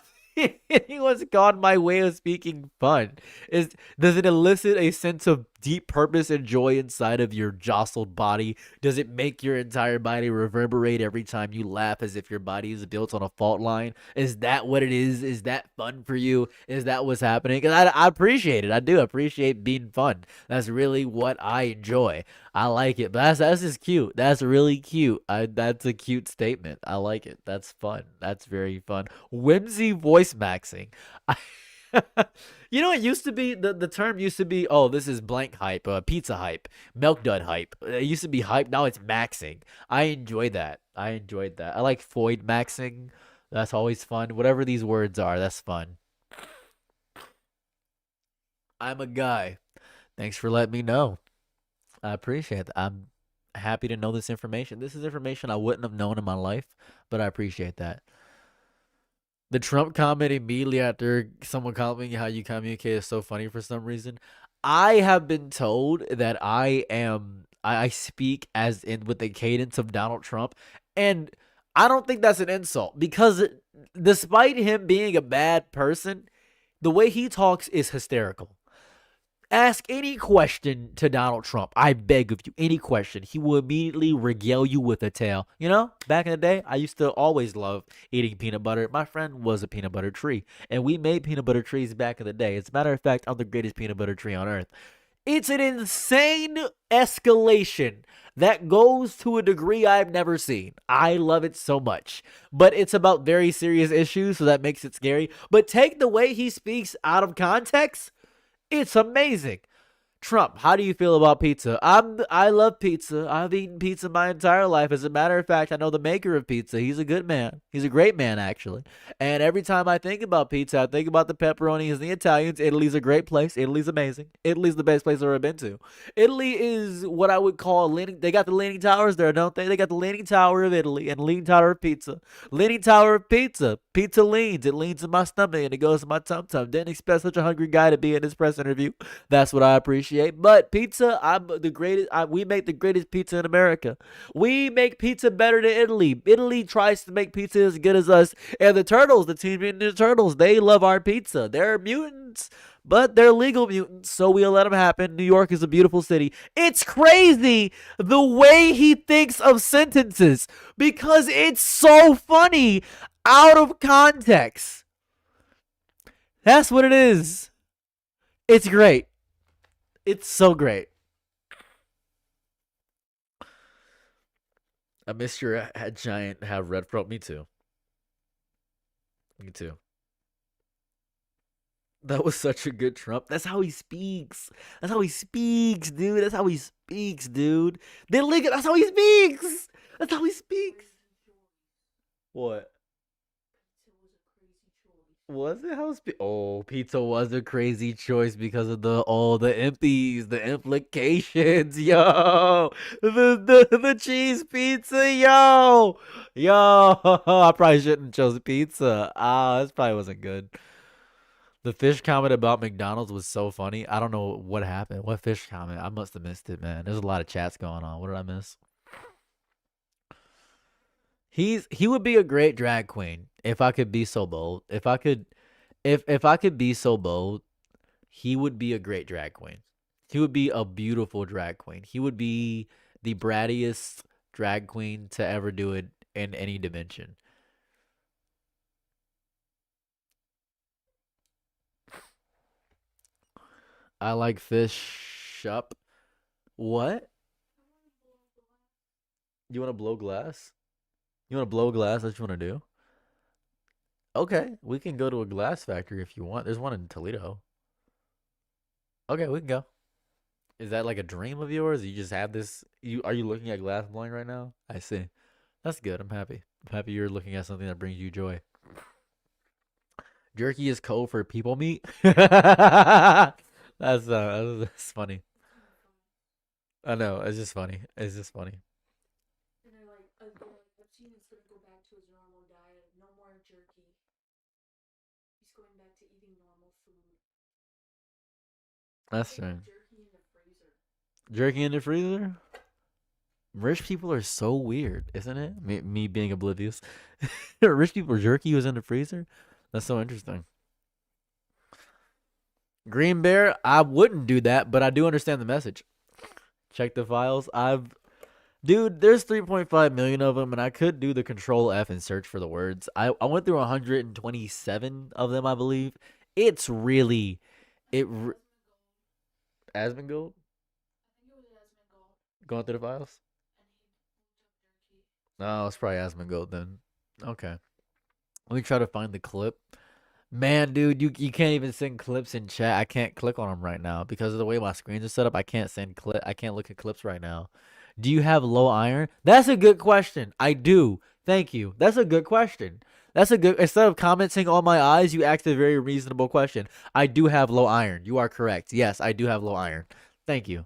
anyone's called my way of speaking fun. Is does it elicit a sense of deep purpose and joy inside of your jostled body? Does it make your entire body reverberate every time you laugh as if your body is built on a fault line? Is that what it is? Is that fun for you? Is that what's happening? Because I appreciate it. I do appreciate being fun. That's really what I enjoy. I like it. But that's just cute. That's really cute. That's a cute statement. I like it. That's fun. That's very fun. Whimsy voice maxing. I, you know, it used to be the term used to be, oh, this is blank hype, pizza hype, milk dud hype. It used to be hype. Now it's maxing. I enjoy that. I enjoyed that. I like Floyd maxing. That's always fun. Whatever these words are, that's fun. I'm a guy. Thanks for letting me know. I appreciate that. I'm happy to know this information. This is information I wouldn't have known in my life, but I appreciate that. The Trump comment immediately after someone commenting how you communicate is so funny for some reason. I have been told that I speak as in with the cadence of Donald Trump, and I don't think that's an insult because despite him being a bad person, the way he talks is hysterical. Ask any question to Donald Trump. I beg of you, any question. He will immediately regale you with a tale. You know, back in the day, I used to always love eating peanut butter. My friend was a peanut butter tree, and we made peanut butter trees back in the day. As a matter of fact, I'm the greatest peanut butter tree on earth. It's an insane escalation that goes to a degree I've never seen. I love it so much. But it's about very serious issues, so that makes it scary. But take the way he speaks out of context, it's amazing. Trump, how do you feel about pizza? I love pizza. I've eaten pizza my entire life. As a matter of fact, I know the maker of pizza. He's a good man. He's a great man, actually. And every time I think about pizza, I think about the pepperonis and the Italians. Italy's a great place. Italy's amazing. Italy's the best place I've ever been to. Italy is what I would call leaning. They got the leaning towers there, don't they? They got the leaning tower of Italy and leaning tower of pizza. Leaning tower of pizza. Pizza leans. It leans in my stomach and it goes in my tum tum. Didn't expect such a hungry guy to be in this press interview. That's what I appreciate. But pizza, I'm the greatest. We make the greatest pizza in America. We make pizza better than Italy. Italy tries to make pizza as good as us. And the turtles, the Teenage Mutant Ninja Turtles, they love our pizza. They're mutants, but they're legal mutants, so we'll let them happen. New York is a beautiful city. It's crazy the way he thinks of sentences because it's so funny out of context. That's what it is. It's great. It's so great. I miss your giant have red front. Me too. Me too. That was such a good Trump. That's how he speaks. That's how he speaks, dude. That's how he speaks, dude. They link it. That's how he speaks. That's how he speaks. What? Was it how oh, pizza was a crazy choice because of the all the impies, the implications, yo. The cheese pizza, yo. I probably shouldn't have chosen pizza. Ah, this probably wasn't good. The fish comment about McDonald's was so funny. I don't know what happened. What fish comment? I must have missed it, man. There's a lot of chats going on. What did I miss? He would be a great drag queen if I could be so bold. If I could be so bold, he would be a great drag queen. He would be a beautiful drag queen. He would be the brattiest drag queen to ever do it in any dimension. I like fish up. What? You want to blow glass? You want to blow glass? That's what you want to do? Okay, we can go to a glass factory if you want. There's one in Toledo. Okay, we can go. Is that like a dream of yours? You just have this. You are you looking at glass blowing right now? I see. That's good. I'm happy. I'm happy you're looking at something that brings you joy. Jerky is code for people meat. That's funny. I know. It's just funny. It's just funny. And they're like, Epstein is going to go back to his normal diet. No more jerky. He's going back to eating normal food. That's They have true. jerky in the freezer. Jerky in the freezer. Rich people are so weird, isn't it? Me being oblivious. Rich people jerky was in the freezer. That's so interesting. Green Bear, I wouldn't do that, but I do understand the message. Check the files. Dude, there's 3.5 million of them, and I could do the Control F and search for the words. I went through 127 of them, I believe. It's really, it. Asmongold? I think it was Asmongold. Going through the files? And he looked up jerky. No, it's probably Asmongold then. Okay. Let me try to find the clip. Man, dude, you can't even send clips in chat. I can't click on them right now because of the way my screens are set up. I can't send clip. I can't look at clips right now. Do you have low iron? That's a good question. I do. Thank you. That's a good question. That's a good. Instead of commenting on my eyes, you asked a very reasonable question. I do have low iron. You are correct. Yes, I do have low iron. Thank you.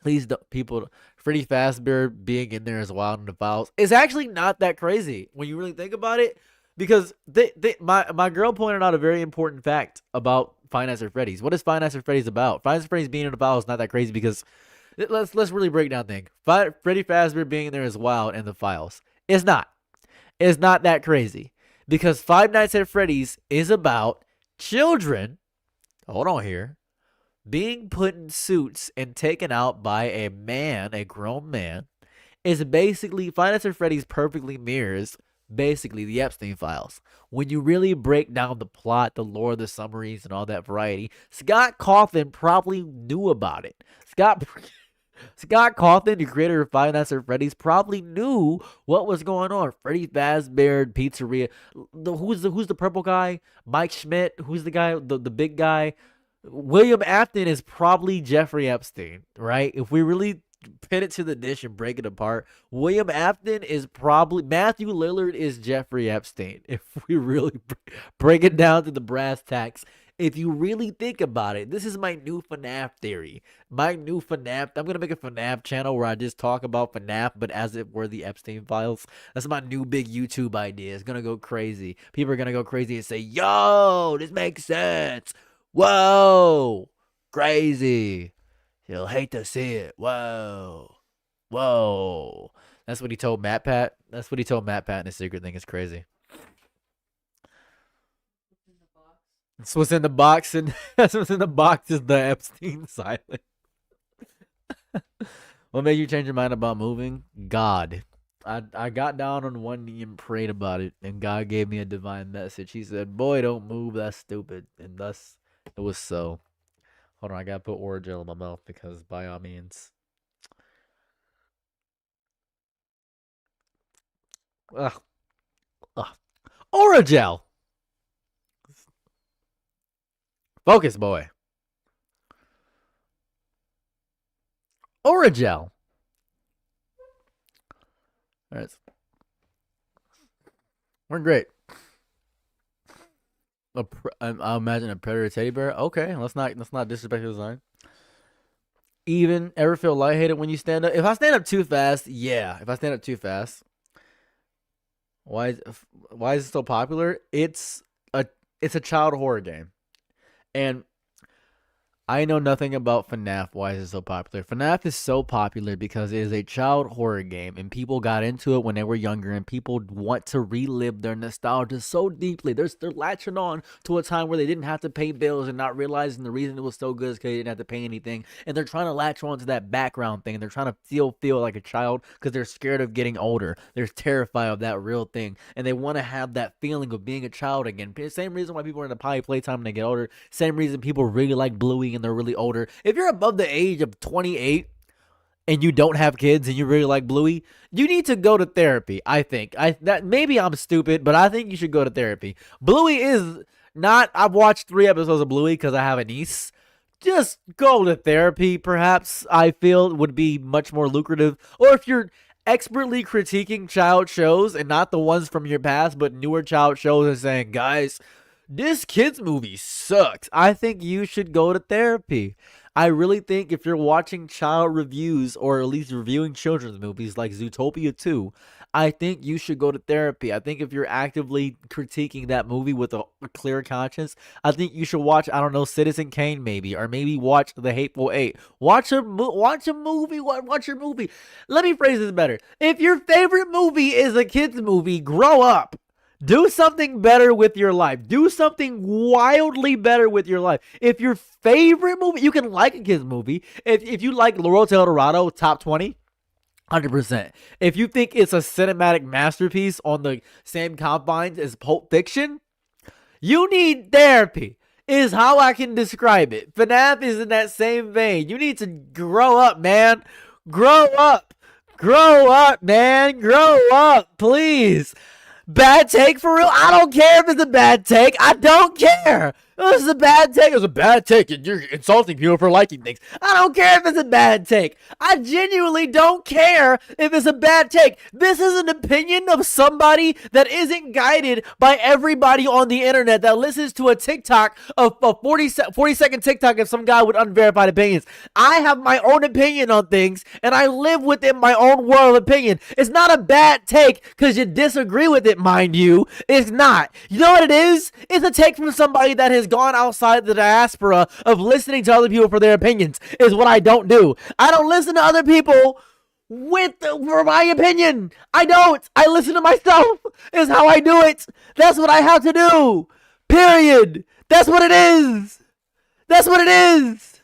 Please, people. Freddy Fazbear being in there as wild in the files is actually not that crazy when you really think about it. Because my girl pointed out a very important fact about Five Nights at Freddy's. What is Five Nights at Freddy's about? Five Nights at Freddy's being in the files is not that crazy because let's really break down things. Freddy Fazbear being in there is wild in the files. It's not. It's not that crazy because Five Nights at Freddy's is about children. Hold on here. Being put in suits and taken out by a man, a grown man, is basically Five Nights at Freddy's perfectly mirrors basically the Epstein files. When you really break down the plot, the lore, the summaries, and all that variety, Scott Cawthon probably knew about it. Scott Cawthon, the creator of Five Nights at Freddy's, probably knew what was going on. Freddy Fazbear Pizzeria. Who's the purple guy? Mike Schmidt. Who's the guy? The big guy. William Afton is probably Jeffrey Epstein, right? If we really pin it to the dish and break it apart, William Afton is probably Matthew Lillard is Jeffrey Epstein. If we really break it down to the brass tacks, if you really think about it, this is my new FNAF theory. My new FNAF. I'm gonna make a FNAF channel where I just talk about FNAF, but as if we're the Epstein files. That's my new big YouTube idea. It's gonna go crazy. People are gonna go crazy and say, "Yo, this makes sense." Whoa, crazy. He'll hate to see it. Whoa. Whoa. That's what he told Matt Pat. That's what he told Matt Pat in his secret thing. It's crazy. That's what's in the box, and that's what's in the box is the Epstein silent. What made you change your mind about moving? God. I got down on one knee and prayed about it, and God gave me a divine message. He said, "Boy, don't move. That's stupid." And thus, it was so. Hold on, I gotta put Orajel in my mouth because by all means. Ugh. Ugh. Orajel. Focus, boy. Orajel. All right. We're great. I imagine a predator teddy bear. Okay, let's not disrespect the design. Even ever feel lightheaded when you stand up? If I stand up too fast, yeah. If I stand up too fast, why is it so popular? It's a child horror game, and I know nothing about FNAF. Why is it so popular? FNAF is so popular because it is a child horror game and people got into it when they were younger and people want to relive their nostalgia so deeply. They're latching on to a time where they didn't have to pay bills and not realizing the reason it was so good is because they didn't have to pay anything. And they're trying to latch on to that background thing. They're trying to feel like a child because they're scared of getting older. They're terrified of that real thing. And they want to have that feeling of being a child again. Same reason why people are in the potty playtime when they get older. Same reason people really like Bluey and they're really older. If you're above the age of 28 and you don't have kids and you really like Bluey, you need to go to therapy. I think that maybe I'm stupid, but I think you should go to therapy. Bluey is not. I've watched 3 episodes of Bluey because I have a niece. Just go to therapy. Perhaps I feel would be much more lucrative. Or if you're expertly critiquing child shows and not the ones from your past, but newer child shows and saying, guys, this kid's movie sucks, I think you should go to therapy. I really think if you're watching child reviews or at least reviewing children's movies like Zootopia 2, I think you should go to therapy. I think if you're actively critiquing that movie with a clear conscience, I think you should watch, I don't know, Citizen Kane maybe, or maybe watch The Hateful Eight. Watch a movie. Watch your movie. Let me phrase this better. If your favorite movie is a kid's movie, grow up. Do something better with your life. Do something wildly better with your life. If your favorite movie, you can like a kid's movie. If you like La Ruta El Dorado, top 20, 100%. If you think it's a cinematic masterpiece on the same confines as Pulp Fiction, you need therapy, is how I can describe it. FNAF is in that same vein. You need to grow up, man. Grow up. Grow up, man. Grow up, please. Bad take for real? I don't care if it's a bad take. I don't care. This is a bad take. It's a bad take, and you're insulting people for liking things. I don't care if it's a bad take. I genuinely don't care if it's a bad take. This is an opinion of somebody that isn't guided by everybody on the internet that listens to a TikTok of a 40-second TikTok of some guy with unverified opinions. I have my own opinion on things, and I live within my own world of opinion. It's not a bad take because you disagree with it, mind you. It's not. You know what it is? It's a take from somebody that has gone outside the diaspora of listening to other people for their opinions, is what I don't do. I don't listen to other people for my opinion. I don't. I listen to myself, is how I do it. That's what I have to do. Period. That's what it is. That's what it is.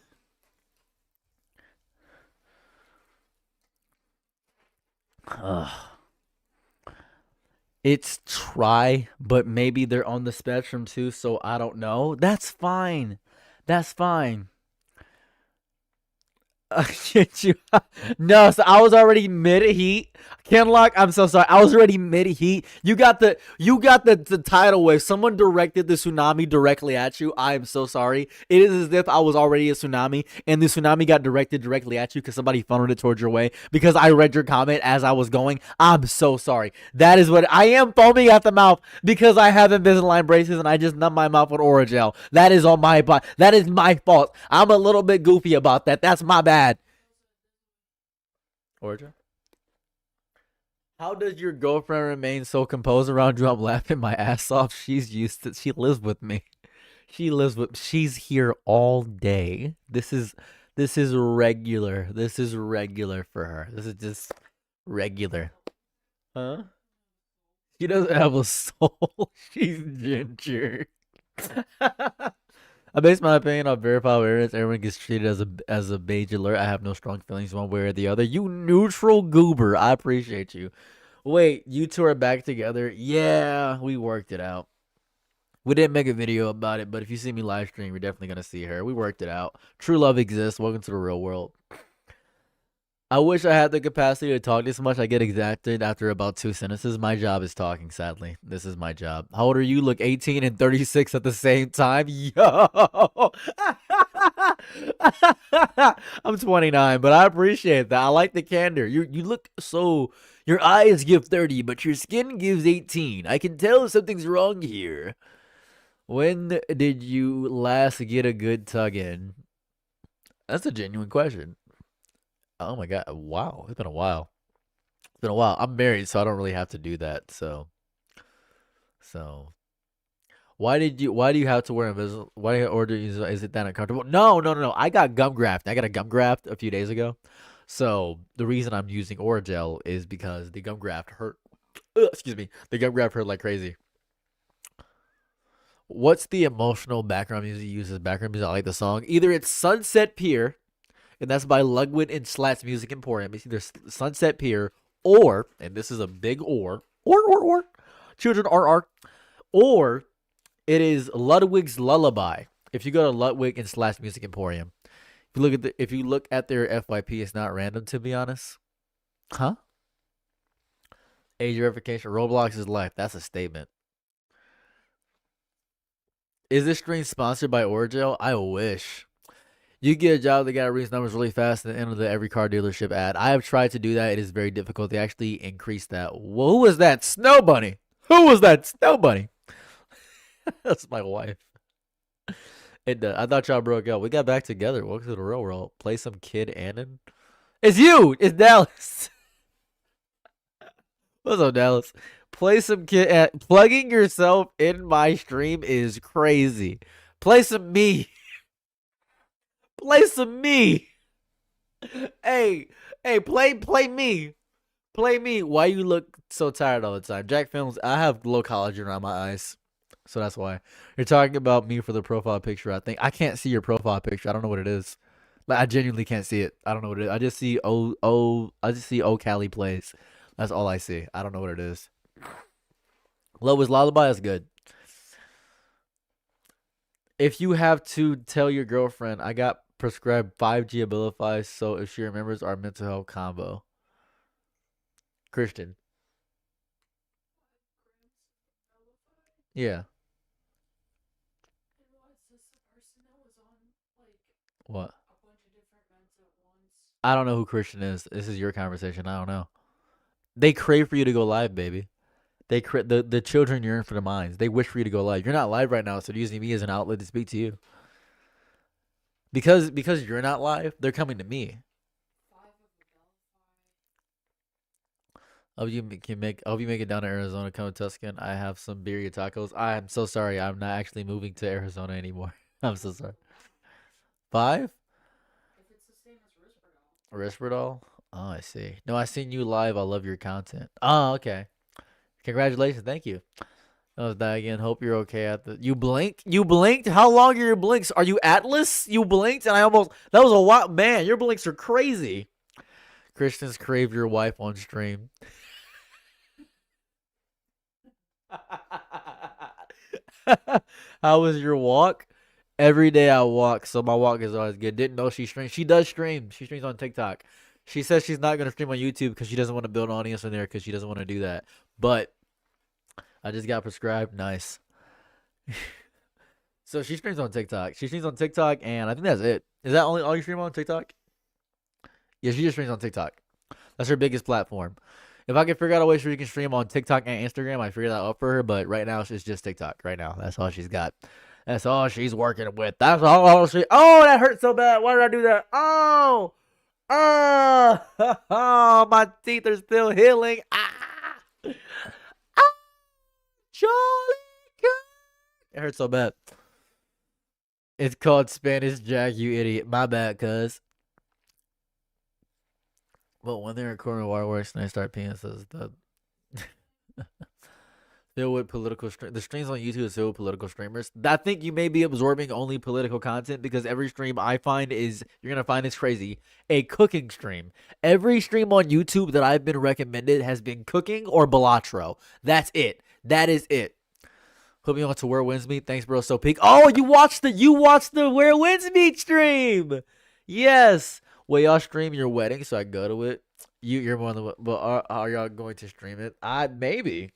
It's try, but maybe they're on the spectrum too, so I don't know. That's fine. That's fine. Shit, you. No, so I was already mid heat. Kenlock, I'm so sorry. I was already mid heat. You got the tidal wave. Someone directed the tsunami directly at you. I am so sorry. It is as if I was already a tsunami and the tsunami got directed directly at you because somebody funneled it towards your way because I read your comment as I was going. I'm so sorry. That is what I am, foaming at the mouth because I have Invisalign braces and I just numb my mouth with Orajel. That is on my part. That is my fault. I'm a little bit goofy about that. That's my bad. Orajel? How does your girlfriend remain so composed around you? I'm laughing my ass off. She's used to. She lives with me. She's here all day. This is regular. This is regular for her. This is just regular. Huh? She doesn't have a soul. She's ginger. I base my opinion on verifiable awareness. Everyone gets treated as a beige alert. I have no strong feelings one way or the other. You neutral goober. I appreciate you. Wait, you two are back together? Yeah, we worked it out. We didn't make a video about it, but if you see me live stream, you're definitely going to see her. We worked it out. True love exists. Welcome to the real world. I wish I had the capacity to talk this much. I get exhausted after about 2 sentences. My job is talking, sadly. This is my job. How old are you? Look 18 and 36 at the same time. Yo. I'm 29, but I appreciate that. I like the candor. You look so, your eyes give 30, but your skin gives 18. I can tell something's wrong here. When did you last get a good tug in? That's a genuine question. Oh my god! Wow, it's been a while. It's been a while. I'm married, so I don't really have to do that. So why do you have to wear invisible? Why order is it that uncomfortable? No. I got gum graft. I got a gum graft a few days ago. So the reason I'm using Oragel is because the gum graft hurt. Excuse me. The gum graft hurt like crazy. What's the emotional background music you use as background music? I like the song. Either it's Sunset Pier, and that's by Ludwig and Slats Music Emporium. It's either Sunset Pier or, and this is a big or, children are, or it is Ludwig's Lullaby. If you go to Ludwig and Slats Music Emporium, if you look at their FYP, it's not random, to be honest. Huh? Age verification. Roblox is life. That's a statement. Is this stream sponsored by Oragel? I wish. You get a job that got to reach numbers really fast at the end of the every car dealership ad. I have tried to do that. It is very difficult. They actually increase that. Well, who was that? Snow Bunny. Who was that? Snow Bunny. That's my wife. I thought y'all broke up. We got back together. Welcome to the real world. Play some Kid Annan. It's you. It's Dallas. What's up, Dallas? Play some Kid. Plugging yourself in my stream is crazy. Play some me. Play some me. Hey, play me. Play me. Why you look so tired all the time? Jack Films, I have low collagen around my eyes. So that's why. You're talking about me for the profile picture, I think. I can't see your profile picture. I don't know what it is. Like, I genuinely can't see it. I don't know what it is. I just see O Cali plays. That's all I see. I don't know what it is. Lois Lullaby is good. If you have to tell your girlfriend, I got prescribed 5G Abilify, so if she remembers our mental health combo. Christian. Yeah. What? I don't know who Christian is. This is your conversation. I don't know. They crave for you to go live, baby. The children yearn for the minds. They wish for you to go live. You're not live right now, so they're using me as an outlet to speak to you. Because you're not live, they're coming to me. I hope you make it down to Arizona, come to Tuscan. I have some birria tacos. I am so sorry. I'm not actually moving to Arizona anymore. I'm so sorry. 5? If it's the same as Risperdal. Oh, I see. No, I seen you live. I love your content. Oh, okay. Congratulations. Thank you. That was that again. Hope you're okay at the. You blinked? You blinked? How long are your blinks? Are you Atlas? You blinked and I almost. That was a while. Man, your blinks are crazy. Christians crave your wife on stream. How was your walk? Every day I walk, so my walk is always good. Didn't know she streams. She does stream. She streams on TikTok. She says she's not going to stream on YouTube because she doesn't want to build an audience in there because she doesn't want to do that. But I just got prescribed. Nice. So she streams on TikTok. She streams on TikTok, and I think that's it. Is that all you stream on TikTok? Yeah, she just streams on TikTok. That's her biggest platform. If I can figure out a way so she can stream on TikTok and Instagram, I figure that out for her. But right now, it's just TikTok. Right now, that's all she's got. That's all she's working with. That's all she. Oh, that hurt so bad. Why did I do that? Oh, oh, my teeth are still healing. Ah, Charlie. It hurts so bad. It's called Spanish Jack, you idiot. My bad, cuz. But when they're recording waterworks and they start peeing, says the filled with political the streams on YouTube is filled with political streamers. I think you may be absorbing only political content because every stream I find is you're gonna find it's crazy. A cooking stream. Every stream on YouTube that I've been recommended has been cooking or Balatro. That's it. That is it. Put me on to Where Winds Meet. Thanks, bro. So peak. Oh, you watched the Where Winds Meet stream. Yes. Will y'all stream your wedding so I go to it? You're more than. But are y'all going to stream it? Maybe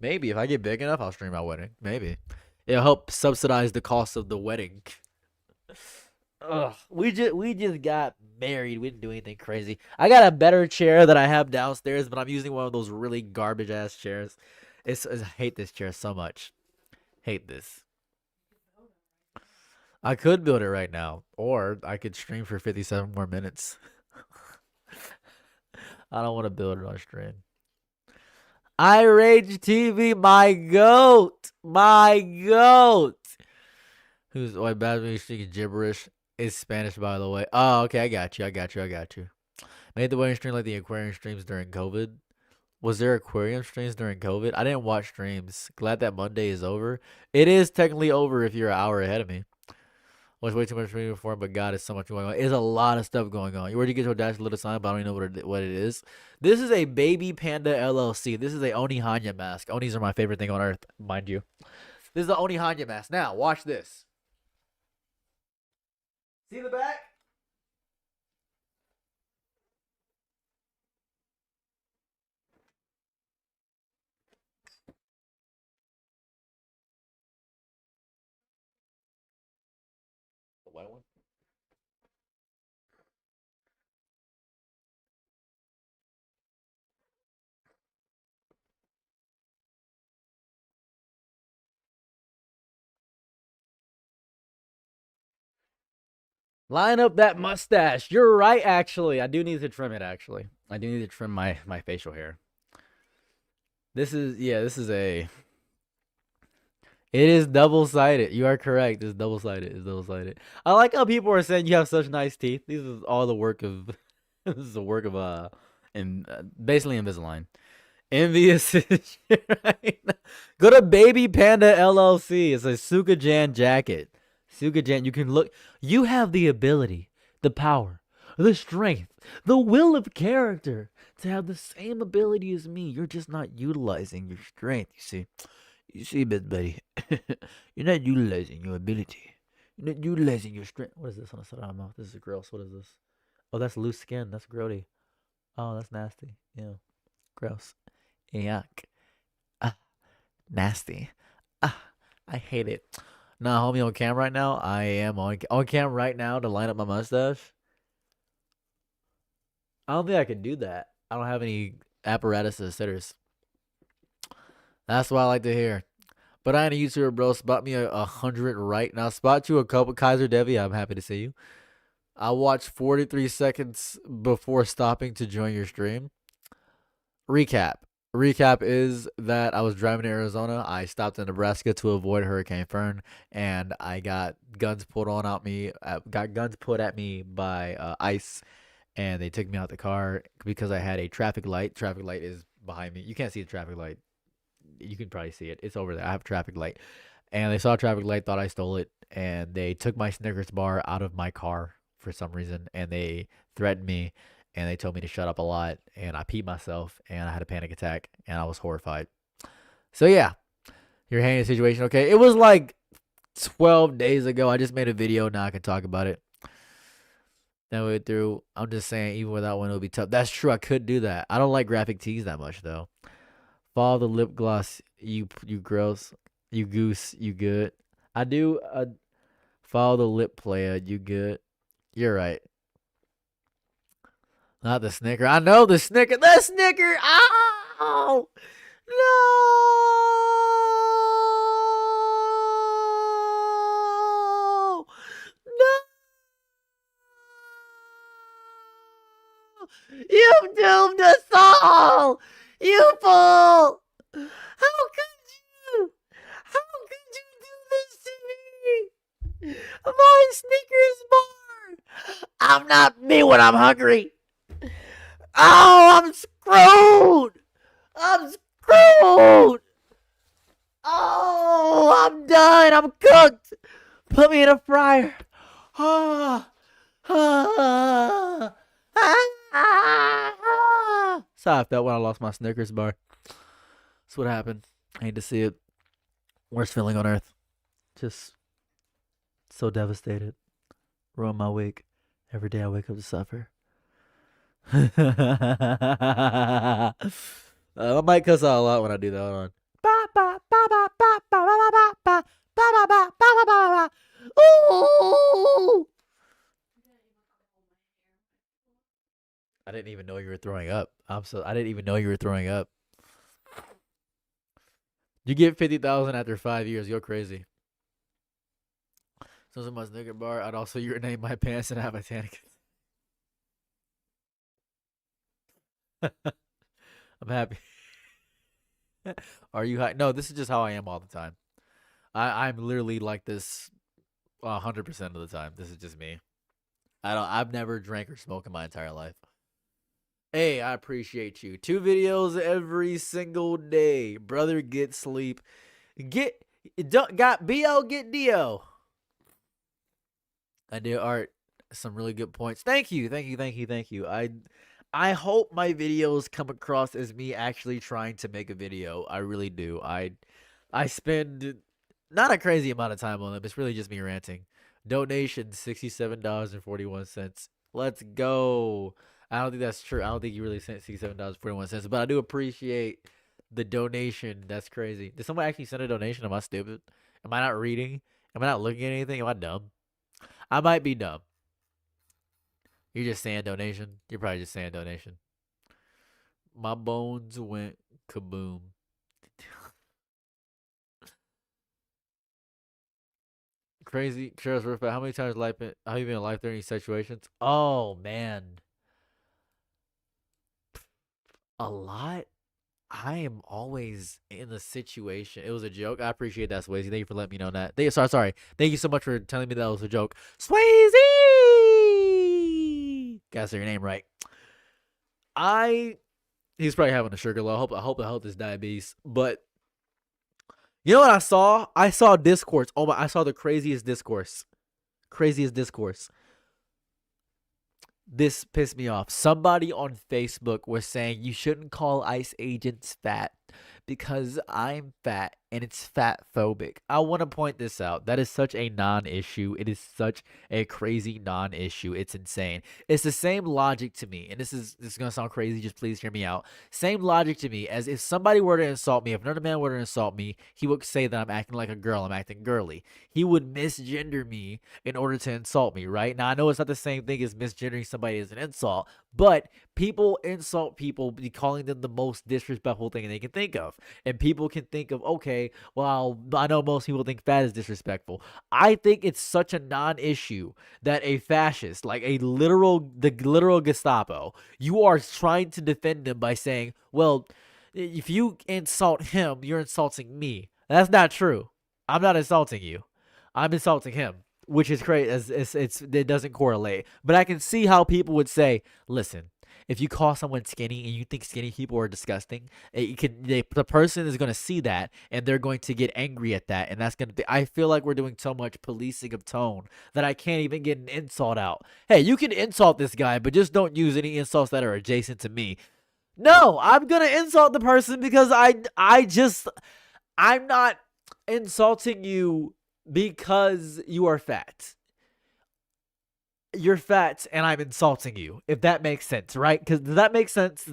if I get big enough, I'll stream my wedding. Maybe it'll help subsidize the cost of the wedding. Ugh, we just got married. We didn't do anything crazy. I got a better chair that I have downstairs, but I'm using one of those really garbage ass chairs. I hate this chair so much. Hate this. I could build it right now, or I could stream for 57 more minutes. I don't want to build it on stream. iRage TV, my goat, my goat. Who's bad when you speaking gibberish? It's Spanish, by the way. Oh, okay, I got you. Made the wedding stream like the aquarium streams during COVID. Was there aquarium streams during COVID? I didn't watch streams. Glad that Monday is over. It is technically over if you're an hour ahead of me. Watch way too much streaming before, but God, it's so much going on. There's a lot of stuff going on. You already get your dash little sign, but I don't even know what it is. This is a Baby Panda LLC. This is a Oni Hanya mask. Onis are my favorite thing on earth, mind you. This is the Oni Hanya mask. Now, watch this. See the back? The white one? Line up that mustache. You're right, actually. I do need to trim it, actually. I do need to trim my facial hair. This is a... It is double-sided. You are correct. It's double-sided. I like how people are saying you have such nice teeth. This is all the work of... this is the work of, basically Invisalign. Envious right? Go to Baby Panda LLC. It's a Sukajan jacket. Sukajan, you can look. You have the ability, the power, the strength, the will of character to have the same ability as me. You're just not utilizing your strength, you see. You see, big buddy. You're not utilizing your ability. You're not utilizing your strength. What is this on the side of my mouth? This is gross. What is this? Oh, that's loose skin. That's grody. Oh, that's nasty. Yeah. Gross. Yuck. Ah, nasty. Ah, I hate it. Nah, homie, on cam right now. I am on cam right now to line up my mustache. I don't think I can do that. I don't have any apparatus to sitters. That's what I like to hear. But I ain't a YouTuber, bro. Spot me 100 right now. Spot you a couple. Kaiser Devi, I'm happy to see you. I watched 43 seconds before stopping to join your stream. Recap is that I was driving to Arizona. I stopped in Nebraska to avoid Hurricane Fern, and I got guns pulled at me by ICE, and they took me out the car because I had a traffic light. Traffic light is behind me. You can't see the traffic light. You can probably see it. It's over there. I have a traffic light, and they saw a traffic light, thought I stole it, and they took my Snickers bar out of my car for some reason, and they threatened me. And they told me to shut up a lot, and I peed myself, and I had a panic attack, and I was horrified. So yeah, you're handling the situation okay. It was like 12 days ago. I just made a video. Now I can talk about it. Then we went through. I'm just saying, even without one, it would be tough. That's true. I could do that. I don't like graphic tees that much, though. Follow the lip gloss. You gross. You goose. You good. I do. Follow the lip player. You good. You're right. Not the Snicker. I know the Snicker. The Snicker. Ow! No! You've doomed us all! You fool! How could you? How could you do this to me? My Snickers bar! I'm not me when I'm hungry! Oh, I'm screwed! I'm screwed! Oh, I'm done. I'm cooked. Put me in a fryer. Ah, ah, ah. Sorry I felt when I lost my Snickers bar. That's what happened. I hate to see it. Worst feeling on earth. Just so devastated. Ruined my week. Every day I wake up to suffer. I might cuss out a lot when I do that. Hold on. Ba, ba, ba, ba, ba, ba, ba, ba, ba, ba, ba, ba, ba, ba, ba, ba. Ooh! I didn't even know you were throwing up. I didn't even know you were throwing up. You get 50,000 after 5 years. You're crazy. So my Snicker bar. I'd also urinate my pants and have a tank. I'm happy. Are you high? No, this is just how I am all the time. I'm literally like this 100% of the time. This is just me. I've never drank or smoked in my entire life. Hey, I appreciate you. 2 videos every single day. Brother, get sleep. Got BO, get Dio. I did art. Some really good points. Thank you. I hope my videos come across as me actually trying to make a video. I really do. I spend not a crazy amount of time on them. It's really just me ranting. Donation $67.41. Let's go. I don't think that's true. I don't think you really sent $67.41, but I do appreciate the donation. That's crazy. Did someone actually send a donation? Am I stupid? Am I not reading? Am I not looking at anything? Am I dumb? I might be dumb. You're just saying donation. You're probably just saying donation. My bones went kaboom. Crazy. Sheriff's Roof. How many times have you been in life-threatening situations? Oh, man. A lot. I am always in the situation. It was a joke. I appreciate that, Swayze. Thank you for letting me know that. Sorry. Thank you so much for telling me that was a joke. Swayze! Gotta say your name right. He's probably having a sugar low. I hope the health is diabetes. But you know what I saw? I saw discourse. Oh my! I saw the craziest discourse. This pissed me off. Somebody on Facebook was saying you shouldn't call ICE agents fat because I'm fat and it's fat phobic. I want to point this out. That is such a non-issue. It is such a crazy non-issue. It's insane. It's the same logic to me, and this is going to sound crazy. Just please hear me out. Same logic to me as if somebody were to insult me. If another man were to insult me, he would say that I'm acting like a girl. I'm acting girly. He would misgender me in order to insult me, right? Now, I know it's not the same thing as misgendering somebody as an insult, but people insult people calling them the most disrespectful thing they can think of. And people can think of, okay, well, I know most people think fat is disrespectful. I think it's such a non-issue that a fascist, like the literal Gestapo, you are trying to defend them by saying, well, if you insult him, you're insulting me. That's not true. I'm not insulting you. I'm insulting him, which is crazy. It doesn't correlate. But I can see how people would say, listen, if you call someone skinny and you think skinny people are disgusting, the person is going to see that and they're going to get angry at that. And that's going to be, I feel like we're doing so much policing of tone that I can't even get an insult out. Hey, you can insult this guy, but just don't use any insults that are adjacent to me. No, I'm going to insult the person because I'm not insulting you because you are fat. You're fat and I'm insulting you, if that makes sense, right? Because that makes sense.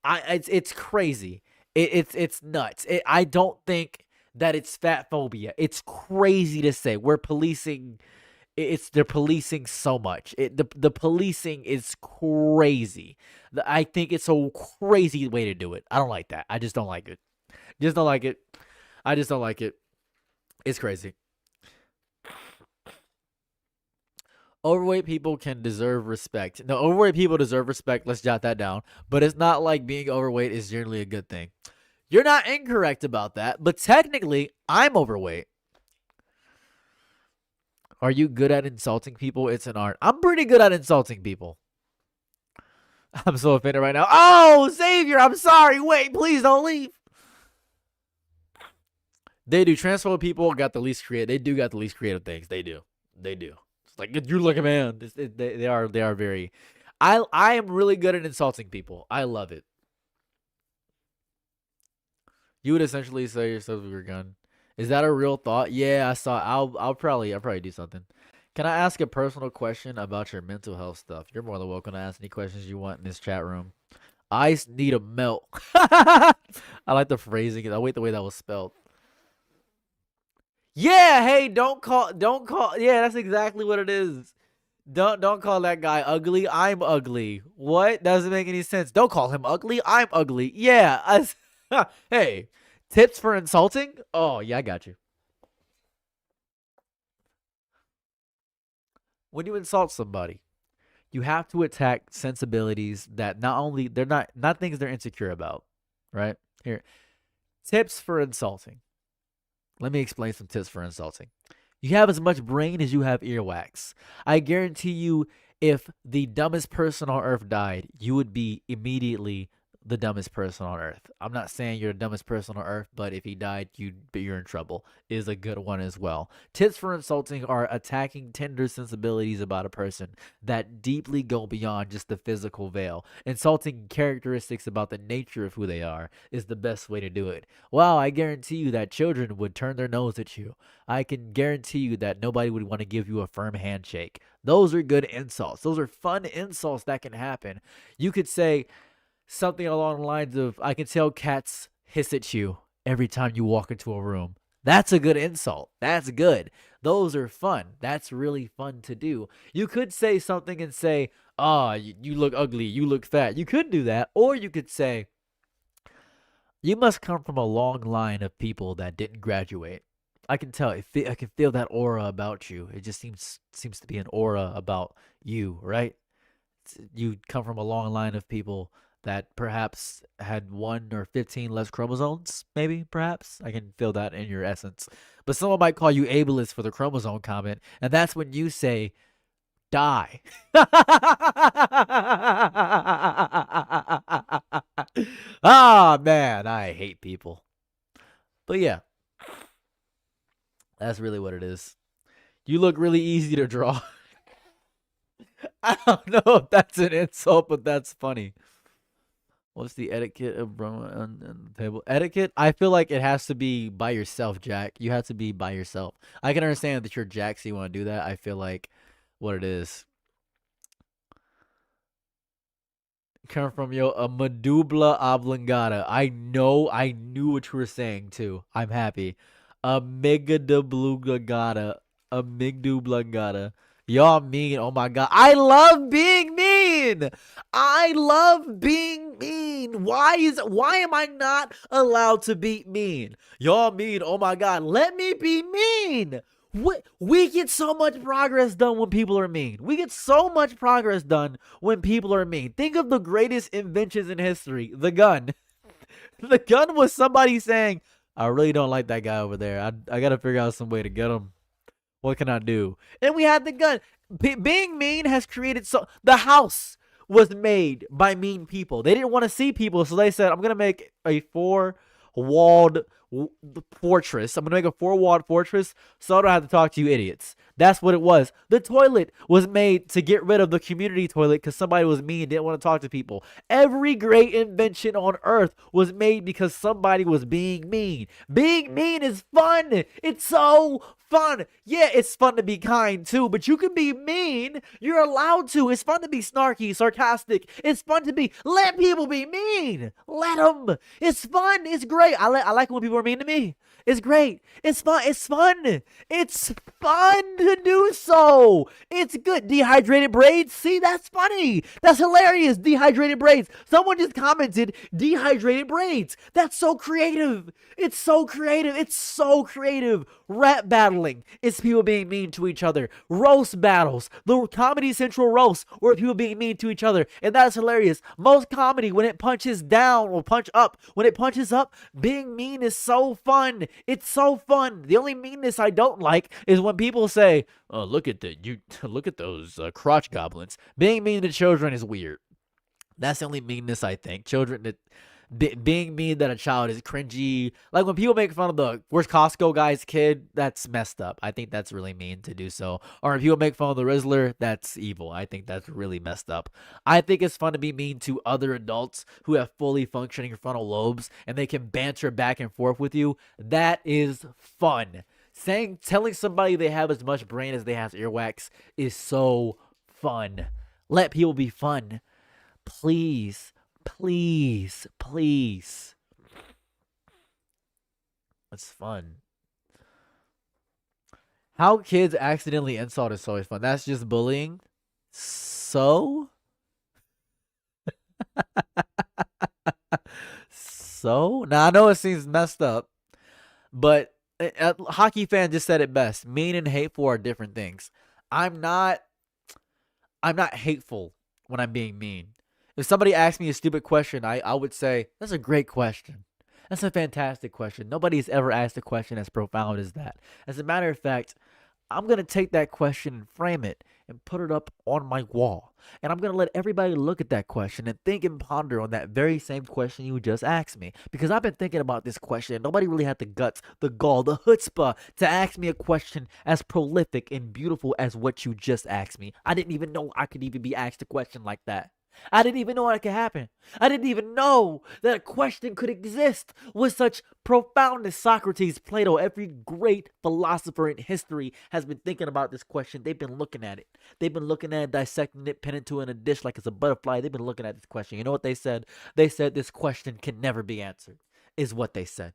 It's crazy. It's nuts. I don't think that it's fat phobia. It's crazy to say. We're policing. They're policing so much. The policing is crazy. I think it's a crazy way to do it. I don't like that. I just don't like it. I just don't like it. It's crazy. Overweight people can deserve respect. No, overweight people deserve respect. Let's jot that down. But it's not like being overweight is generally a good thing. You're not incorrect about that, but technically, I'm overweight. Are you good at insulting people? It's an art. I'm pretty good at insulting people. I'm so offended right now. Oh, Xavier, I'm sorry. Wait, please don't leave. They do. Transphobic people got the least creative. They do got the least creative things. They do. It's like, you're like a man. They are very. I am really good at insulting people. I love it. You would essentially say yourself with your gun. Is that a real thought? Yeah, I saw. I'll probably do something. Can I ask a personal question about your mental health stuff? You're more than welcome to ask any questions you want in this chat room. Ice need a melt. I like the phrasing. I wait the way that was spelled. Yeah, hey, don't call. Yeah, that's exactly what it is. Don't call that guy ugly. I'm ugly. What? Doesn't make any sense. Don't call him ugly. I'm ugly. Yeah. Hey, tips for insulting? Oh, yeah, I got you. When you insult somebody, you have to attack sensibilities that not only they're not things they're insecure about, right? Here, tips for insulting. Let me explain some tips for insulting. You have as much brain as you have earwax. I guarantee you, if the dumbest person on earth died, you would be immediately the dumbest person on earth. I'm not saying you're the dumbest person on earth, but if he died, you're in trouble. Is a good one as well. Tips for insulting are attacking tender sensibilities about a person that deeply go beyond just the physical veil. Insulting characteristics about the nature of who they are is the best way to do it. Wow, I guarantee you that children would turn their nose at you. I can guarantee you that nobody would want to give you a firm handshake. Those are good insults. Those are fun insults that can happen. You could say something along the lines of, I can tell cats hiss at you every time you walk into a room. That's a good insult. That's good. Those are fun. That's really fun to do. You could say something and say, you look ugly, you look fat. You could do that. Or you could say, you must come from a long line of people that didn't graduate. I can tell. I can feel that aura about you. It just seems to be an aura about you, right? You come from a long line of people that perhaps had 1 or 15 less chromosomes, maybe, perhaps. I can feel that in your essence. But someone might call you ableist for the chromosome comment, and that's when you say, die. Ah, man, I hate people. But yeah, that's really what it is. You look really easy to draw. I don't know if that's an insult, but that's funny. What's the etiquette of on the table? Etiquette? I feel like it has to be by yourself, Jack. You have to be by yourself. I can understand that you're Jack, so you want to do that. I feel like what it is. Come from a medulla oblongata. I knew what you were saying too. I'm happy. Amygdala, amygdala. Y'all mean, oh my god. I love being mean. I love being mean. Why am I not allowed to be mean? Y'all mean, oh my god. Let me be mean. We get so much progress done when people are mean. We get so much progress done when people are mean. Think of the greatest inventions in history. The gun. The gun was somebody saying, I really don't like that guy over there. I got to figure out some way to get him. What can I do? And we had the gun. Being mean has created the house was made by mean people. They didn't want to see people, so they said, I'm going to make a 4-walled fortress. I'm going to make a 4-walled fortress so I don't have to talk to you idiots. That's what it was. The toilet was made to get rid of the community toilet because somebody was mean and didn't want to talk to people. Every great invention on earth was made because somebody was being mean. Being mean is fun. It's so fun. Yeah, it's fun to be kind too, but you can be mean. You're allowed to. It's fun to be snarky, sarcastic. It's fun to be. Let people be mean. Let them. It's fun. It's great. I like when people are mean to me. It's great. It's fun. It's fun. It's fun to do so. It's good. Dehydrated braids. See, that's funny. That's hilarious. Dehydrated braids. Someone just commented dehydrated braids. That's so creative. It's so creative. It's so creative. Rap battling. It's people being mean to each other. Roast battles. The Comedy Central roast where people being mean to each other. And that's hilarious. Most comedy, when it punches down or punch up, when it punches up, being mean is so fun. It's so fun. The only meanness I don't like is when people say, "Oh, look at those crotch goblins." Being mean to children is weird. That's the only meanness I think. Children that being mean that a child is cringy. Like when people make fun of the where's Costco guy's kid, that's messed up. I think that's really mean to do so. Or if people make fun of the Rizzler, that's evil. I think that's really messed up. I think it's fun to be mean to other adults who have fully functioning frontal lobes and they can banter back and forth with you. That is fun. Telling somebody they have as much brain as they have earwax is so fun. Let people be fun. Please, please, please. It's fun. How kids accidentally insult is always fun. That's just bullying. So? So? Now, I know it seems messed up, but a hockey fan just said it best. Mean and hateful are different things. I'm not hateful when I'm being mean. If somebody asked me a stupid question, I would say, that's a great question. That's a fantastic question. Nobody's ever asked a question as profound as that. As a matter of fact, I'm going to take that question and frame it and put it up on my wall. And I'm going to let everybody look at that question and think and ponder on that very same question you just asked me. Because I've been thinking about this question and nobody really had the guts, the gall, the chutzpah to ask me a question as prolific and beautiful as what you just asked me. I didn't even know I could even be asked a question like that. I didn't even know that could happen. I didn't even know that a question could exist with such profoundness. Socrates, Plato, every great philosopher in history has been thinking about this question. They've been looking at it. They've been looking at it, dissecting it, pinning it in a dish like it's a butterfly. They've been looking at this question. You know what they said? They said this question can never be answered, is what they said.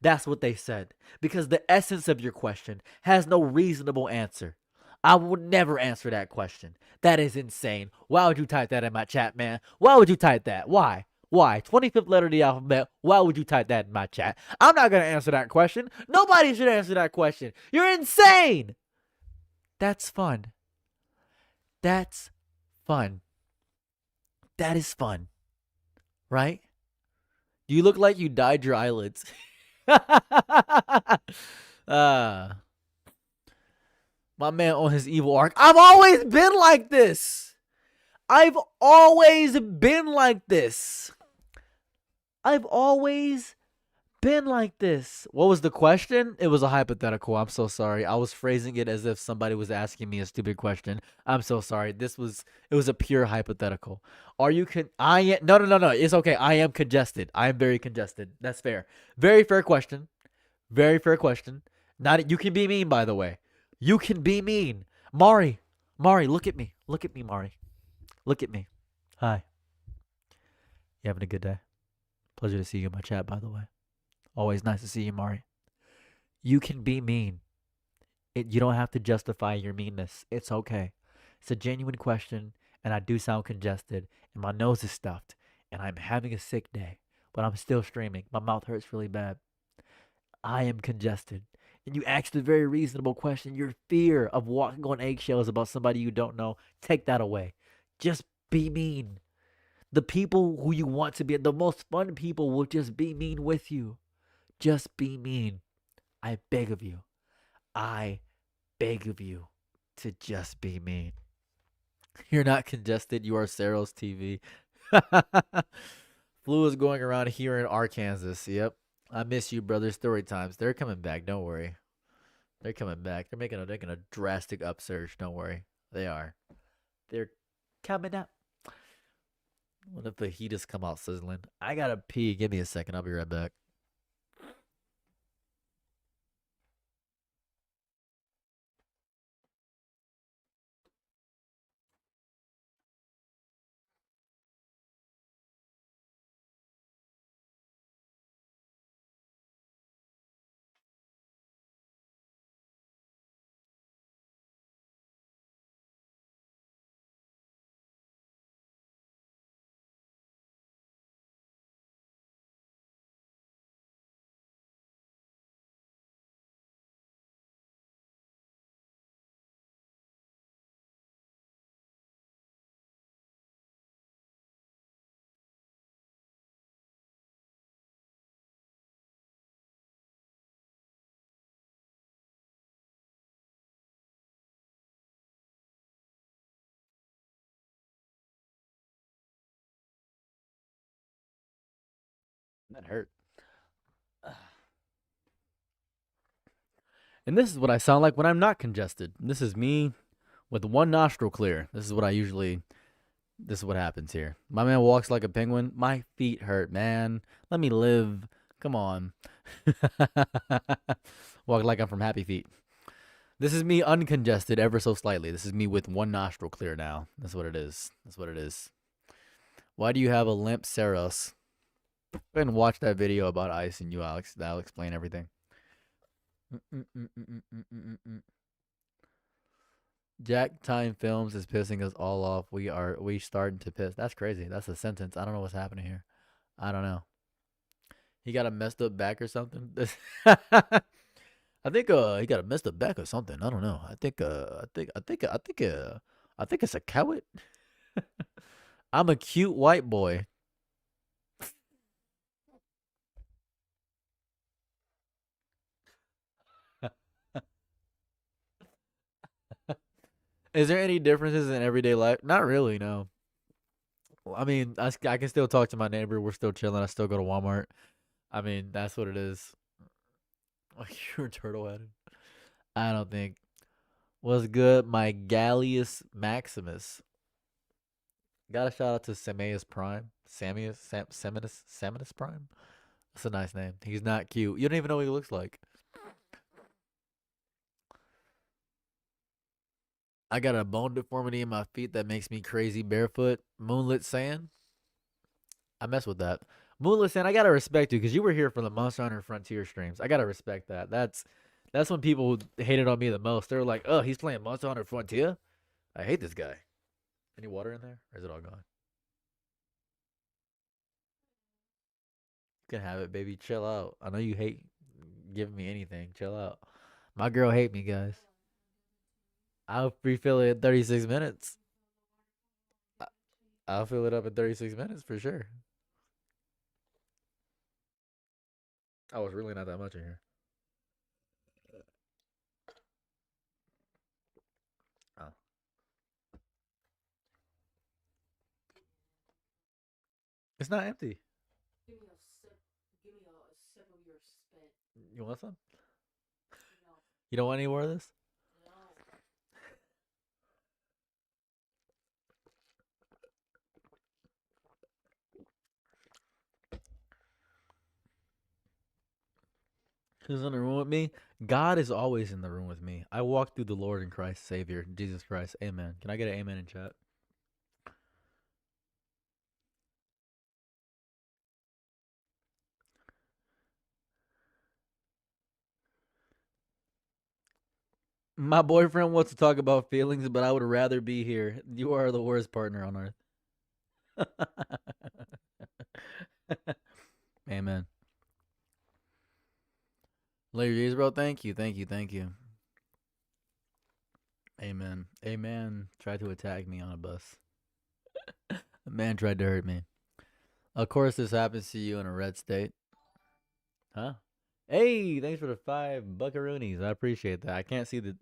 That's what they said. Because the essence of your question has no reasonable answer. I would never answer that question. That is insane. Why would you type that in my chat, man? Why would you type that? Why? Why? 25th letter of the alphabet. Why would you type that in my chat? I'm not going to answer that question. Nobody should answer that question. You're insane. That's fun. That's fun. That is fun. Right? You look like you dyed your eyelids. My man on his evil arc. I've always been like this. I've always been like this. I've always been like this. What was the question? It was a hypothetical. I'm so sorry. I was phrasing it as if somebody was asking me a stupid question. I'm so sorry. It was a pure hypothetical. Are you No. It's okay. I am congested. I am very congested. That's fair. Very fair question. Very fair question. You can be mean, by the way. You can be mean. Mari, look at me. Look at me, Mari. Look at me. Hi. You having a good day? Pleasure to see you in my chat, by the way. Always nice to see you, Mari. You can be mean. You don't have to justify your meanness. It's okay. It's a genuine question, and I do sound congested, and my nose is stuffed, and I'm having a sick day, but I'm still streaming. My mouth hurts really bad. I am congested. And you asked a very reasonable question. Your fear of walking on eggshells about somebody you don't know, take that away. Just be mean. The people who you want to be, the most fun people will just be mean with you. Just be mean. I beg of you. I beg of you to just be mean. You're not congested. You are Saros TV. Flu is going around here in Arkansas. Yep. I miss you, brother. Story times. They're coming back. Don't worry. They're coming back. They're making a drastic upsurge. Don't worry. They are. They're coming up. What if the fajitas come out sizzling? I gotta pee. Give me a second. I'll be right back. That hurt. And this is what I sound like when I'm not congested. This is me with one nostril clear. This is what happens here. My man walks like a penguin. My feet hurt, man. Let me live Come on. Walk like I'm from Happy Feet. This is me uncongested ever so slightly. This is me with one nostril clear now. That's what it is. That's what it is. Why do you have a limp, Saros? Go ahead and watch that video about ice and you, Alex. That'll explain everything. Jack Time Films is pissing us all off. We starting to piss. That's crazy. That's a sentence. I don't know what's happening here. I don't know. He got a messed up back or something. I think he got a messed up back or something. I don't know. I think it's a coward. I'm a cute white boy. Is there any differences in everyday life? Not really, no. I mean, I can still talk to my neighbor. We're still chilling. I still go to Walmart. I mean, that's what it is. Like, you're turtle headed. I don't think. What's good, my Gallius Maximus? Got a shout out to Samius Prime. Saminus Prime? That's a nice name. He's not cute. You don't even know what he looks like. I got a bone deformity in my feet that makes me crazy barefoot. Moonlit Sand. I mess with that. Moonlit Sand, I gotta respect you because you were here for the Monster Hunter Frontier streams. I gotta respect that. That's when people hated on me the most. They were like, "Oh, he's playing Monster Hunter Frontier. I hate this guy." Any water in there, or is it all gone? You can have it, baby. Chill out. I know you hate giving me anything. Chill out. My girl hate me, guys. I'll refill it in 36 minutes. I'll fill it up in 36 minutes for sure. Oh, it's really not that much in here. Oh. It's not empty. Give me a sip. Give me a sip of your spit. You want some? No. You don't want any more of this? No. Who's in the room with me? God is always in the room with me. I walk through the Lord and Christ, Savior, Jesus Christ. Amen. Can I get an amen in chat? My boyfriend wants to talk about feelings, but I would rather be here. You are the worst partner on earth. Amen. Larry bro, thank you. Amen. Amen. Tried to attack me on a bus. A man tried to hurt me. Of course, this happens to you in a red state. Huh? Hey, thanks for the 5 buckaroonies. I appreciate that. I can't see the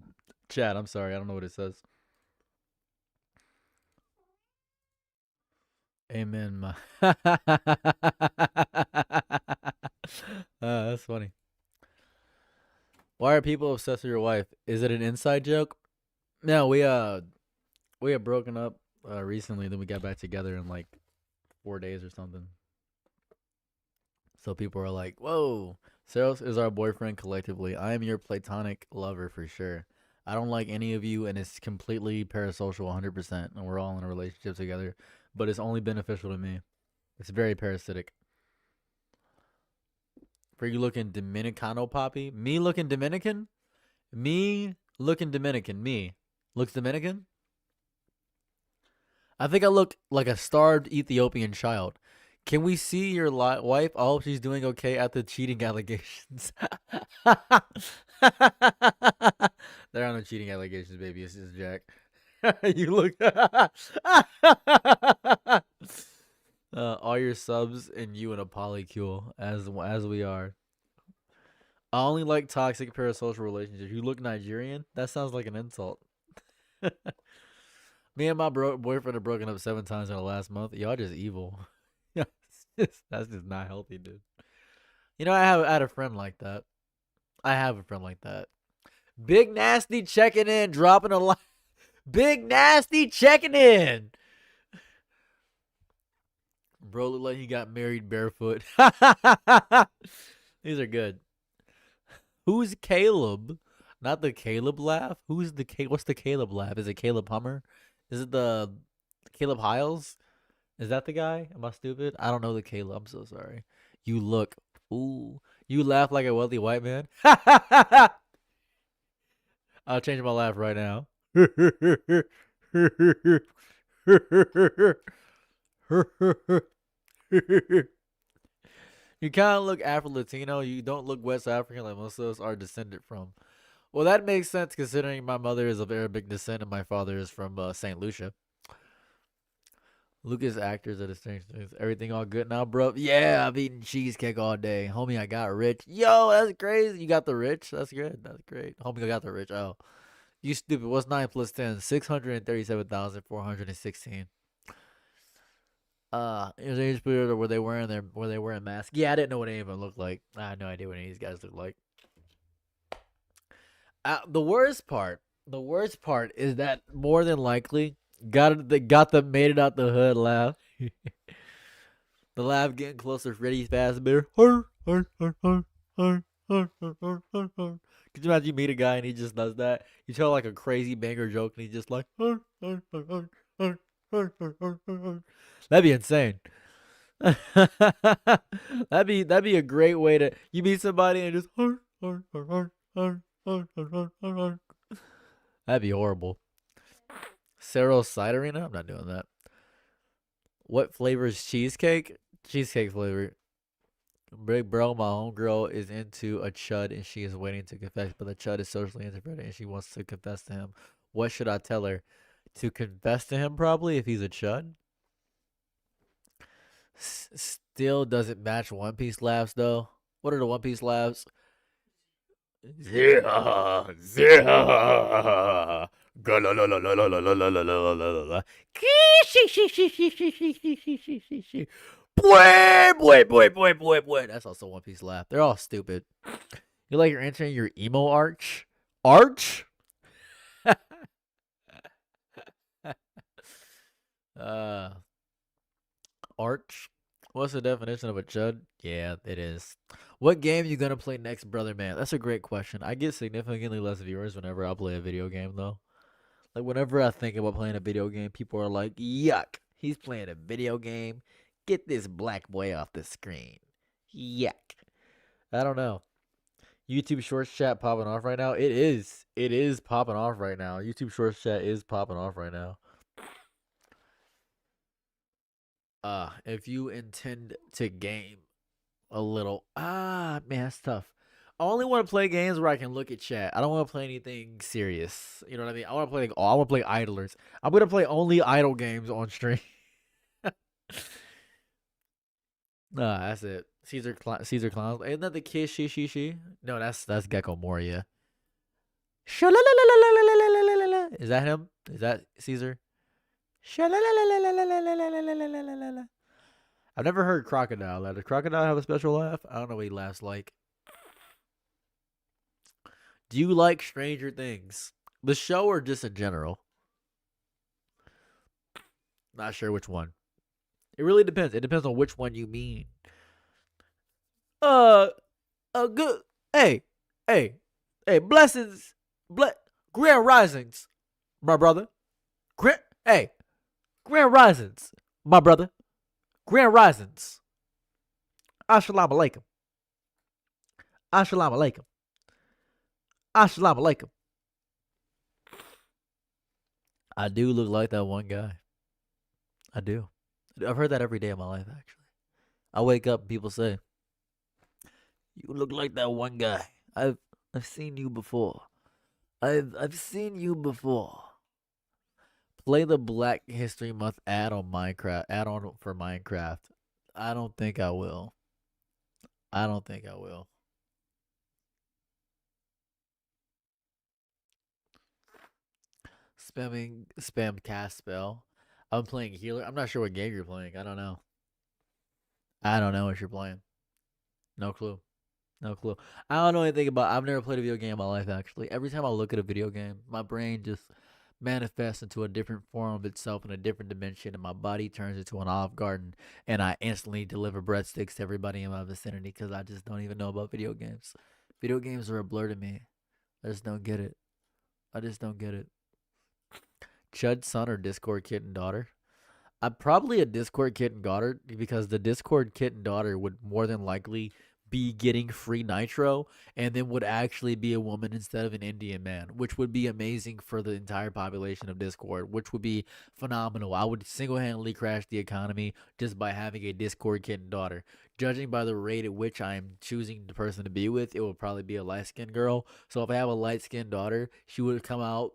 chat. I'm sorry. I don't know what it says. Amen. That's funny. Why are people obsessed with your wife? Is it an inside joke? No, we had broken up recently. Then we got back together in like 4 days or something. So people are like, "Whoa, Saros is our boyfriend collectively. I am your platonic lover for sure. I don't like any of you, and it's completely parasocial, 100%. And we're all in a relationship together, but it's only beneficial to me. It's very parasitic." For you looking Dominicano, Poppy? Me looking Dominican? Me looking Dominican? Me looks Dominican? I think I look like a starved Ethiopian child. Can we see your wife? I hope she's doing okay at the cheating allegations. There are no cheating allegations, baby. It's just Jack. You look. All your subs and you in a polycule as we are. I only like toxic parasocial relationships. You look Nigerian? That sounds like an insult. Me and my boyfriend have broken up 7 times in the last month. Y'all just evil. That's just not healthy, dude. You know, I had a friend like that. I have a friend like that. Big Nasty checking in, dropping a line. Big Nasty checking in. Bro look like he got married barefoot. These are good. Who's Caleb? Not the Caleb laugh. Who's the What's the Caleb laugh? Is it Caleb Hummer? Is it the Caleb Hiles? Is that the guy? Am I stupid? I don't know the Caleb. I'm so sorry. You look. Ooh. You laugh like a wealthy white man. I'll change my laugh right now. You kind of look Afro-Latino. You don't look West African like most of us are descended from. Well, that makes sense considering my mother is of Arabic descent and my father is from St. Lucia. Lucas actors are the strange things. Everything all good now, bro? Yeah, I've eaten cheesecake all day. Homie, I got rich. Yo, that's crazy. You got the rich? That's good. That's great. Homie, I got the rich. Oh. You stupid. What's 9 plus 10? 637,416. Is age period or were they wearing masks? Yeah, I didn't know what any of them looked like. I had no idea what any of these guys looked like. The worst part is that more than likely got made it out the hood laugh. The laugh getting closer, Freddy Fazbear. Could you imagine you meet a guy and he just does that? You tell like a crazy banger joke and he's just like, that'd be insane. that'd be a great way to you meet somebody and just that'd be horrible. Cerro Ciderina? I'm not doing that. What flavor is cheesecake? Cheesecake flavor. Big bro, my homegirl is into a chud and she is waiting to confess, but the chud is socially introverted and she wants to confess to him. What should I tell her? To confess to him, probably, if he's a chud. Still doesn't match One Piece laughs, though. What are the One Piece laughs? Yeah. Boy. That's also One Piece laugh. They're all stupid. You like you're entering your emo arch? Arch? Arch? What's the definition of a chud? Yeah, it is. What game you gonna play next, brother man? That's a great question. I get significantly less viewers whenever I play a video game, though. Like, whenever I think about playing a video game, people are like, yuck, he's playing a video game. Get this black boy off the screen. Yuck. I don't know. YouTube Shorts chat popping off right now? It is. It is popping off right now. YouTube Shorts chat is popping off right now. If you intend to game a little, man, that's tough. I only want to play games where I can look at chat. I don't want to play anything serious. You know what I mean? I want to play idlers. I'm gonna play only idle games on stream. That's it. Caesar Clowns. Ain't that the kid? She? No, that's Gecko Moria. Is that him? Is that Caesar? I've never heard Crocodile. Does Crocodile have a special laugh? I don't know what he laughs like. Do you like Stranger Things? The show or just in general? Not sure which one. It really depends. It depends on which one you mean. Good. Hey, blessings. Grand risings, my brother. Grand risings, my brother. Grand risings. Assalamu alaikum. Assalamu alaikum. Assalamu alaikum. I do look like that one guy. I do. I've heard that every day of my life, actually. I wake up and people say, you look like that one guy. I've seen you before. I've seen you before. Play the Black History Month add-on for Minecraft. I don't think I will. Spam cast spell. I'm playing healer. I'm not sure what game you're playing. I don't know what you're playing. No clue. I don't know anything about. I've never played a video game in my life, actually. Every time I look at a video game, my brain just manifests into a different form of itself in a different dimension, and my body turns into an Olive Garden, and I instantly deliver breadsticks to everybody in my vicinity because I just don't even know about video games. Video games are a blur to me. I just don't get it. I just don't get it. Chud's son or Discord kitten daughter? I'm probably a Discord kitten daughter because the Discord kitten daughter would more than likely be getting free nitro and then would actually be a woman instead of an Indian man, which would be amazing for the entire population of Discord, which would be phenomenal. I would single-handedly crash the economy just by having a Discord kitten daughter. Judging by the rate at which I'm choosing the person to be with, it will probably be a light-skinned girl. So if I have a light-skinned daughter, she would come out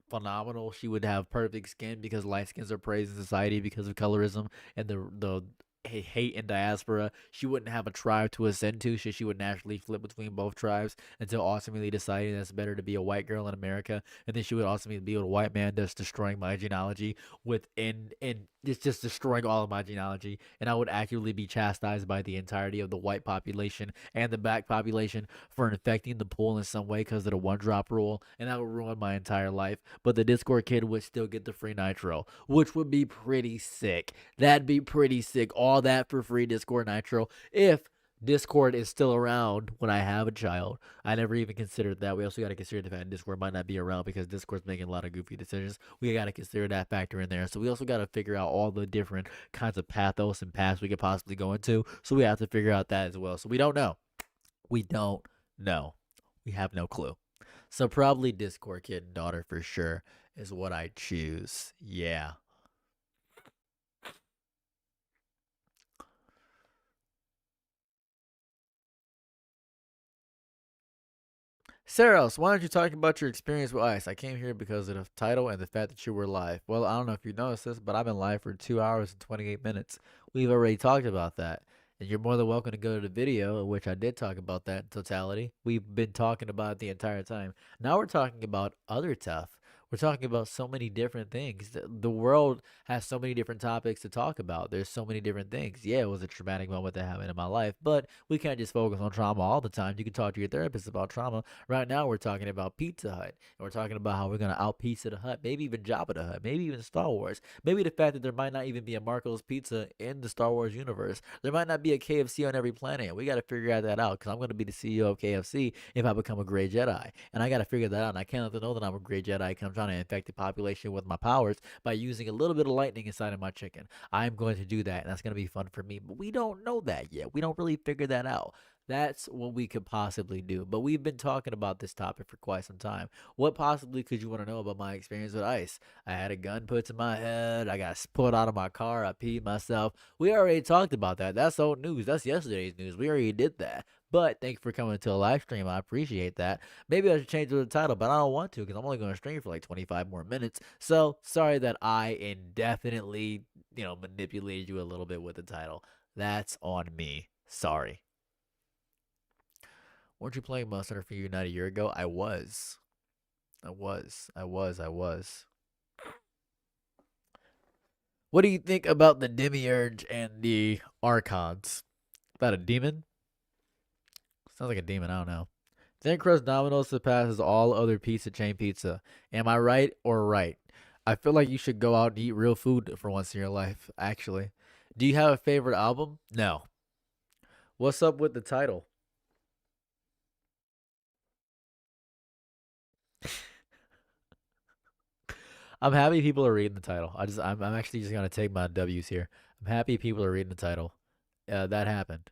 phenomenal. She would have perfect skin because light skins are praised in society because of colorism and the hate in diaspora. She wouldn't have a tribe to ascend to, so she would naturally flip between both tribes until ultimately deciding that it's better to be a white girl in America, and then she would ultimately be with a white man that's destroying my genealogy within, and it's just destroying all of my genealogy, and I would actively be chastised by the entirety of the white population and the black population for infecting the pool in some way because of the one drop rule, and that would ruin my entire life. But the Discord kid would still get the free nitro, which would be pretty sick. That'd be pretty sick. All that for free Discord nitro if Discord is still around when I have a child. I never even considered that. We also got to consider the fact Discord might not be around because Discord's making a lot of goofy decisions. We got to consider that factor in there. So we also got to figure out all the different kinds of pathos and paths we could possibly go into. So we have to figure out that as well. So we don't know. We don't know. We have no clue. So probably Discord kid and daughter for sure is what I choose. Yeah. Saros, why don't you talk about your experience with Ice? I came here because of the title and the fact that you were live. Well, I don't know if you noticed this, but I've been live for 2 hours and 28 minutes. We've already talked about that. And you're more than welcome to go to the video in which I did talk about that in totality. We've been talking about it the entire time. Now we're talking about other stuff. We're talking about so many different things. The world has so many different topics to talk about. There's so many different things. Yeah, it was a traumatic moment that happened in my life, but we can't just focus on trauma all the time. You can talk to your therapist about trauma. Right now, we're talking about Pizza Hut, and we're talking about how we're going to out Pizza the Hut, maybe even Jabba the Hut, maybe even Star Wars. Maybe the fact that there might not even be a Marco's Pizza in the Star Wars universe. There might not be a KFC on every planet. We got to figure that out because I'm going to be the CEO of KFC if I become a Grey Jedi, and I got to figure that out, and I can't let them know that I'm a Grey Jedi because I'm trying to infect the population with my powers by using a little bit of lightning inside of my chicken. I'm going to do that, and that's going to be fun for me, but we don't know that yet. We don't really figure that out. That's what we could possibly do. But we've been talking about this topic for quite some time. What possibly could you want to know about my experience with Ice? I had a gun put to my head. I got pulled out of my car. I peed myself. We already talked about that. That's old news. That's yesterday's news. We already did that. But thank you for coming to a live stream. I appreciate that. Maybe I should change the title, but I don't want to because I'm only going to stream for like 25 more minutes. So sorry that I indefinitely, manipulated you a little bit with the title. That's on me. Sorry. Weren't you playing Monster Hunter Unite a year ago? I was. What do you think about the Demiurge and the Archons? About a demon? Sounds like a demon, I don't know. Thin crust Domino's surpasses all other pizza chain pizza. Am I right or right? I feel like you should go out and eat real food for once in your life, actually. Do you have a favorite album? No. What's up with the title? I'm happy people are reading the title. I'm actually just gonna take my W's here. I'm happy people are reading the title. That happened.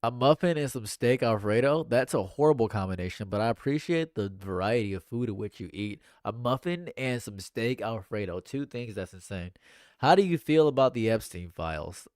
A muffin and some steak Alfredo? That's a horrible combination, but I appreciate the variety of food in which you eat. A muffin and some steak Alfredo. Two things that's insane. How do you feel about the Epstein files?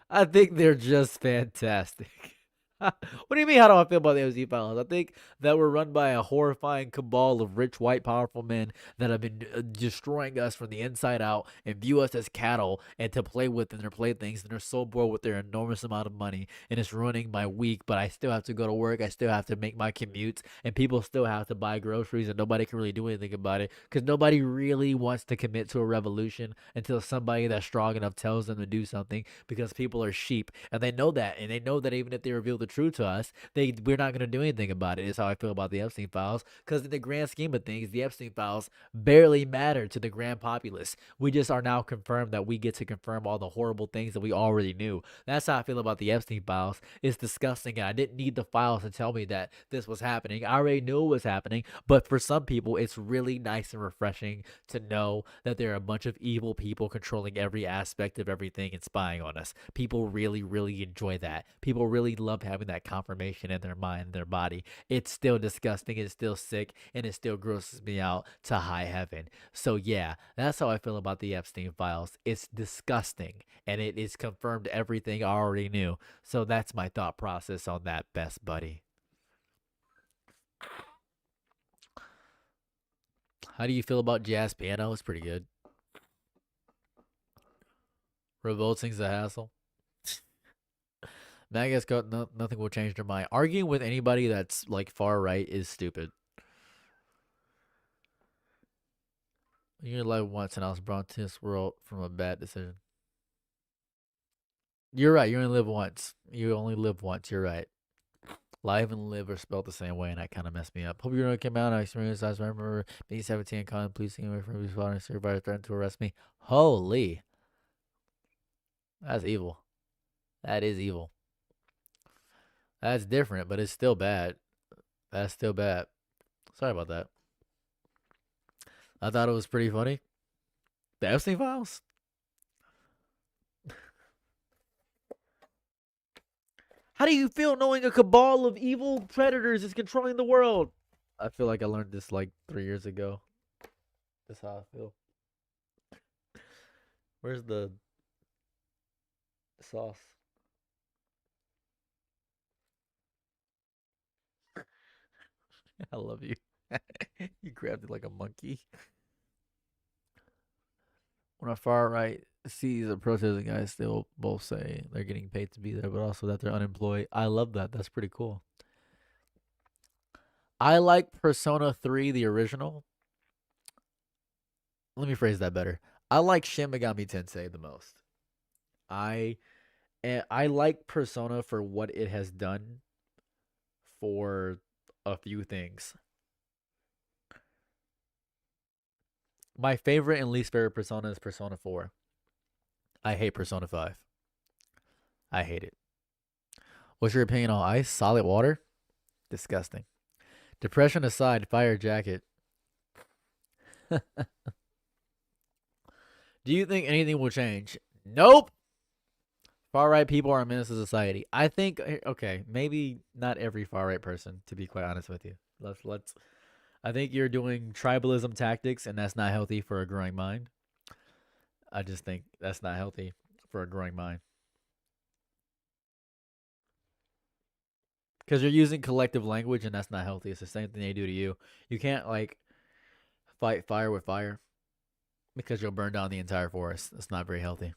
I think they're just fantastic. What do you mean, how do I feel about the Epstein files? I think that we're run by a horrifying cabal of rich, white, powerful men that have been destroying us from the inside out and view us as cattle and to play with in their playthings. And they're so bored with their enormous amount of money. And it's ruining my week, but I still have to go to work. I still have to make my commutes. And people still have to buy groceries and nobody can really do anything about it because nobody really wants to commit to a revolution until somebody that's strong enough tells them to do something because people are sheep. And they know that. And they know that even if they reveal the the truth to us, we're not gonna do anything about it. Is how I feel about the Epstein files. Because in the grand scheme of things, the Epstein files barely matter to the grand populace. We just are now confirmed that we get to confirm all the horrible things that we already knew. That's how I feel about the Epstein files. It's disgusting, and I didn't need the files to tell me that this was happening. I already knew it was happening. But for some people, it's really nice and refreshing to know that there are a bunch of evil people controlling every aspect of everything and spying on us. People really, really enjoy that. People really love having that confirmation in their mind, their body. It's still disgusting, it's still sick, and it still grosses me out to high heaven. So yeah, that's how I feel about the Epstein files. It's disgusting, and it is confirmed everything I already knew. So that's my thought process on that, best buddy. How do you feel about jazz piano? It's pretty good. Revolting's a hassle. Magus got nothing will change their mind. Arguing with anybody that's like far right is stupid. You only live once, and I was brought to this world from a bad decision. You're right. You only live once. You only live once. You're right. Live and live are spelled the same way, and that kind of messed me up. Hope you know it came out. I experienced. I remember being 17 and calling police away from me, and everybody threatened to arrest me. Holy, that's evil. That is evil. That's different, but it's still bad. That's still bad. Sorry about that. I thought it was pretty funny. The Epstein files. How do you feel knowing a cabal of evil predators is controlling the world? I feel like I learned this like 3 years ago. That's how I feel. Where's the sauce? I love you. You grabbed it like a monkey. When a far right sees a protesting guys, they'll both say they're getting paid to be there, but also that they're unemployed. I love that. That's pretty cool. I like Persona 3, the original. Let me phrase that better. I like Shin Megami Tensei the most. I like Persona for what it has done for a few things. My favorite and least favorite Persona is Persona 4. I hate Persona 5. I hate it. What's your opinion on ice? Solid water? Disgusting. Depression aside, fire jacket. Do you think anything will change? Nope. Far right people are a menace to society. I think, okay, maybe not every far right person, to be quite honest with you. Let's. I think you're doing tribalism tactics, and that's not healthy for a growing mind. I just think that's not healthy for a growing mind. Because you're using collective language, and that's not healthy. It's the same thing they do to you. You can't, like, fight fire with fire because you'll burn down the entire forest. That's not very healthy.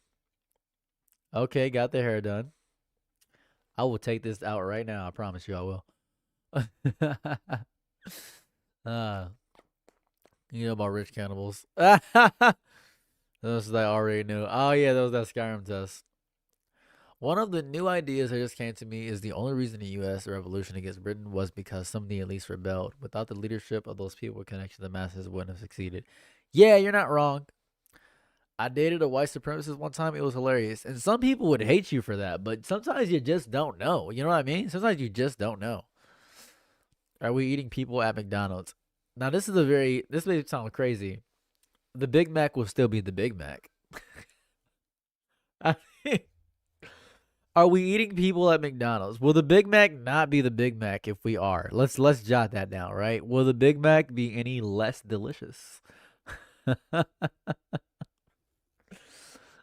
Okay, got the hair done. I will take this out right now. I promise you I will. You know about rich cannibals. Those that I already knew. Oh, yeah, that was that Skyrim test. One of the new ideas that just came to me is the only reason the U.S. revolution against Britain was because some of the elites rebelled. Without the leadership of those people, connection to the masses wouldn't have succeeded. Yeah, you're not wrong. I dated a white supremacist one time. It was hilarious. And some people would hate you for that, but sometimes you just don't know. You know what I mean? Sometimes you just don't know. Are we eating people at McDonald's? Now, this may sound crazy. The Big Mac will still be the Big Mac. I mean, are we eating people at McDonald's? Will the Big Mac not be the Big Mac if we are? Let's jot that down, right? Will the Big Mac be any less delicious?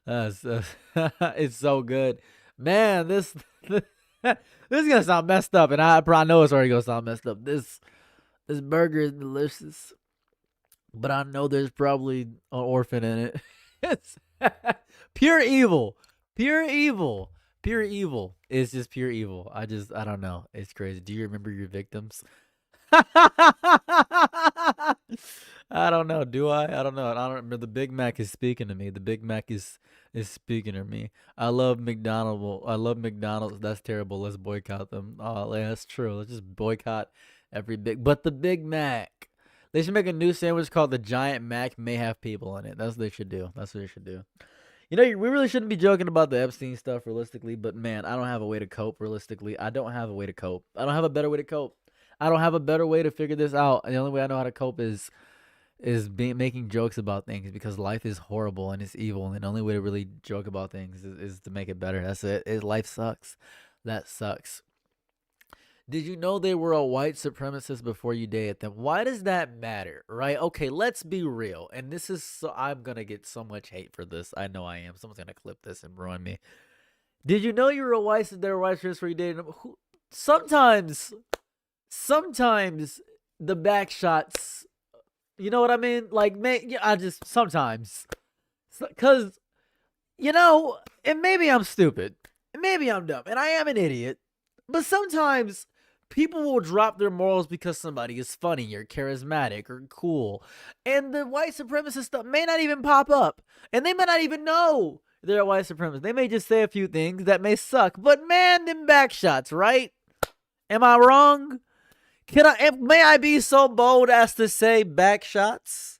It's so good. Man, this is gonna sound messed up, and I know it's already gonna sound messed up. This burger is delicious, but I know there's probably an orphan in it. It's pure evil. Pure evil. Pure evil. It's just pure evil. I don't know. It's crazy. Do you remember your victims? I don't know. Do I? I don't know. I don't remember. The Big Mac is speaking to me. The Big Mac is speaking to me. I love McDonald's. I love McDonald's. That's terrible. Let's boycott them. Oh, yeah, that's true. Let's just boycott every big. But the Big Mac. They should make a new sandwich called the Giant Mac. May have people in it. That's what they should do. That's what they should do. You know, we really shouldn't be joking about the Epstein stuff realistically, but man, I don't have a way to cope realistically. I don't have a way to cope. I don't have a better way to cope. I don't have a better way to figure this out. And the only way I know how to cope is being making jokes about things because life is horrible and it's evil, and the only way to really joke about things is to make it better. That's it. Life sucks. That sucks. Did you know they were a white supremacist before you dated them? Why does that matter, right? Okay, let's be real. And this is so I'm gonna get so much hate for this. I know I am. Someone's gonna clip this and ruin me. Did you know you were a white they were white supremacists before you dated them? Sometimes the back shots, you know what I mean? Like, man, I just sometimes, cause and maybe I'm stupid, and maybe I'm dumb, and I am an idiot, but sometimes people will drop their morals because somebody is funny or charismatic or cool, and the white supremacist stuff may not even pop up, and they may not even know they're a white supremacist. They may just say a few things that may suck, but man, them back shots, right? Am I wrong? May I be so bold as to say back shots?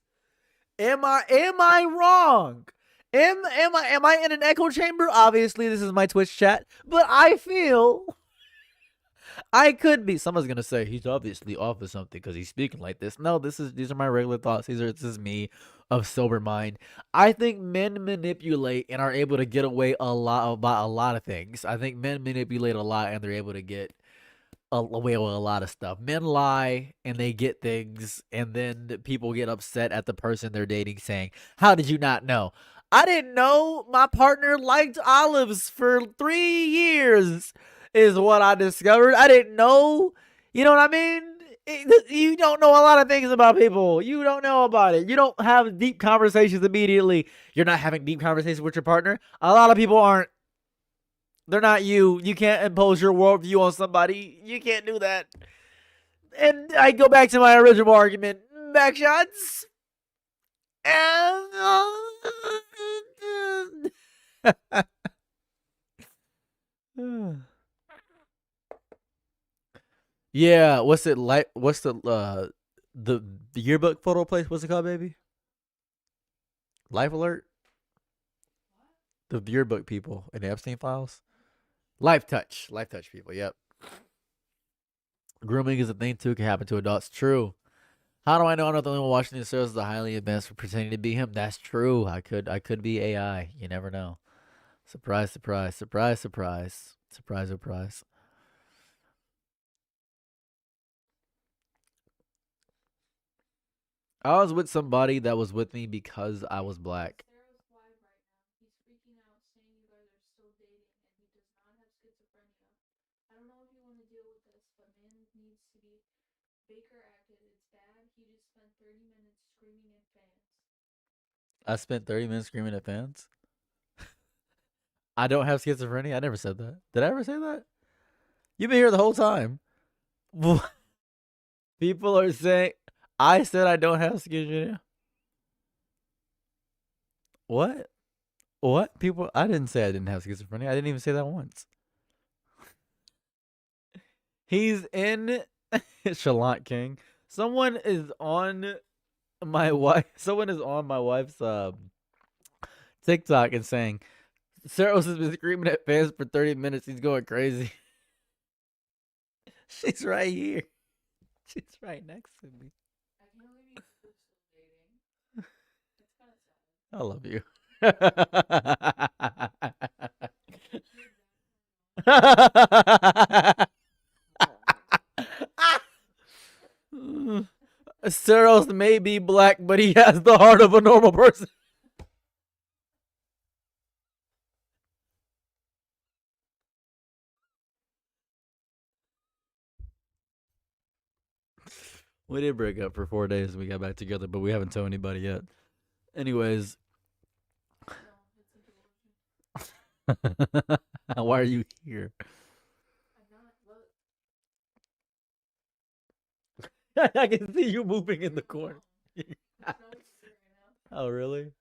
Am I wrong? Am I in an echo chamber? Obviously, this is my Twitch chat, but I feel I could be. Someone's gonna say he's obviously off of something because he's speaking like this. No, these are my regular thoughts. This is me of sober mind. I think men manipulate and are able to get away a lot about a lot of things. I think men manipulate a lot and they're able to get away with a lot of stuff. Men lie and they get things, and then people get upset at the person they're dating saying, "How did you not know?" I didn't know my partner liked olives for 3 years is what I discovered. I didn't know. You know what I mean? You don't know a lot of things about people. You don't know about it. You don't have deep conversations immediately. You're not having deep conversations with your partner. A lot of people aren't. They're not you. You can't impose your worldview on somebody. You can't do that. And I go back to my original argument. Backshots. Yeah, what's it like? What's the yearbook photo place? What's it called, baby? Life Alert? The yearbook people in the Epstein files? Life Touch people. Yep. Grooming is a thing too. Can happen to adults. True. How do I know I'm not the only one watching these shows? The highly advanced for pretending to be him. That's true. I could be AI. You never know. Surprise, surprise, surprise, surprise, surprise, surprise. I was with somebody that was with me because I was black. Sarah's wide right now. He's freaking out, saying you guys are still dating, and he does not have schizophrenia. I don't know if you want to deal with this, but man needs to be. Baker acted. It's bad. He just spent 30 minutes screaming at fans. I spent 30 minutes screaming at fans. I don't have schizophrenia. I never said that. Did I ever say that? You've been here the whole time. People are saying I said I don't have schizophrenia. What? What? People, I didn't say I didn't have schizophrenia. I didn't even say that once. He's in Shalant King. Someone is on my wife's TikTok and saying Saros has been screaming at fans for 30 minutes. He's going crazy. She's right here. She's right next to me. I can't believe you're still dating. It's kind of sad. I love you. Saros may be black, but he has the heart of a normal person. We did break up for 4 days and we got back together, but we haven't told anybody yet. Anyways. No, it's a delusion. Why are you here? I'm not. Look. I can see you moving in the corner. Oh, really?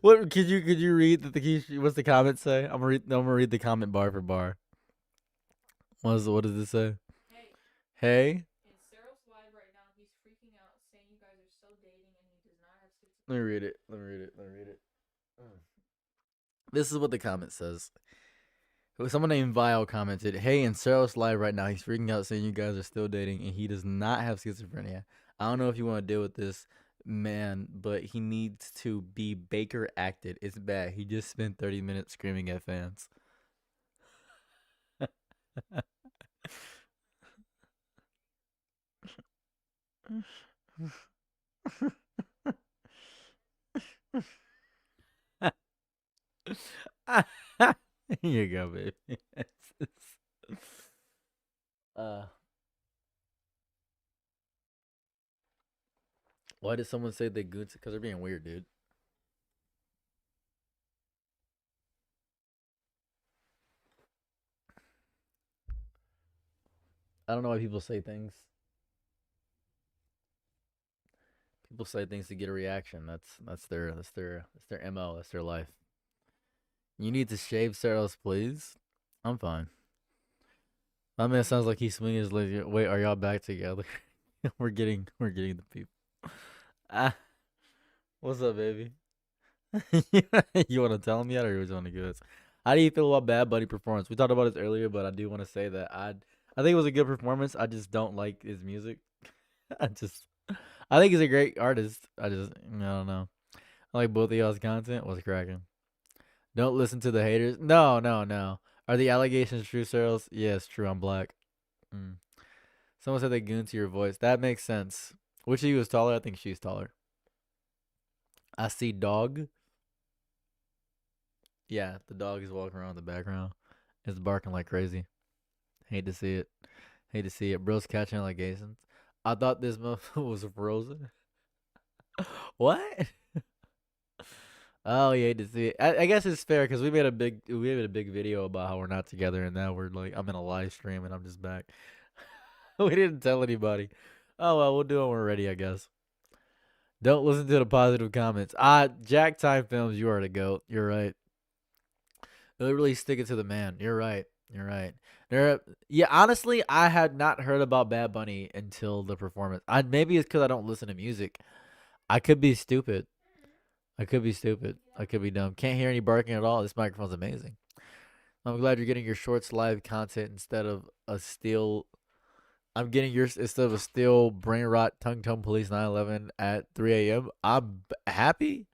What could you read what's the comment say? I'm gonna read the comment bar for bar. What does it say? Hey, Hey, in Cyril's live right now, he's freaking out, saying you guys are still dating and he does not have let me schizophrenia. read it. Let me read it. Let me read it. This is what the comment says. Someone named Vile commented, "Hey, in Cyril's live right now, he's freaking out saying you guys are still dating and he does not have schizophrenia. I don't know if you want to deal with this, man, but he needs to be Baker acted. It's bad. He just spent 30 minutes screaming at fans." Here you go, baby. uh, why did someone say they goons? Because they're being weird, dude. I don't know why people say things. People say things to get a reaction. That's their mo. That's their life. You need to shave Saros, please. I'm fine. My man sounds like he's swinging his legs. Wait, are y'all back together? we're getting the people. Ah, what's up, baby? You want to tell me that, or you just want to give us? How do you feel about Bad Bunny performance? We talked about this earlier, but I do want to say that I think it was a good performance. I just don't like his music. I just I think he's a great artist. I don't know. I like both of y'all's content. What's cracking? Don't listen to the haters. No, no, no. Are the allegations true, Searles? Yes, true. I'm black. Mm. Someone said they goon to your voice. That makes sense. Which of you is taller? I think she's taller. I see dog. Yeah, the dog is walking around in the background. It's barking like crazy. Hate to see it. Hate to see it. Bro's catching allegations. I thought this motherfucker was frozen. What? Oh, you hate to see it. I guess it's fair because we made a big video about how we're not together, and now we're like I'm in a live stream and I'm just back. We didn't tell anybody. Oh well, we'll do it when we're ready, I guess. Don't listen to the positive comments. Jack Time Films, you are the goat. You're right. Literally stick it to the man. You're right. You're right. Yeah, honestly, I had not heard about Bad Bunny until the performance. Maybe it's because I don't listen to music. I could be stupid. I could be stupid. I could be dumb. Can't hear any barking at all. This microphone's amazing. I'm glad you're getting your shorts live content instead of a still. I'm getting yours instead of a still brain rot tongue tone police 911 at 3 a.m. I'm happy.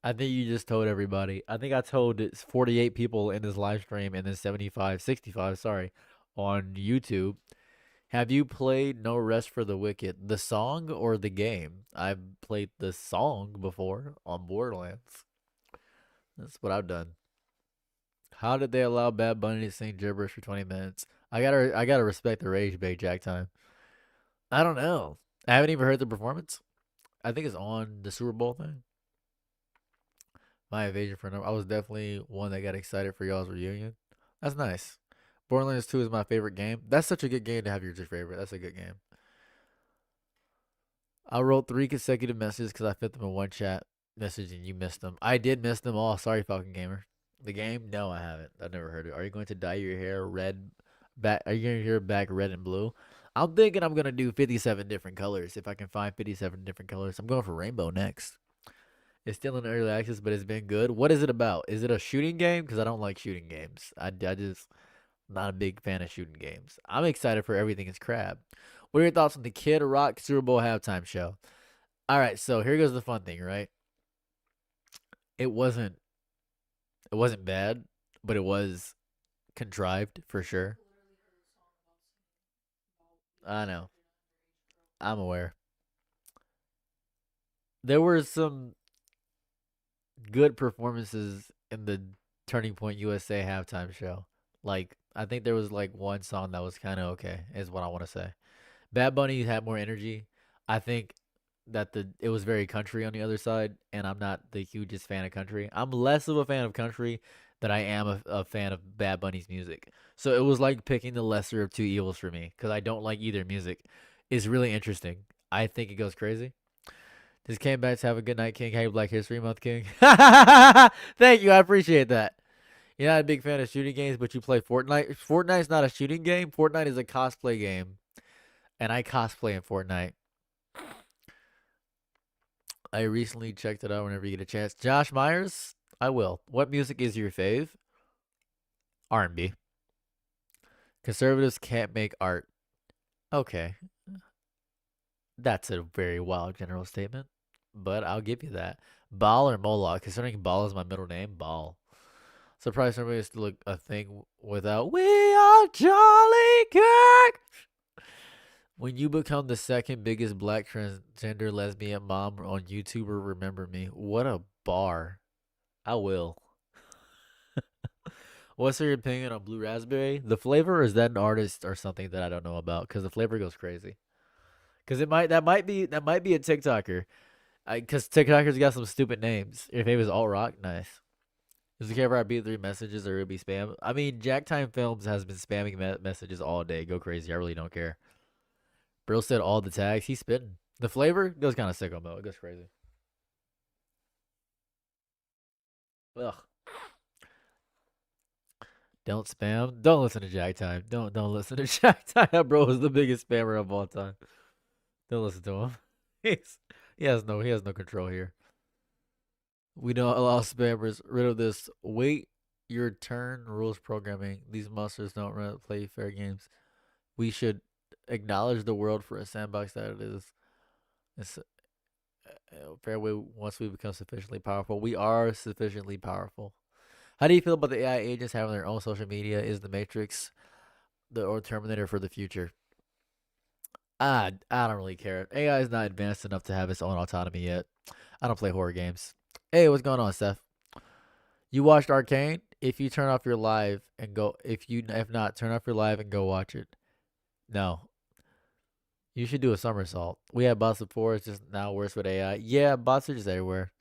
I think you just told everybody. I think I told 48 people in this live stream and then 65, sorry, on YouTube. Have you played No Rest for the Wicked, the song or the game? I've played the song before on Borderlands. That's what I've done. How did they allow Bad Bunny to sing gibberish for 20 minutes? I gotta respect the rage bait Jack Time. I don't know. I haven't even heard the performance. I think it's on the Super Bowl thing. My evasion for number. I was definitely one that got excited for y'all's reunion. That's nice. Borderlands 2 is my favorite game. That's such a good game to have your favorite. That's a good game. I wrote 3 consecutive messages because I fit them in one chat message and you missed them. I did miss them all. Sorry, Falcon Gamer. The game? No, I haven't. I've never heard it. Are you going to dye your hair red? Are you going to hair back red and blue? I'm thinking I'm gonna do 57 different colors if I can find 57 different colors. I'm going for rainbow next. It's still in early access, but it's been good. What is it about? Is it a shooting game? Because I don't like shooting games. I just not a big fan of shooting games. I'm excited for everything is crab. What are your thoughts on the Kid Rock Super Bowl halftime show? All right, so here goes the fun thing, right? It wasn't it wasn't bad, but it was contrived for sure. I know. I'm aware. There were some good performances in the Turning Point USA halftime show. Like I think there was like one song that was kind of okay, is what I want to say. Bad Bunny had more energy. I think that it was very country on the other side, and I'm not the hugest fan of country. I'm less of a fan of country than I am a fan of Bad Bunny's music. So it was like picking the lesser of two evils for me because I don't like either music. It's really interesting. I think it goes crazy. Just came back to have a good night, King. Happy Black History Month, King. Thank you. I appreciate that. You're not a big fan of shooting games, but you play Fortnite. Fortnite's not a shooting game. Fortnite is a cosplay game. And I cosplay in Fortnite. I recently checked it out whenever you get a chance. Josh Myers, I will. What music is your fave? R&B. Conservatives can't make art. Okay. That's a very wild general statement, but I'll give you that. Baal or Moloch? Considering Baal is my middle name, Baal. Surprised somebody is still a thing without "We are Charlie Kirk." When you become the second biggest black transgender lesbian mom on YouTuber, remember me. What a bar. I will. What's your opinion on Blue Raspberry? The flavor, or is that an artist or something that I don't know about? Because the flavor goes crazy. Because that might be a TikToker. Because TikTokers got some stupid names. Your favorite is Alt Rock, nice. Does it care if I beat 3 messages or it'll be spam? I mean, Jack Time Films has been spamming messages all day. Go crazy. I really don't care. Brill said all the tags. He's spitting. The flavor goes kind of sicko mode. It goes crazy. Ugh. Don't spam. Don't listen to Jack Time. Don't listen to Jack Time. That bro is the biggest spammer of all time. Don't listen to him. He has no control here. We don't allow spammers. Rid of this. Wait your turn rules programming. These monsters don't play fair games. We should acknowledge the world for a sandbox that it is. It's a fair way once we become sufficiently powerful. We are sufficiently powerful. How do you feel about the AI agents having their own social media? Is the Matrix or Terminator for the future? I don't really care. AI is not advanced enough to have its own autonomy yet. I don't play horror games. Hey, what's going on, Steph? You watched Arcane? If you turn off your live and go, if not, turn off your live and go watch it. No. You should do a somersault. We had bots before. It's just now worse with AI. Yeah, bots are just everywhere.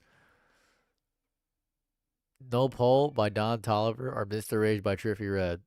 No Poll by Don Tolliver or Mr. Rage by Triffy Red.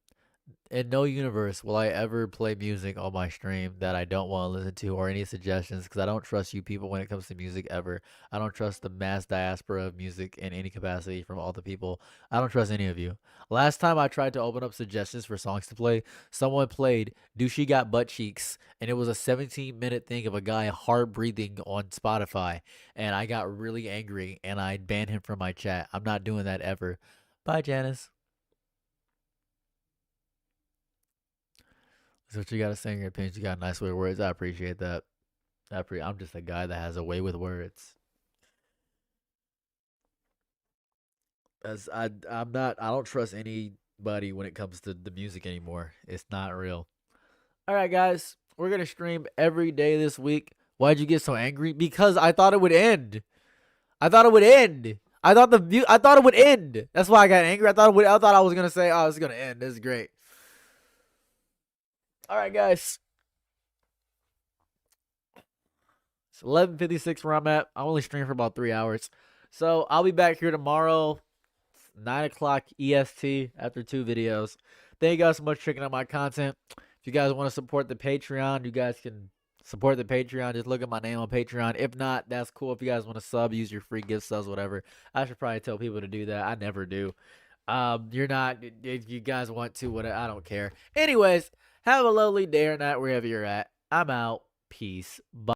In no universe will I ever play music on my stream that I don't want to listen to or any suggestions because I don't trust you people when it comes to music ever. I don't trust the mass diaspora of music in any capacity from all the people. I don't trust any of you. Last time I tried to open up suggestions for songs to play, someone played Do She Got Butt Cheeks, and it was a 17-minute thing of a guy hard breathing on Spotify, and I got really angry and I banned him from my chat. I'm not doing that ever. Bye, Janice. So what you gotta say in your opinions? You got a nice way of words. I appreciate that. I'm just a guy that has a way with words. As I don't trust anybody when it comes to the music anymore. It's not real. All right, guys, we're gonna stream every day this week. Why'd you get so angry? Because I thought it would end. I thought it would end. I thought it would end. That's why I got angry. I thought I was gonna say, oh, it's gonna end. This is great. All right, guys. It's 11:56 where I'm at. I only stream for about 3 hours. So I'll be back here tomorrow, 9 o'clock EST after 2 videos. Thank you guys so much for checking out my content. If you guys want to support the Patreon, you guys can support the Patreon. Just look at my name on Patreon. If not, that's cool. If you guys want to sub, use your free gift subs, whatever. I should probably tell people to do that. I never do. You're not, if you guys want to, whatever, I don't care. Anyways, have a lovely day or night wherever you're at. I'm out. Peace. Bye.